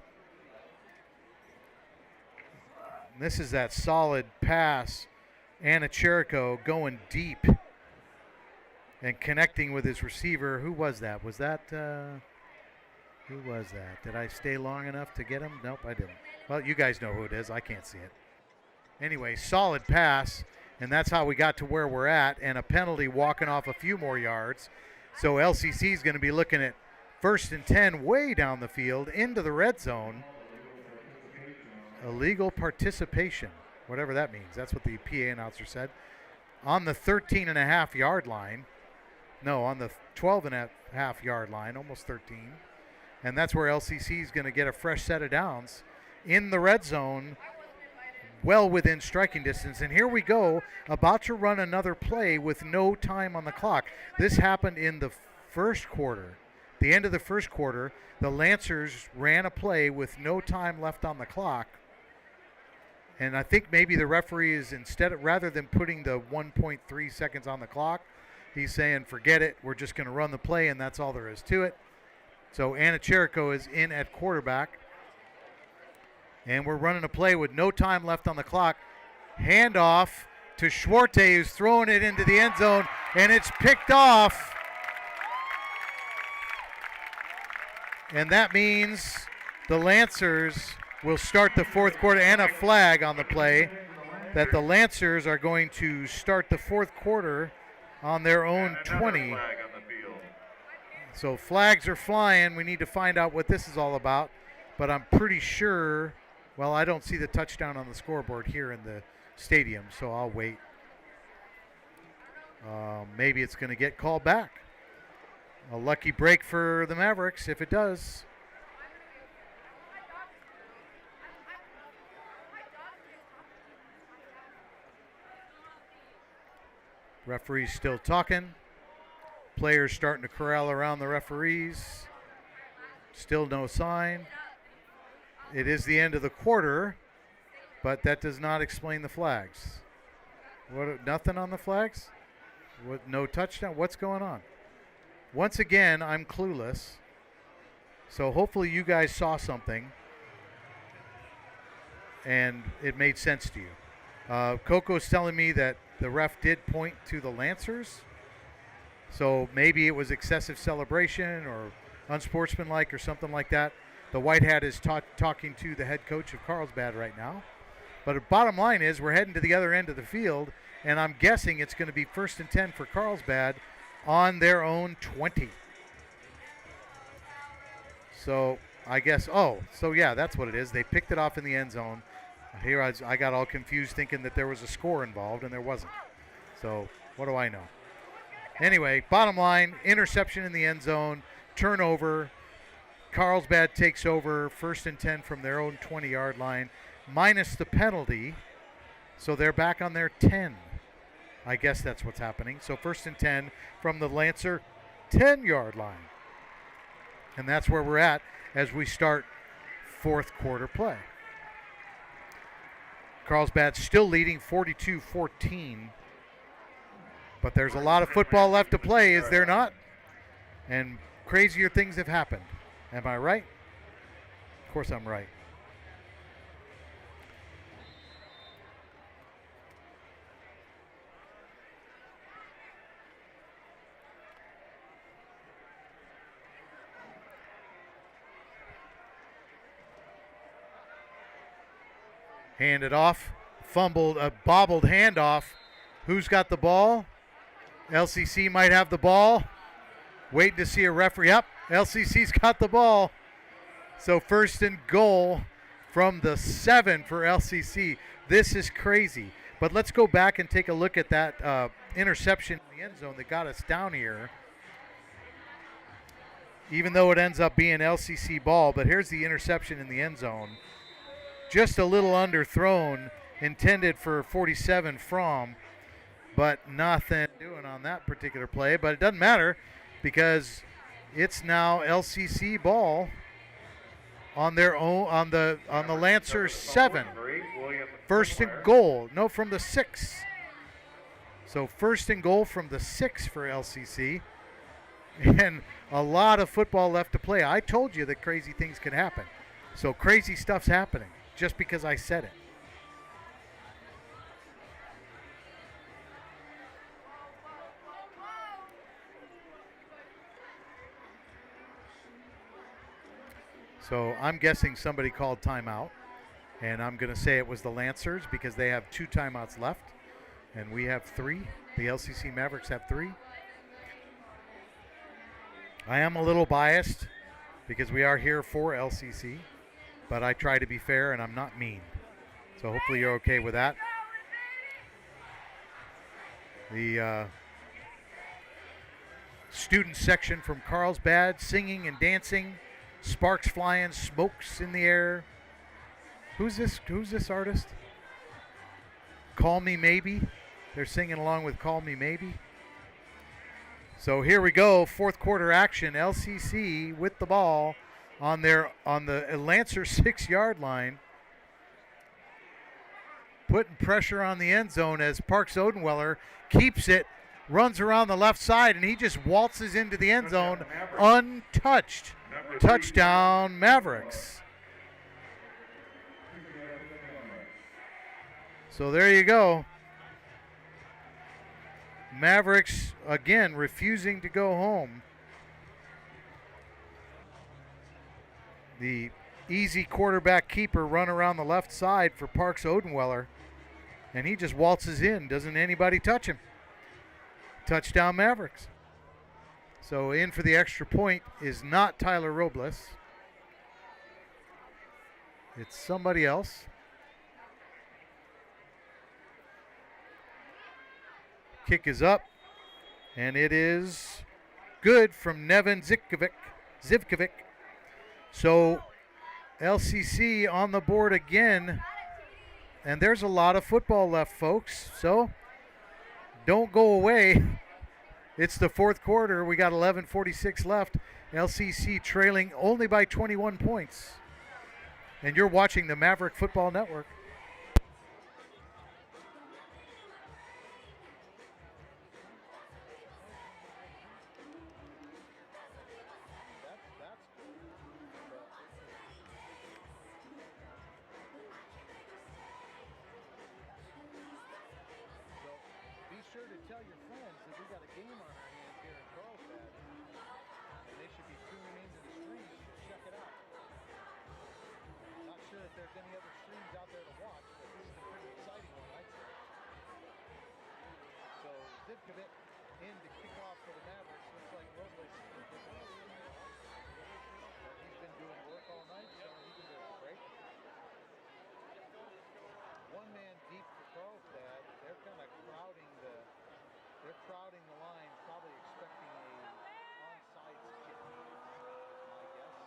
Speaker 4: This is that solid pass. Cherico going deep and connecting with his receiver. Who was that? Was that who was that? Did I stay long enough to get him? Nope, I didn't. Well, you guys know who it is. I can't see it. Anyway, solid pass, and that's how we got to where we're at, and a penalty walking off a few more yards. So LCC is going to be looking at 1st and 10 way down the field into the red zone. Illegal participation, whatever that means. That's what the PA announcer said. On the 13.5-yard line. No, on the 12.5-yard line, almost 13. And that's where LCC is going to get a fresh set of downs in the red zone, well within striking distance. And here we go, about to run another play with no time on the clock. This happened in the 1st quarter. The end of the 1st quarter, the Lancers ran a play with no time left on the clock. And I think maybe the referee is rather than putting the 1.3 seconds on the clock, he's saying, forget it, we're just going to run the play, and that's all there is to it. So Cherico is in at quarterback. And we're running a play with no time left on the clock. Handoff to Schwarte, who's throwing it into the end zone, and it's picked off. And that means the Lancers will start the 4th quarter, and a flag on the play, that the Lancers are going to start the 4th quarter on their own 20. So flags are flying. We need to find out what this is all about. But I'm pretty sure, well, I don't see the touchdown on the scoreboard here in the stadium, so I'll wait. Maybe it's going to get called back. A lucky break for the Mavericks if it does. Referee's still talking. Players starting to corral around the referees. Still no sign. It is the end of the quarter, but that does not explain the flags. What? Nothing on the flags? What? No touchdown? What's going on? Once again, I'm clueless. So hopefully you guys saw something and it made sense to you. Coco's telling me that the ref did point to the Lancers. So maybe it was excessive celebration or unsportsmanlike or something like that. The White Hat is talking to the head coach of Carlsbad right now. But the bottom line is we're heading to the other end of the field, and I'm guessing it's going to be 1st and 10 for Carlsbad on their own 20. So I guess, so yeah, that's what it is. They picked it off in the end zone. Here I got all confused thinking that there was a score involved, and there wasn't. So what do I know? Anyway, bottom line, interception in the end zone, turnover. Carlsbad takes over, 1st and 10 from their own 20-yard line, minus the penalty. So they're back on their 10. I guess that's what's happening. So 1st and 10 from the Lancer 10-yard line. And that's where we're at as we start 4th quarter play. Carlsbad still leading 42-14. But there's a lot of football left to play, is there not? And crazier things have happened. Am I right? Of course I'm right. Handed off, fumbled, a bobbled handoff. Who's got the ball? LCC might have the ball. Waiting to see a referee. Yep, LCC's got the ball. So first and goal from the 7 for LCC. This is crazy. But let's go back and take a look at that interception in the end zone that got us down here. Even though it ends up being LCC ball, but here's the interception in the end zone. Just a little underthrown, intended for 47 from, but nothing doing on that particular play. But it doesn't matter because it's now LCC ball on their own on the Lancers 7. First and goal. No, from the 6. So first and goal from the 6 for LCC. And a lot of football left to play. I told you that crazy things can happen. So crazy stuff's happening just because I said it. So I'm guessing somebody called timeout. And I'm going to say it was the Lancers because they have 2 timeouts left. And we have 3. The LCC Mavericks have 3. I am a little biased because we are here for LCC, but I try to be fair and I'm not mean. So hopefully you're okay with that. The student section from Carlsbad singing and dancing, sparks flying, smokes in the air. Who's this artist? Call Me Maybe. They're singing along with Call Me Maybe. So here we go, fourth quarter action. LCC with the ball on the Lancer 6-yard line, putting pressure on the end zone as Parks Odenweller keeps it, runs around the left side, and he just waltzes into the end zone untouched. Touchdown Mavericks. So there you go. Mavericks, again, refusing to go home. The easy quarterback keeper run around the left side for Parks Odenweller, and he just waltzes in. Doesn't anybody touch him. Touchdown Mavericks. So in for the extra point is not Tyler Robles. It's somebody else. Kick is up, and it is good from Nevin Zivkovic. So LCC on the board again, and there's a lot of football left, folks. So don't go away. It's the fourth quarter. We got 11:46 left. LCC trailing only by 21 points. And you're watching the Maverick Football Network.
Speaker 1: Sure to tell your friends that we got a game on our hands here in Carlsbad, and they should be tuning into the streams to check it out. Not sure if there's any other streams out there to watch, but this is a pretty exciting one, I'd say. So Zivkovic in to kick off for the Mavericks. Looks like Robles is going to pick it up. He's been doing work all night, so he can do it great. One man deep for Carlsbad. They're kind of crowding the line, probably expecting a onside kick, my guess.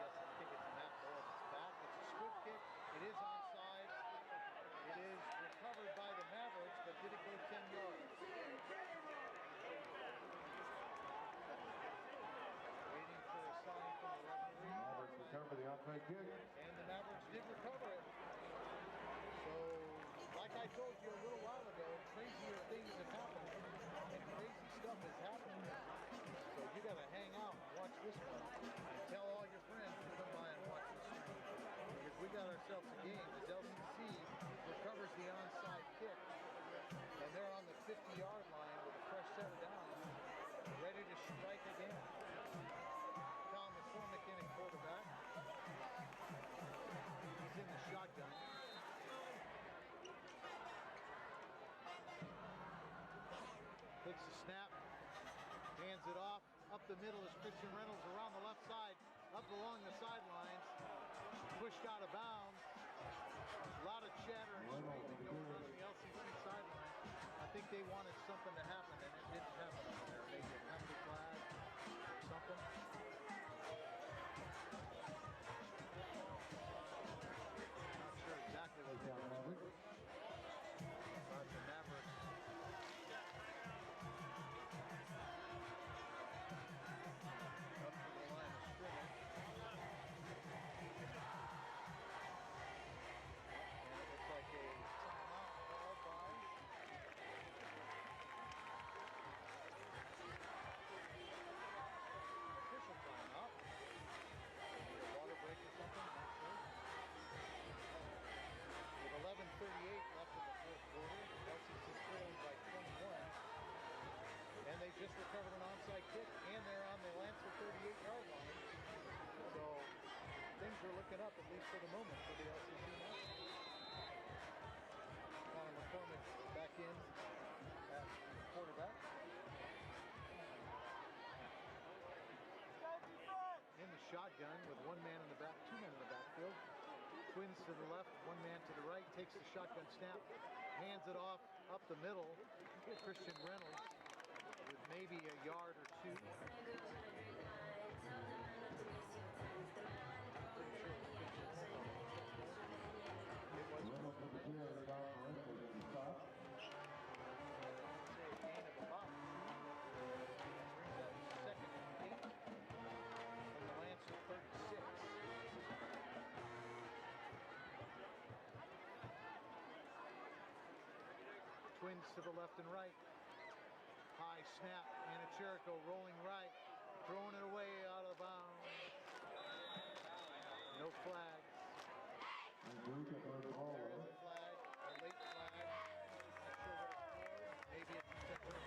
Speaker 1: I think it's Matt Bullock's back. It's a swift kick. It is onside. It is recovered by the Mavericks, but did it go 10 yards? Waiting for a sign from the referee.
Speaker 3: Mavericks recover the onside kick.
Speaker 1: And the Mavericks did recover it. So, like I told you a little while ago, crazier things have happened, and crazy stuff is happening. So you got to hang out and watch this one, and tell all your friends to come by and watch this stream, because we got ourselves a game as LCC recovers the onside kick, and they're on the 50-yard line with a fresh set of downs, ready to strike again. Tom McCormick in at quarterback. Hands it off. Up the middle is Christian Reynolds around the left side. Up along the sidelines. Pushed out of bounds. A lot of chatter and screaming going on the LCC sideline. I think they wanted something to happen, and it didn't happen over there. Maybe a penalty flag or something. Not sure exactly what they were. But the Mavericks. Up to the line of scrimmage. Like a timeout called by official timeout. Maybe a water break or something, not sure. With 11:38 left in the fourth quarter, LCC trailing by 21. And they just recovered an onside kick, and they're on the Lancer 38-yard line. So things are looking up, at least for the moment, for the LCC Mavericks. McCormick back in at quarterback. In the shotgun with one man in the back, two men in the backfield. Twins to the left, one man to the right, takes the shotgun snap, hands it off up the middle. Christian Reynolds with maybe a yard or two. Twins to the left and right. High snap, Anacherico rolling right, throwing it away out of bounds. No flag. There is a flag, a late flag. Not sure what it's for. Maybe it's intentional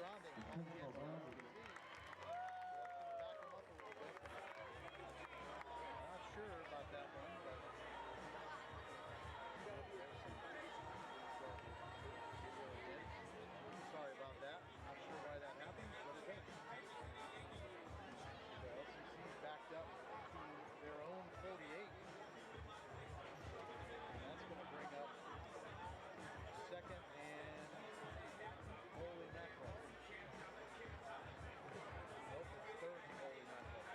Speaker 1: grounding. Intentional grounding. Back him up a little bit. Not sure about that one, but sorry about that. Not sure why that happened, but it did. The LCC backed up to their own 48. And that's going to bring up second and holy mackerel. Nope, it's third and holy mackerel.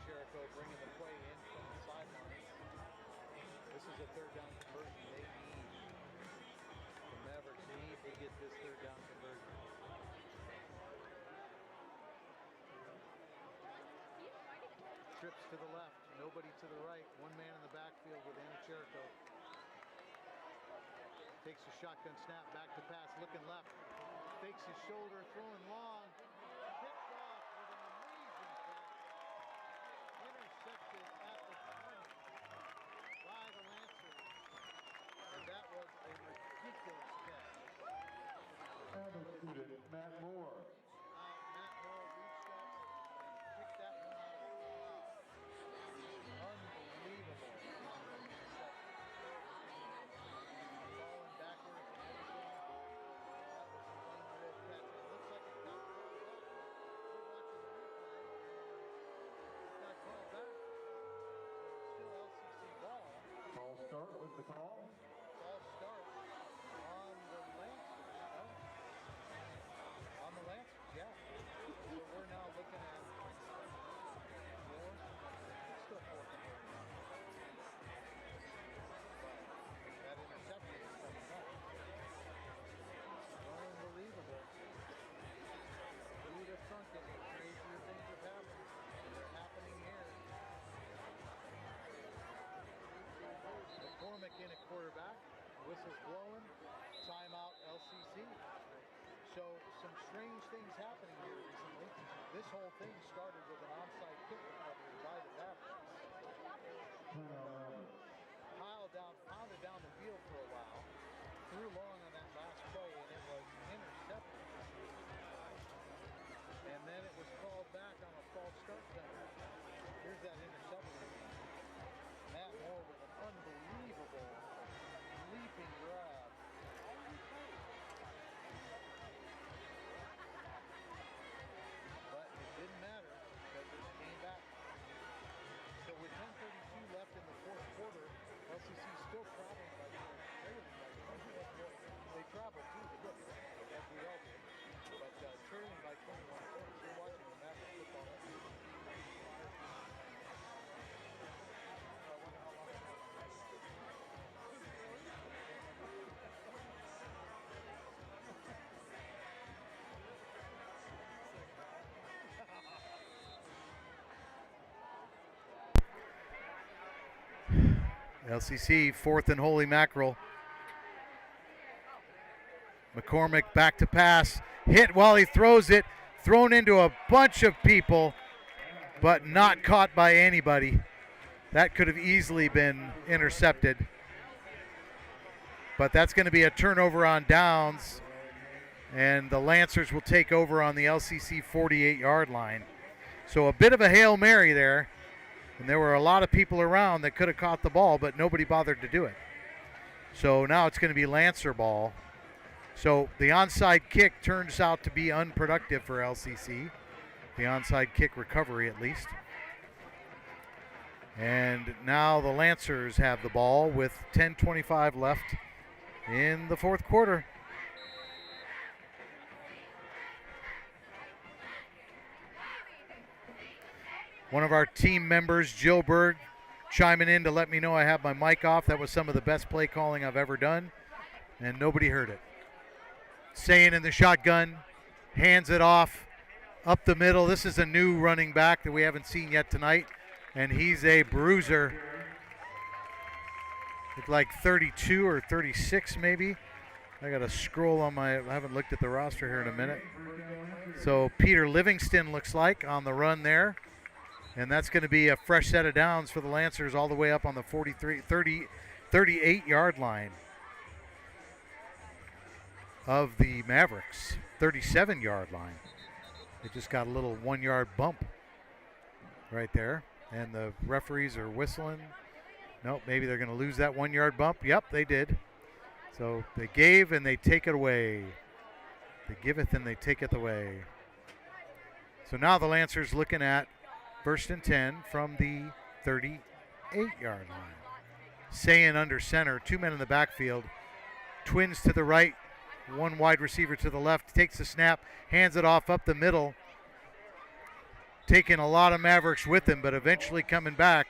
Speaker 1: Jericho bringing the play in from the sidelines. This is a third down conversion. They need, the Mavericks need to get this third down conversion. Trips to the left, nobody to the right. One man in the backfield with Anacherico. Takes a shotgun snap, back to pass, looking left. Fakes his shoulder, throwing long. Picked off with an amazing catch. Intercepted at the 20 by the Lancers. And that was a ridiculous catch.
Speaker 3: Average student Matt Moore.
Speaker 1: Matt Moore reached up and picked that one out of the crowd. Unbelievable. Falling backwards and everything. That was an unreal catch. It looks like it got called back. We're watching the replay. It got called back. Still LCC ball.
Speaker 3: False start with the call.
Speaker 1: False start on the Lancers. No? On the Lancers, yeah. So we're now looking at still fourth and goal. But that interception is coming up. Unbelievable. Who would have thunk it? Crazier things have happened. And they're happening here. McCormick in at quarterback. Whistle's blowing. Timeout LCC. So some strange things happening here recently. This whole thing started with an onside kick recovery by the Mavericks. Pounded down the field for a while. Threw long on that last play and it was intercepted. And then it was called back on a false start penalty. Here's that interception.
Speaker 4: LCC 4th and holy mackerel. McCormick back to pass. Hit while he throws it. Thrown into a bunch of people, but not caught by anybody. That could have easily been intercepted. But that's going to be a turnover on downs, and the Lancers will take over on the LCC 48-yard line. So a bit of a Hail Mary there, and there were a lot of people around that could have caught the ball, but nobody bothered to do it. So now it's going to be Lancer ball. So the onside kick turns out to be unproductive for LCC, the onside kick recovery at least. And now the Lancers have the ball with 10:25 left in the fourth quarter. One of our team members, Jill Berg, chiming in to let me know I have my mic off. That was some of the best play calling I've ever done, and nobody heard it. Saying in the shotgun, hands it off, up the middle. This is a new running back that we haven't seen yet tonight, and he's a bruiser. Looked like 32 or 36 maybe. I got to scroll on I haven't looked at the roster here in a minute. So Peter Livingston looks like on the run there. And that's going to be a fresh set of downs for the Lancers all the way up on the 38-yard line of the Mavericks, 37-yard line. They just got a little 1-yard bump right there. And the referees are whistling. Nope, maybe they're going to lose that 1-yard bump. Yep, they did. So they gave and they take it away. They giveth and they taketh away. So now the Lancers looking at 1st and 10 from the 38-yard line. Sayin under center, 2 men in the backfield. Twins to the right, 1 wide receiver to the left. Takes the snap, hands it off up the middle. Taking a lot of Mavericks with him, but eventually coming back.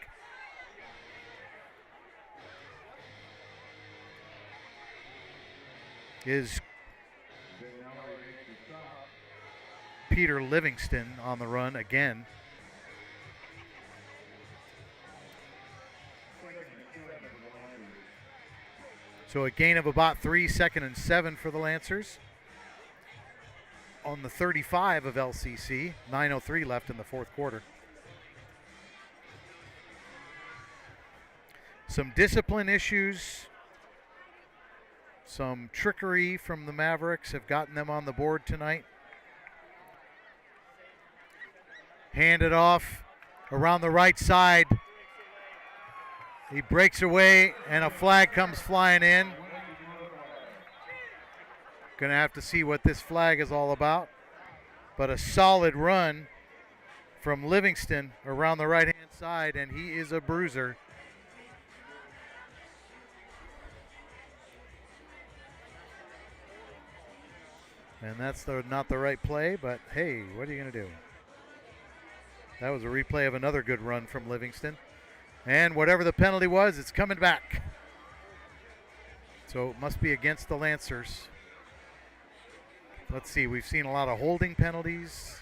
Speaker 4: Is Peter Livingston on the run again. So a gain of about 3, 2nd and 7 for the Lancers. On the 35 of LCC, 9:03 left in the fourth quarter. Some discipline issues, some trickery from the Mavericks have gotten them on the board tonight. Hand it off around the right side. He breaks away, and a flag comes flying in. Going to have to see what this flag is all about. But a solid run from Livingston around the right-hand side, and he is a bruiser. And that's not the right play, but hey, what are you going to do? That was a replay of another good run from Livingston. And whatever the penalty was, it's coming back. So it must be against the Lancers. Let's see, we've seen a lot of holding penalties.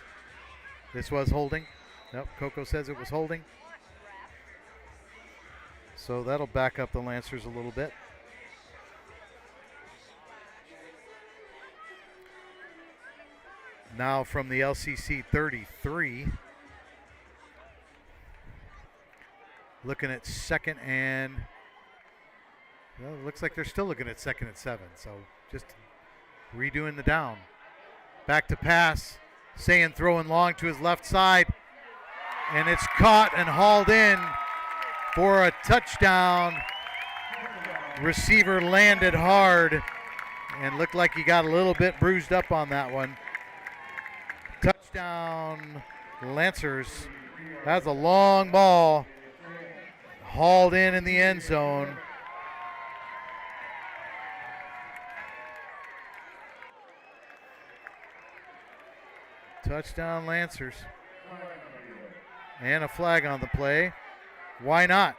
Speaker 4: This was holding. Nope, Coco says it was holding. So that'll back up the Lancers a little bit. Now from the LCC 33. Looking at 2nd and, well, it looks like they're still looking at 2nd and 7. So just redoing the down. Back to pass. Sayin throwing long to his left side. And it's caught and hauled in for a touchdown. Receiver landed hard and looked like he got a little bit bruised up on that one. Touchdown, Lancers. That's a long ball. Hauled in the end zone. Touchdown Lancers. And a flag on the play. Why not?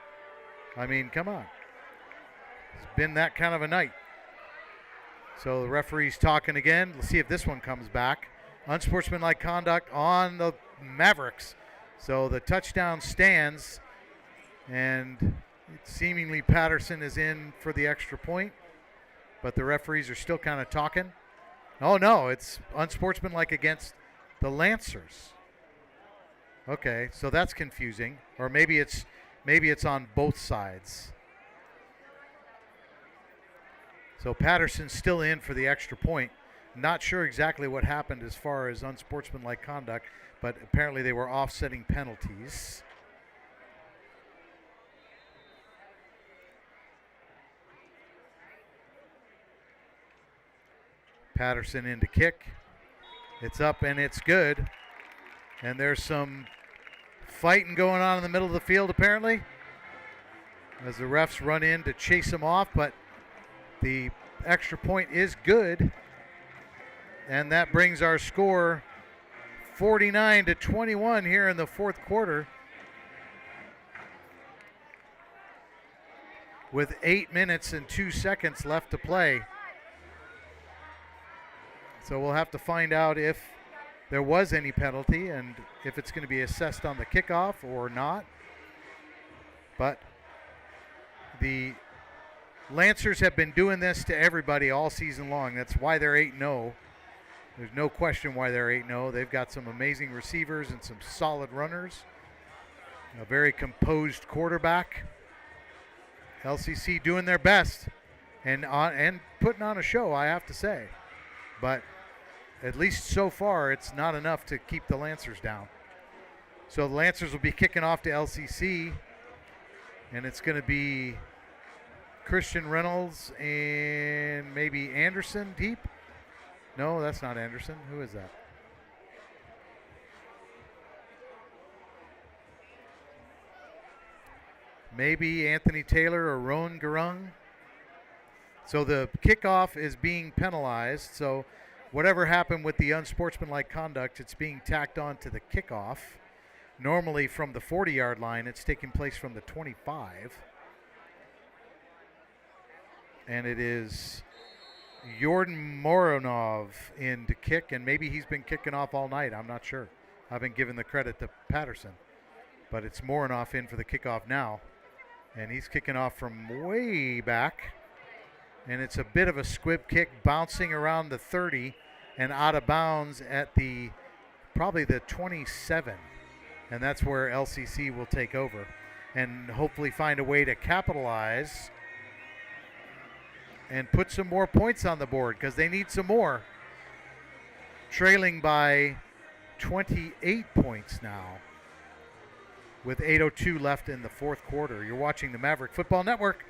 Speaker 4: I mean, come on. It's been that kind of a night. So the referee's talking again. Let's see if this one comes back. Unsportsmanlike conduct on the Mavericks. So the touchdown stands. And Seemingly Patterson is in for the extra point, but the referees are still kind of talking. Oh no, it's unsportsmanlike against the Lancers. Okay, so that's confusing. Or maybe it's on both sides. So Patterson's still in for the extra point. Not sure exactly what happened as far as unsportsmanlike conduct, but apparently they were offsetting penalties. Patterson in to kick. It's up and it's good. And there's some fighting going on in the middle of the field apparently, as the refs run in to chase him off, but the extra point is good. And that brings our score 49-21 here in the fourth quarter, with 8 minutes and 2 seconds left to play. So we'll have to find out if there was any penalty and if it's going to be assessed on the kickoff or not. But the Lancers have been doing this to everybody all season long. That's why they're 8-0. There's no question why they're 8-0. They've got some amazing receivers and some solid runners. A very composed quarterback. LCC doing their best and putting on a show, I have to say. But at least so far, it's not enough to keep the Lancers down. So the Lancers will be kicking off to LCC, and it's going to be Christian Reynolds and maybe Anderson deep. No, that's not Anderson. Who is that? Maybe Anthony Taylor or Roan Garung. So the kickoff is being penalized. So whatever happened with the unsportsmanlike conduct, it's being tacked on to the kickoff. Normally from the 40-yard line, it's taking place from the 25. And it is Jordan Moronov in to kick, and maybe he's been kicking off all night. I'm not sure. I've been giving the credit to Patterson. But it's Moronov in for the kickoff now. And he's kicking off from way back. And it's a bit of a squib kick, bouncing around the 30 and out of bounds at probably the 27. And that's where LCC will take over and hopefully find a way to capitalize and put some more points on the board, because they need some more. Trailing by 28 points now with 8:02 left in the fourth quarter. You're watching the Maverick Football Network,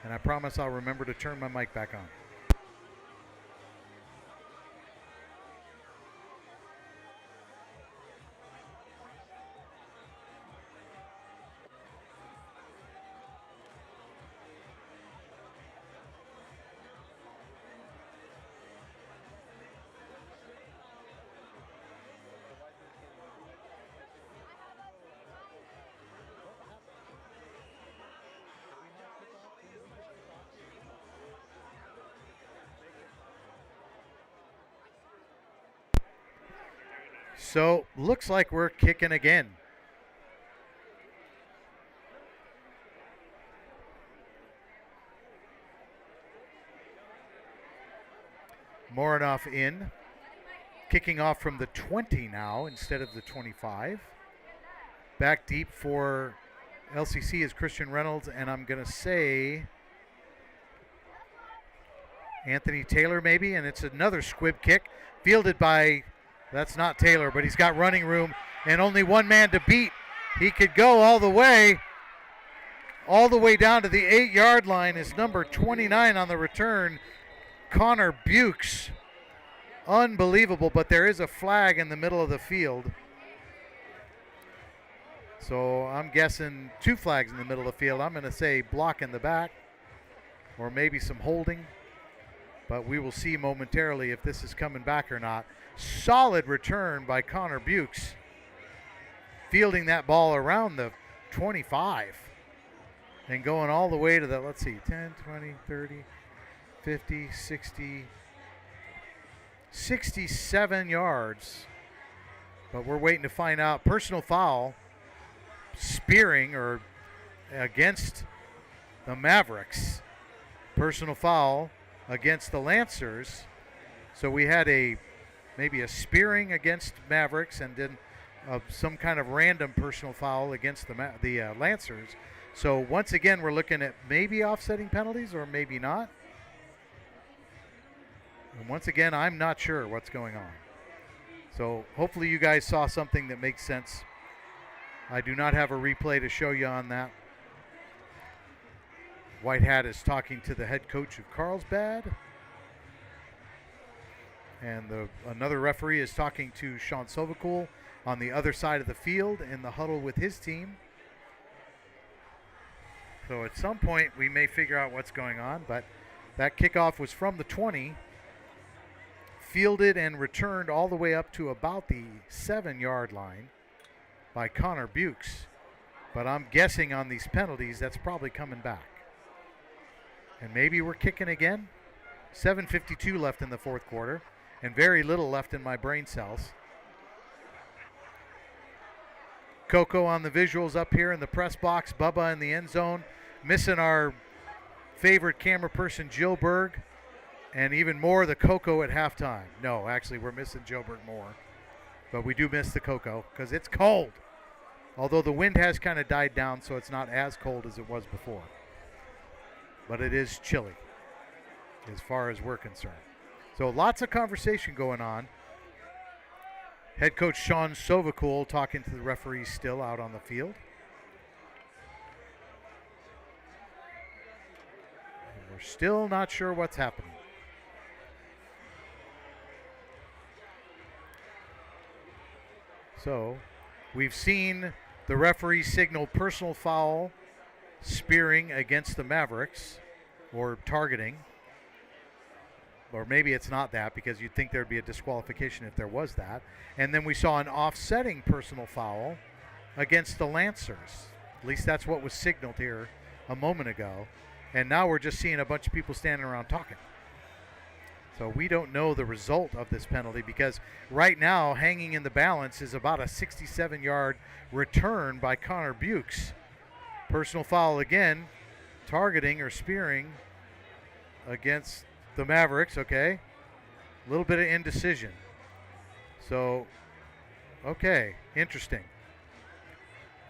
Speaker 4: and I promise I'll remember to turn my mic back on. So, looks like we're kicking again. Moronov in. Kicking off from the 20 now instead of the 25. Back deep for LCC is Christian Reynolds, and I'm going to say Anthony Taylor maybe, and it's another squib kick fielded by... That's not Taylor, but he's got running room and only one man to beat. He could go all the way down to the 8-yard line. Is number 29 on the return, Connor Bukes. Unbelievable, but there is a flag in the middle of the field. So I'm guessing 2 flags in the middle of the field. I'm going to say block in the back or maybe some holding. But we will see momentarily if this is coming back or not. Solid return by Connor Bukes, fielding that ball around the 25 and going all the way to the, let's see, 10, 20, 30, 50, 60, 67 yards. But we're waiting to find out. Personal foul, spearing or against the Mavericks. Personal foul against the Lancers. So we had maybe a spearing against Mavericks and then some kind of random personal foul against the Lancers. So once again, we're looking at maybe offsetting penalties or maybe not. And once again, I'm not sure what's going on. So hopefully you guys saw something that makes sense. I do not have a replay to show you on that. White Hat is talking to the head coach of Carlsbad. And another referee is talking to Sean Sovacool on the other side of the field in the huddle with his team. So at some point we may figure out what's going on, but that kickoff was from the 20, fielded and returned all the way up to about the 7-yard line by Connor Bukes. But I'm guessing on these penalties that's probably coming back. And maybe we're kicking again. 7:52 left in the fourth quarter and very little left in my brain cells. Coco on the visuals up here in the press box. Bubba in the end zone. Missing our favorite camera person, Joe Berg. And even more, the Coco at halftime. No, actually, we're missing Joe Berg more. But we do miss the Coco because it's cold. Although the wind has kind of died down, so it's not as cold as it was before. But it is chilly as far as we're concerned. So lots of conversation going on. Head coach Sean Sovacool talking to the referees still out on the field. And we're still not sure what's happening. So we've seen the referee signal personal foul, spearing against the Mavericks, or targeting. Or maybe it's not that, because you'd think there'd be a disqualification if there was that. And then we saw an offsetting personal foul against the Lancers. At least that's what was signaled here a moment ago. And now we're just seeing a bunch of people standing around talking. So we don't know the result of this penalty, because right now hanging in the balance is about a 67-yard return by Connor Bukes. Personal foul again, targeting or spearing against the Mavericks, okay. A little bit of indecision. So, okay, interesting.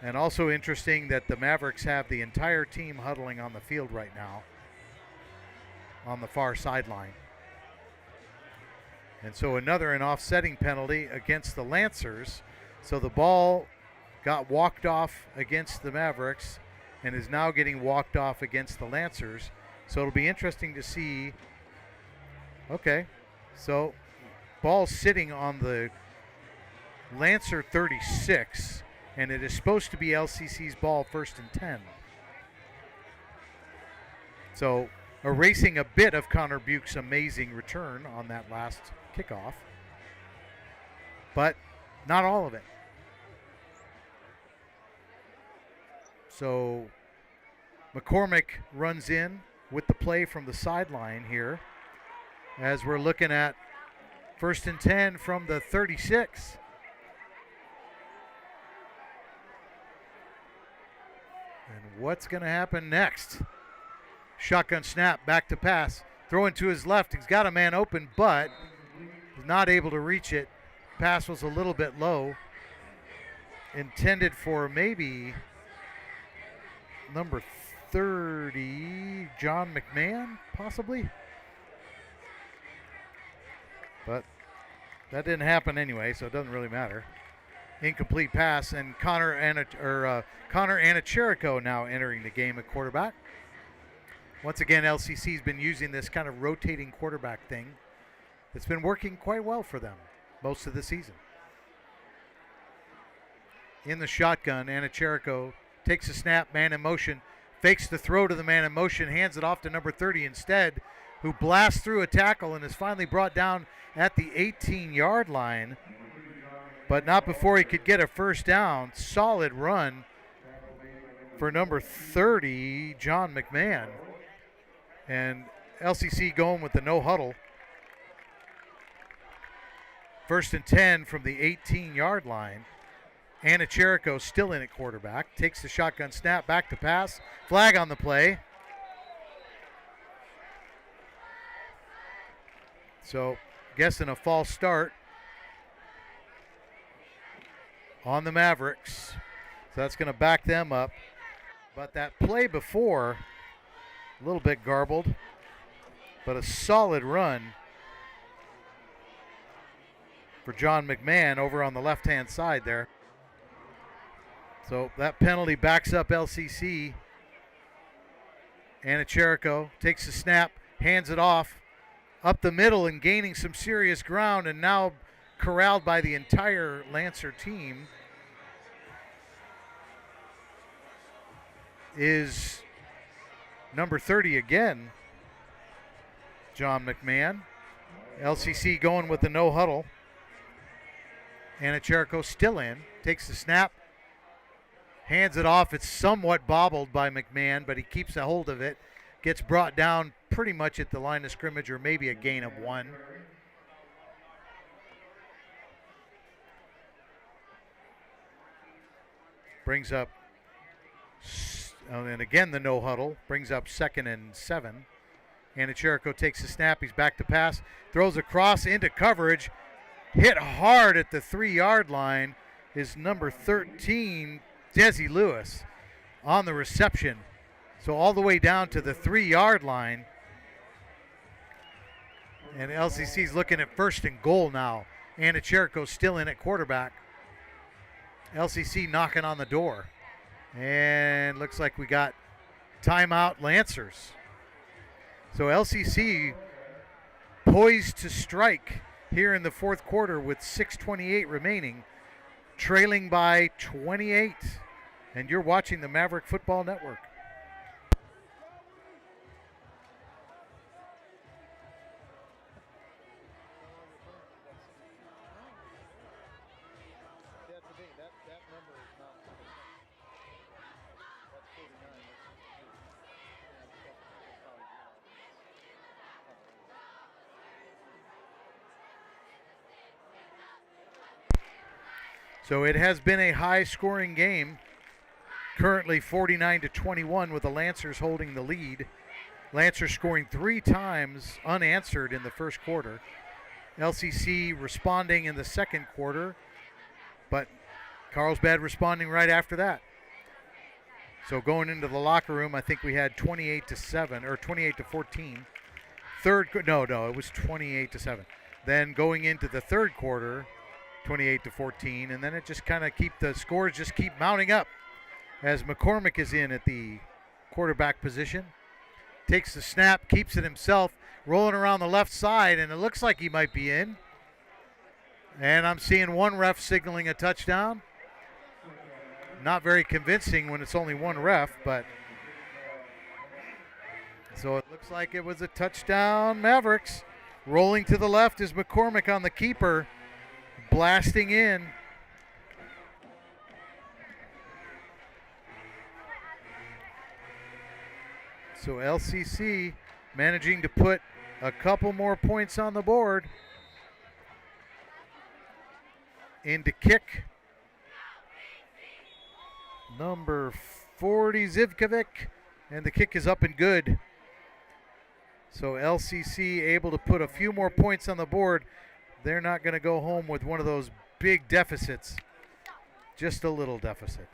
Speaker 4: And also interesting that the Mavericks have the entire team huddling on the field right now on the far sideline. And so an offsetting penalty against the Lancers. So the ball got walked off against the Mavericks and is now getting walked off against the Lancers. So it'll be interesting to see. Okay, so ball sitting on the Lancer 36, and it is supposed to be LCC's ball, 1st and 10. So erasing a bit of Connor Bukes' amazing return on that last kickoff, but not all of it. So McCormick runs in with the play from the sideline here, as we're looking at 1st and 10 from the 36. And what's going to happen next? Shotgun snap, back to pass. Throwing to his left. He's got a man open, but he's not able to reach it. Pass was a little bit low. Intended for maybe number 30, John McMahon, possibly. But that didn't happen anyway, so it doesn't really matter. Incomplete pass, and Connor Anicherico now entering the game at quarterback. Once again, LCC's been using this kind of rotating quarterback thing. It's been working quite well for them most of the season. In the shotgun, Anicherico takes a snap, man in motion, fakes the throw to the man in motion, hands it off to number 30 instead, who blasts through a tackle and is finally brought down at the 18-yard line, but not before he could get a first down. Solid run for number 30, John McMahon. And LCC going with the no huddle. 1st and 10 from the 18-yard line. Anna Cherico still in at quarterback. Takes the shotgun snap, back to pass. Flag on the play. So, guessing a false start on the Mavericks. So that's going to back them up. But that play before, a little bit garbled, but a solid run for John McMahon over on the left-hand side there. So that penalty backs up LCC. Anna Cherico takes the snap, hands it off, up the middle and gaining some serious ground, and now corralled by the entire Lancer team is number 30 again, John McMahon. LCC going with the no huddle. Anna Cherico still in, takes the snap, hands it off. It's somewhat bobbled by McMahon, but he keeps a hold of it. Gets brought down pretty much at the line of scrimmage, or maybe a gain of 1. Brings up, and again the no huddle, brings up 2nd and 7. Anna Cherico takes the snap, he's back to pass, throws across into coverage, hit hard at the 3-yard line is number 13, Desi Lewis, on the reception. So all the way down to the 3-yard line. And LCC's looking at 1st and goal now. Anna Cherico still in at quarterback. LCC knocking on the door. And looks like we got timeout Lancers. So LCC poised to strike here in the 4th quarter with 6:28 remaining, trailing by 28. And you're watching the Maverick Football Network.
Speaker 2: That's the thing. That number is not. That's 49.
Speaker 4: So it has been a high-scoring game. Currently 49-21 with the Lancers holding the lead. Lancers scoring 3 times unanswered in the 1st quarter. LCC responding in the 2nd quarter, but Carlsbad responding right after that. So going into the locker room, I think we had 28-7 or 28-14. It was 28-7. Then going into the 3rd quarter, 28-14, and then it just kind of the scores just keep mounting up as McCormick is in at the quarterback position. Takes the snap, keeps it himself, rolling around the left side, and it looks like he might be in. And I'm seeing one ref signaling a touchdown. Not very convincing when it's only one ref, but so it looks like it was a touchdown Mavericks. Rolling to the left is McCormick on the keeper, blasting in. So LCC managing to put a couple more points on the board. Into kick, number 40, Zivkovic, and the kick is up and good. So LCC able to put a few more points on the board. They're not going to go home with one of those big deficits, just a little deficit.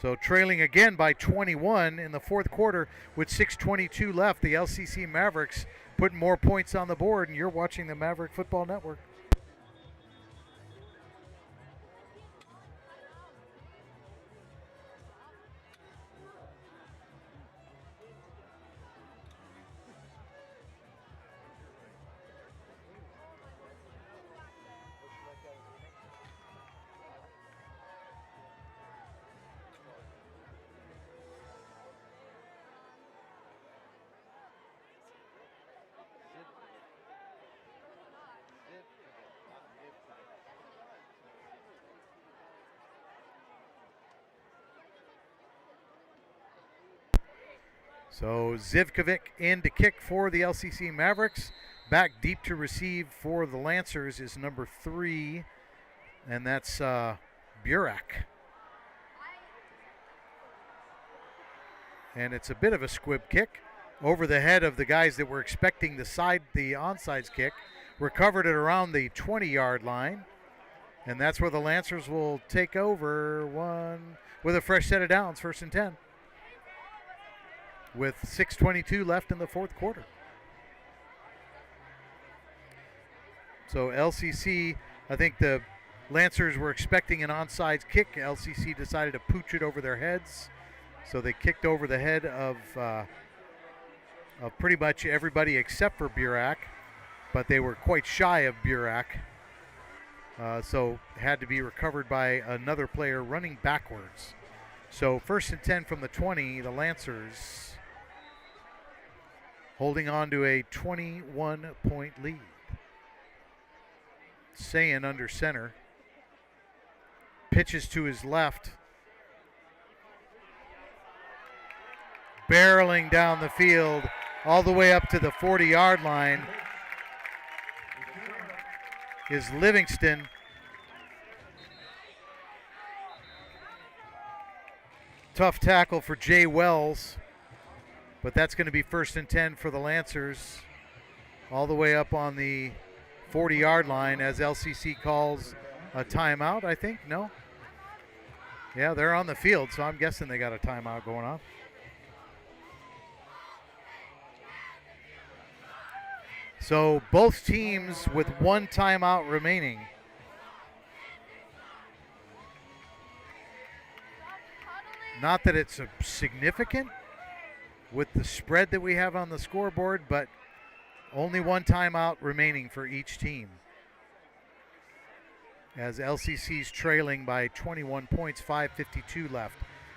Speaker 4: So trailing again by 21 in the 4th quarter with 6:22 left. The LCC Mavericks putting more points on the board, and you're watching the Maverick Football Network. So Zivkovic in to kick for the LCC Mavericks. Back deep to receive for the Lancers is number 3, and that's Burak. And it's a bit of a squib kick over the head of the guys that were expecting the onside kick. Recovered it around the 20-yard line. And that's where the Lancers will take over with a fresh set of downs, 1st and 10. With 6:22 left in the fourth quarter. So LCC, I think the Lancers were expecting an onside kick. LCC decided to pooch it over their heads. So they kicked over the head of pretty much everybody except for Burak, but they were quite shy of Burak. So had to be recovered by another player running backwards. So 1st and 10 from the 20, the Lancers holding on to a 21-point lead. Sayin under center. Pitches to his left. Barreling down the field all the way up to the 40-yard line is Livingston. Tough tackle for Jay Wells, but that's going to be 1st and 10 for the Lancers all the way up on the 40-yard line as LCC calls a timeout, I think. No? Yeah, they're on the field, so I'm guessing they got a timeout going on. So both teams with one timeout remaining. Not that it's significant with the spread that we have on the scoreboard, but only one timeout remaining for each team. As LCC's trailing by 21 points, 5:52 left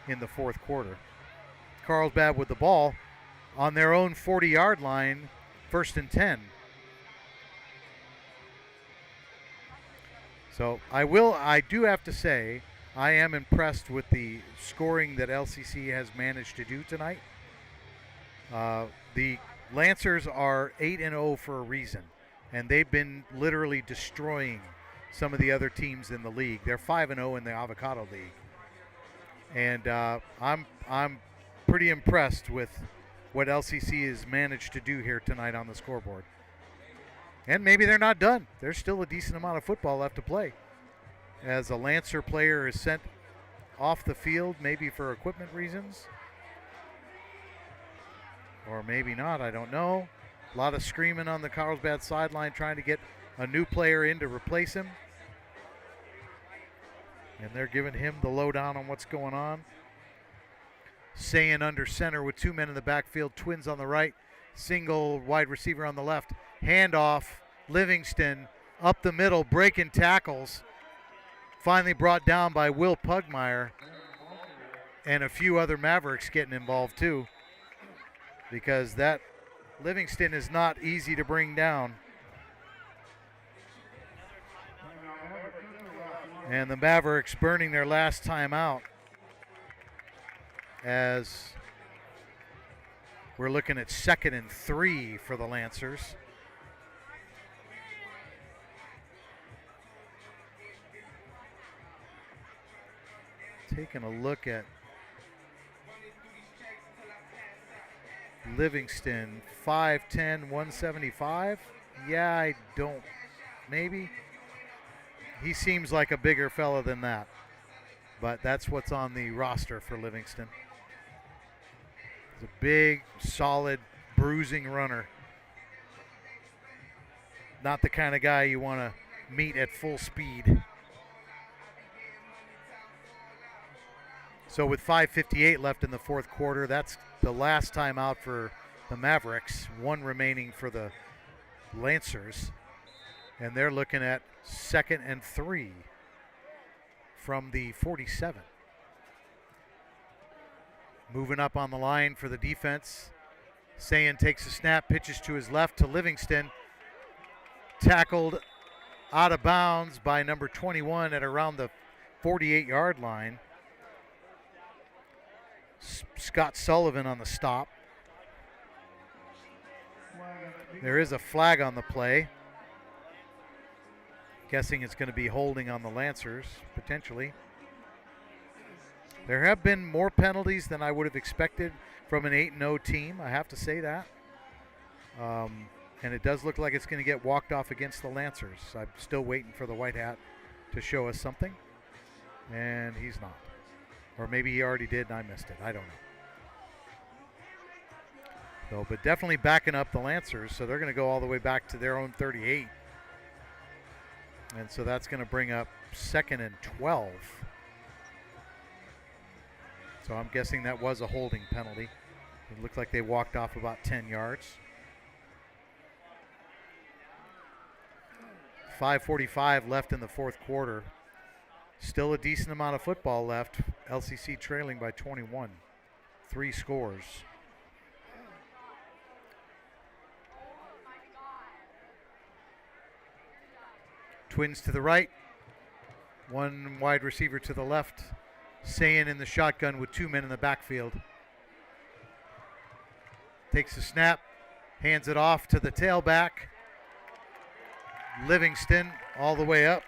Speaker 4: in the fourth quarter. Carlsbad with the ball on their own 40-yard line, 1st and 10. So I do have to say, I am impressed with the scoring that LCC has managed to do tonight. The Lancers are 8-0 for a reason, and they've been literally destroying some of the other teams in the league. They're 5-0 in the Avocado League, and I'm pretty impressed with what LCC has managed to do here tonight on the scoreboard. And maybe they're not done. There's still a decent amount of football left to play, as a Lancer player is sent off the field, maybe for equipment reasons, or maybe not, I don't know. A lot of screaming on the Carlsbad sideline trying to get a new player in to replace him. And they're giving him the lowdown on what's going on. Sayin under center with 2 men in the backfield, twins on the right, single wide receiver on the left. Handoff, Livingston up the middle, breaking tackles. Finally brought down by Will Pugmire, and a few other Mavericks getting involved too, because that Livingston is not easy to bring down. And the Mavericks burning their last time out, as we're looking at 2nd and 3 for the Lancers. Taking a look at Livingston, 5'10", 175. Yeah, I don't, maybe. He seems like a bigger fella than that, but that's what's on the roster for Livingston. He's a big, solid, bruising runner. Not the kind of guy you want to meet at full speed. So with 5:58 left in the fourth quarter, that's the last time out for the Mavericks, one remaining for the Lancers. And they're looking at 2nd and 3 from the 47. Moving up on the line for the defense. Sayin takes a snap, pitches to his left to Livingston. Tackled out of bounds by number 21 at around the 48-yard line. Scott Sullivan on the stop. There is a flag on the play. Guessing it's going to be holding on the Lancers, potentially. There have been more penalties than I would have expected from an 8-0 team. I have to say that. And it does look like it's going to get walked off against the Lancers. I'm still waiting for the white hat to show us something. And he's not. Or maybe he already did and I missed it. I don't know. So, but definitely backing up the Lancers. So they're going to go all the way back to their own 38. And so that's going to bring up 2nd and 12. So I'm guessing that was a holding penalty. It looked like they walked off about 10 yards. 5:45 left in the fourth quarter. Still a decent amount of football left. LCC trailing by 21. 3 scores. Twins to the right. 1 wide receiver to the left. Sayin in the shotgun with 2 men in the backfield. Takes the snap. Hands it off to the tailback. Livingston all the way up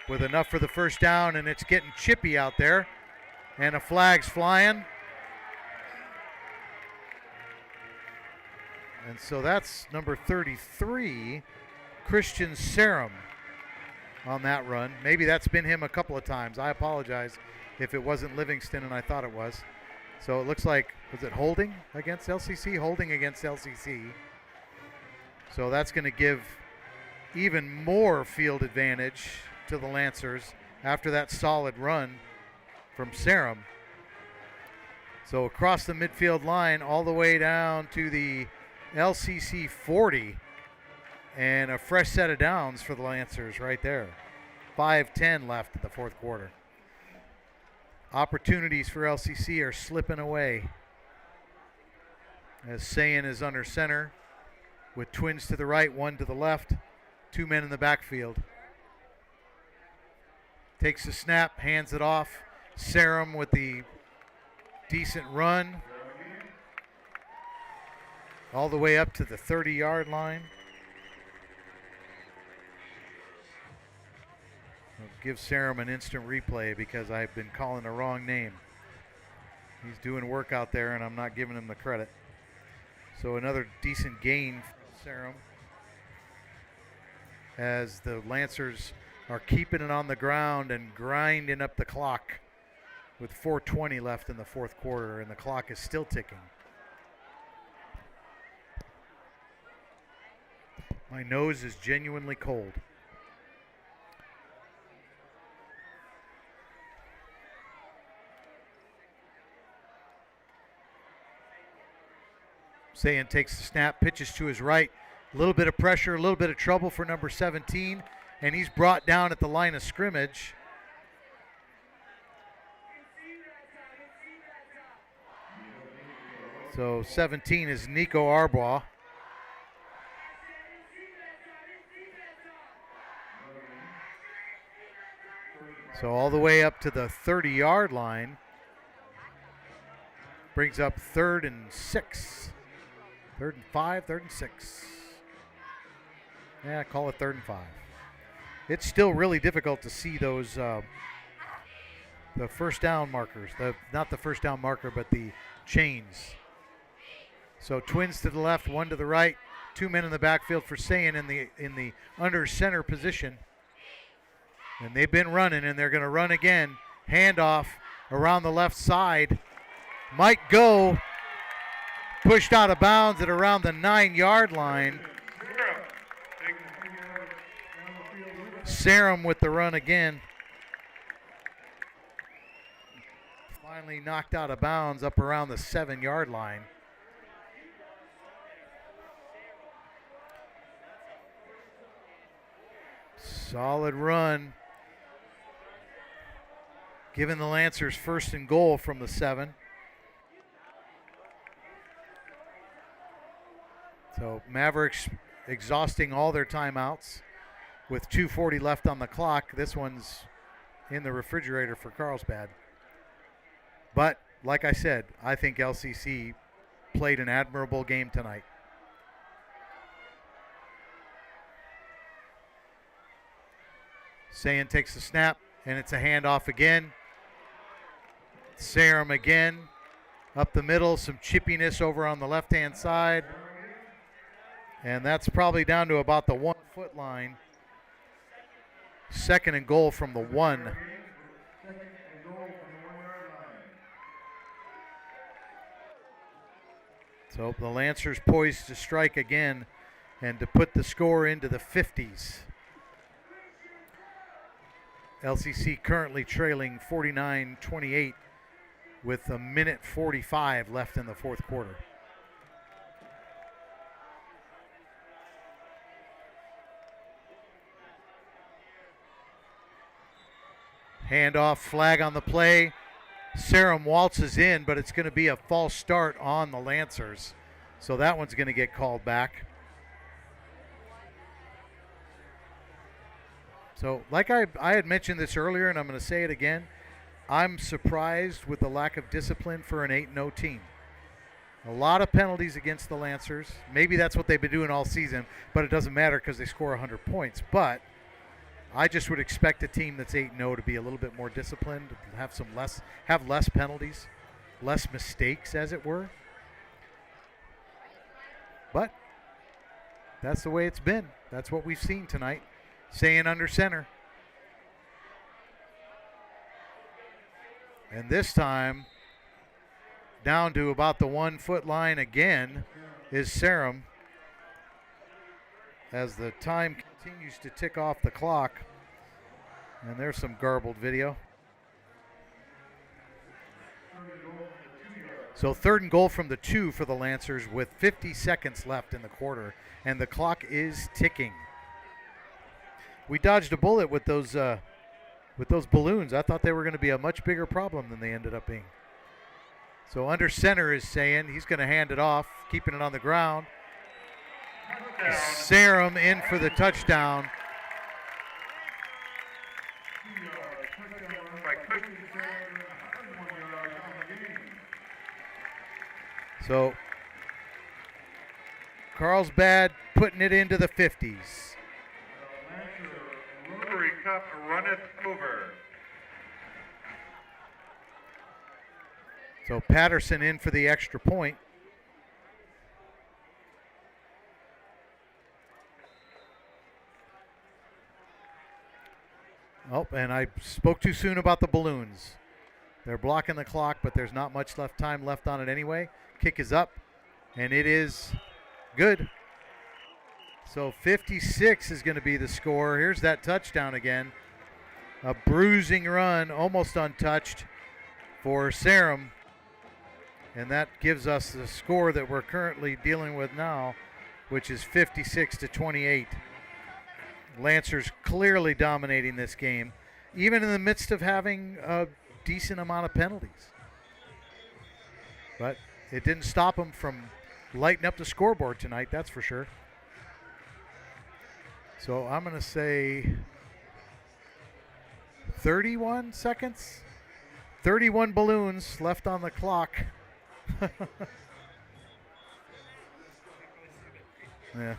Speaker 4: with enough for the first down, and it's getting chippy out there, and a flag's flying. And so that's number 33, Christian Sarum, on that run. Maybe that's been him a couple of times. I apologize if it wasn't Livingston and I thought it was. So it looks like, was it holding against LCC? Holding against LCC. So that's going to give even more field advantage to the Lancers after that solid run from Sarum. So across the midfield line all the way down to the LCC 40, and a fresh set of downs for the Lancers right there. 5:10 left in the fourth quarter. Opportunities for LCC are slipping away as Sayin is under center with twins to the right, 1 to the left, 2 men in the backfield. Takes the snap, hands it off. Sarum with the decent run all the way up to the 30-yard line. I'll give Sarum an instant replay because I've been calling the wrong name. He's doing work out there and I'm not giving him the credit. So another decent gain from Sarum as the Lancers are keeping it on the ground and grinding up the clock with 4:20 left in the fourth quarter, and the clock is still ticking. My nose is genuinely cold. Sayin takes the snap, pitches to his right. A little bit of pressure, a little bit of trouble for number 17, and he's brought down at the line of scrimmage. So 17 is Nico Arbois. So all the way up to the 30-yard line. Brings up 3rd and 6. 3rd and 5, 3rd and 6. Yeah, call it 3rd and 5. It's still really difficult to see those, the first down markers. Not the first down marker, but the chains. So twins to the left, 1 to the right. 2 men in the backfield for Sayin in the under center position. And they've been running, and they're going to run again. Handoff around the left side. Might go. Pushed out of bounds at around the 9-yard line. Sarum with the run again. Finally knocked out of bounds up around the 7-yard line. Solid run. Giving the Lancers 1st and goal from the 7. So Mavericks exhausting all their timeouts with 2:40 left on the clock. This one's in the refrigerator for Carlsbad. But like I said, I think LCC played an admirable game tonight. Sayin takes the snap, And it's a handoff again. Sarum again. Up the middle, some chippiness over on the left-hand side. And that's probably down to about the 1 foot line. 2nd and goal from the 1. So the Lancers poised to strike again and to put the score into the 50s. LCC currently trailing 49-28 with 1:45 left in the 4th quarter. Handoff, flag on the play. Sarum waltzes in, but it's going to be a false start on the Lancers. So that one's going to get called back. So like I had mentioned this earlier, and I'm going to say it again, I'm surprised with the lack of discipline for an 8-0 team. A lot of penalties against the Lancers. Maybe that's what they've been doing all season, but it doesn't matter because they score 100 points. But I just would expect a team that's 8-0 to be a little bit more disciplined, have less penalties, less mistakes, as it were. But that's the way it's been. That's what we've seen tonight. Staying under center. And this time, down to about the 1 foot line again is Sarum, as the time continues to tick off the clock. And there's some garbled video. So 3rd and goal from the 2 for the Lancers with 50 seconds left in the quarter, and the clock is ticking. We dodged a bullet with those balloons. I thought they were going to be a much bigger problem than they ended up being. So under center is saying he's going to hand it off, keeping it on the ground. Sarum in for the touchdown. So Carlsbad putting it into the 50s.
Speaker 3: Rotary Cup runneth over.
Speaker 4: So Patterson in for the extra point. Oh, and I spoke too soon about the balloons. They're blocking the clock, but there's not much time left on it anyway. Kick is up, and it is good. So 56 is going to be the score. Here's that touchdown again. A bruising run, almost untouched for Sarum. And that gives us the score that we're currently dealing with now, which is 56-28. Lancers clearly dominating this game, even in the midst of having a decent amount of penalties. But it didn't stop them from lighting up the scoreboard tonight, that's for sure. So I'm going to say 31 seconds, 31 balloons left on the clock. Yeah.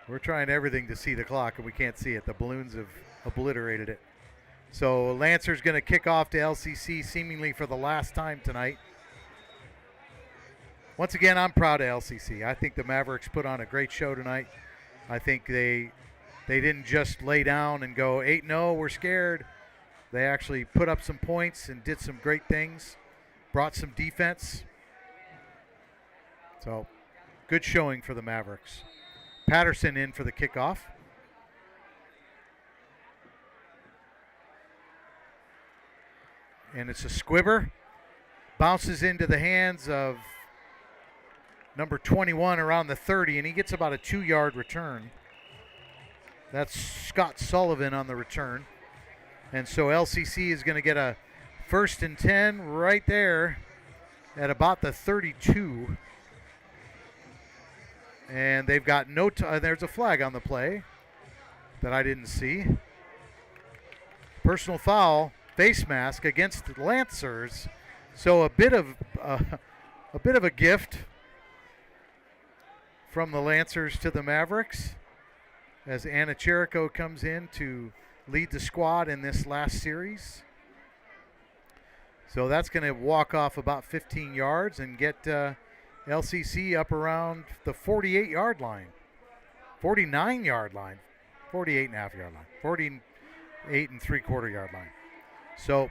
Speaker 4: We're trying everything to see the clock, and we can't see it. The balloons have obliterated it. So Lancer's going to kick off to LCC seemingly for the last time tonight. Once again, I'm proud of LCC. I think the Mavericks put on a great show tonight. I think they didn't just lay down and go 8-0, we're scared. They actually put up some points and did some great things, brought some defense. So good showing for the Mavericks. Patterson in for the kickoff. And it's a squibber. Bounces into the hands of number 21 around the 30, and he gets about a 2-yard return. That's Scott Sullivan on the return. And so LCC is going to get a 1st and 10 right there at about the 32. And they've got no there's a flag on the play that I didn't see. Personal foul, face mask against the Lancers. So a bit of a gift from the Lancers to the Mavericks as Anna Cherico comes in to lead the squad in this last series. So that's going to walk off about 15 yards and get LCC up around the 48-yard line, 49-yard line, 48.5-yard line, 48 and 3/4-yard line. So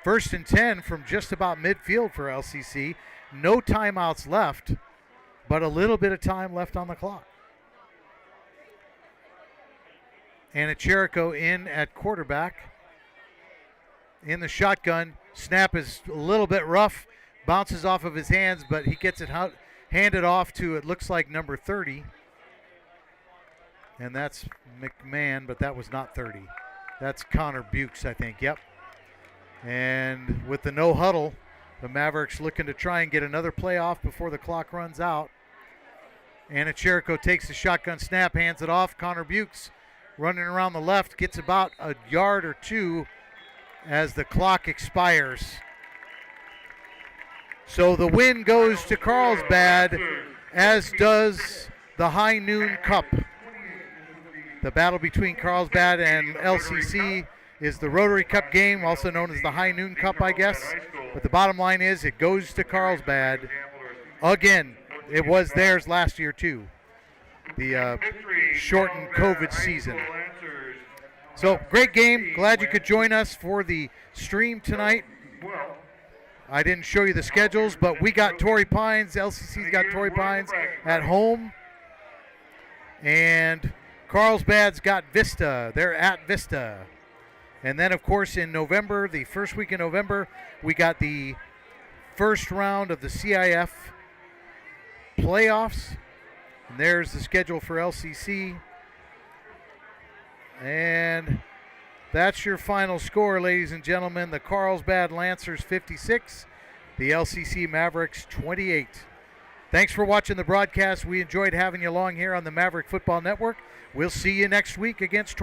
Speaker 4: 1st and 10 from just about midfield for LCC. No timeouts left, but a little bit of time left on the clock. And Jericho in at quarterback. In the shotgun. Snap is a little bit rough. Bounces off of his hands, but he gets it handed off to, it looks like, number 30. And that's McMahon, but that was not 30. That's Connor Bukes, I think. Yep. And with the no huddle, the Mavericks looking to try and get another play off before the clock runs out. And Jericho takes the shotgun snap, hands it off. Connor Bukes running around the left, gets about a yard or two as the clock expires. So the win goes to Carlsbad, as does the High Noon Cup. The battle between Carlsbad and LCC is the Rotary Cup game, also known as the High Noon Cup, I guess. But the bottom line is it goes to Carlsbad. Again, it was theirs last year too, the shortened COVID season. So great game. Glad you could join us for the stream tonight. I didn't show you the schedules, but we got Torrey Pines. LCC's got Torrey Pines at home. And Carlsbad's got Vista. They're at Vista. And then, of course, in November, the first week in November, we got the first round of the CIF playoffs. And there's the schedule for LCC. And that's your final score, ladies and gentlemen. The Carlsbad Lancers 56, the LCC Mavericks 28. Thanks for watching the broadcast. We enjoyed having you along here on the Maverick Football Network. We'll see you next week against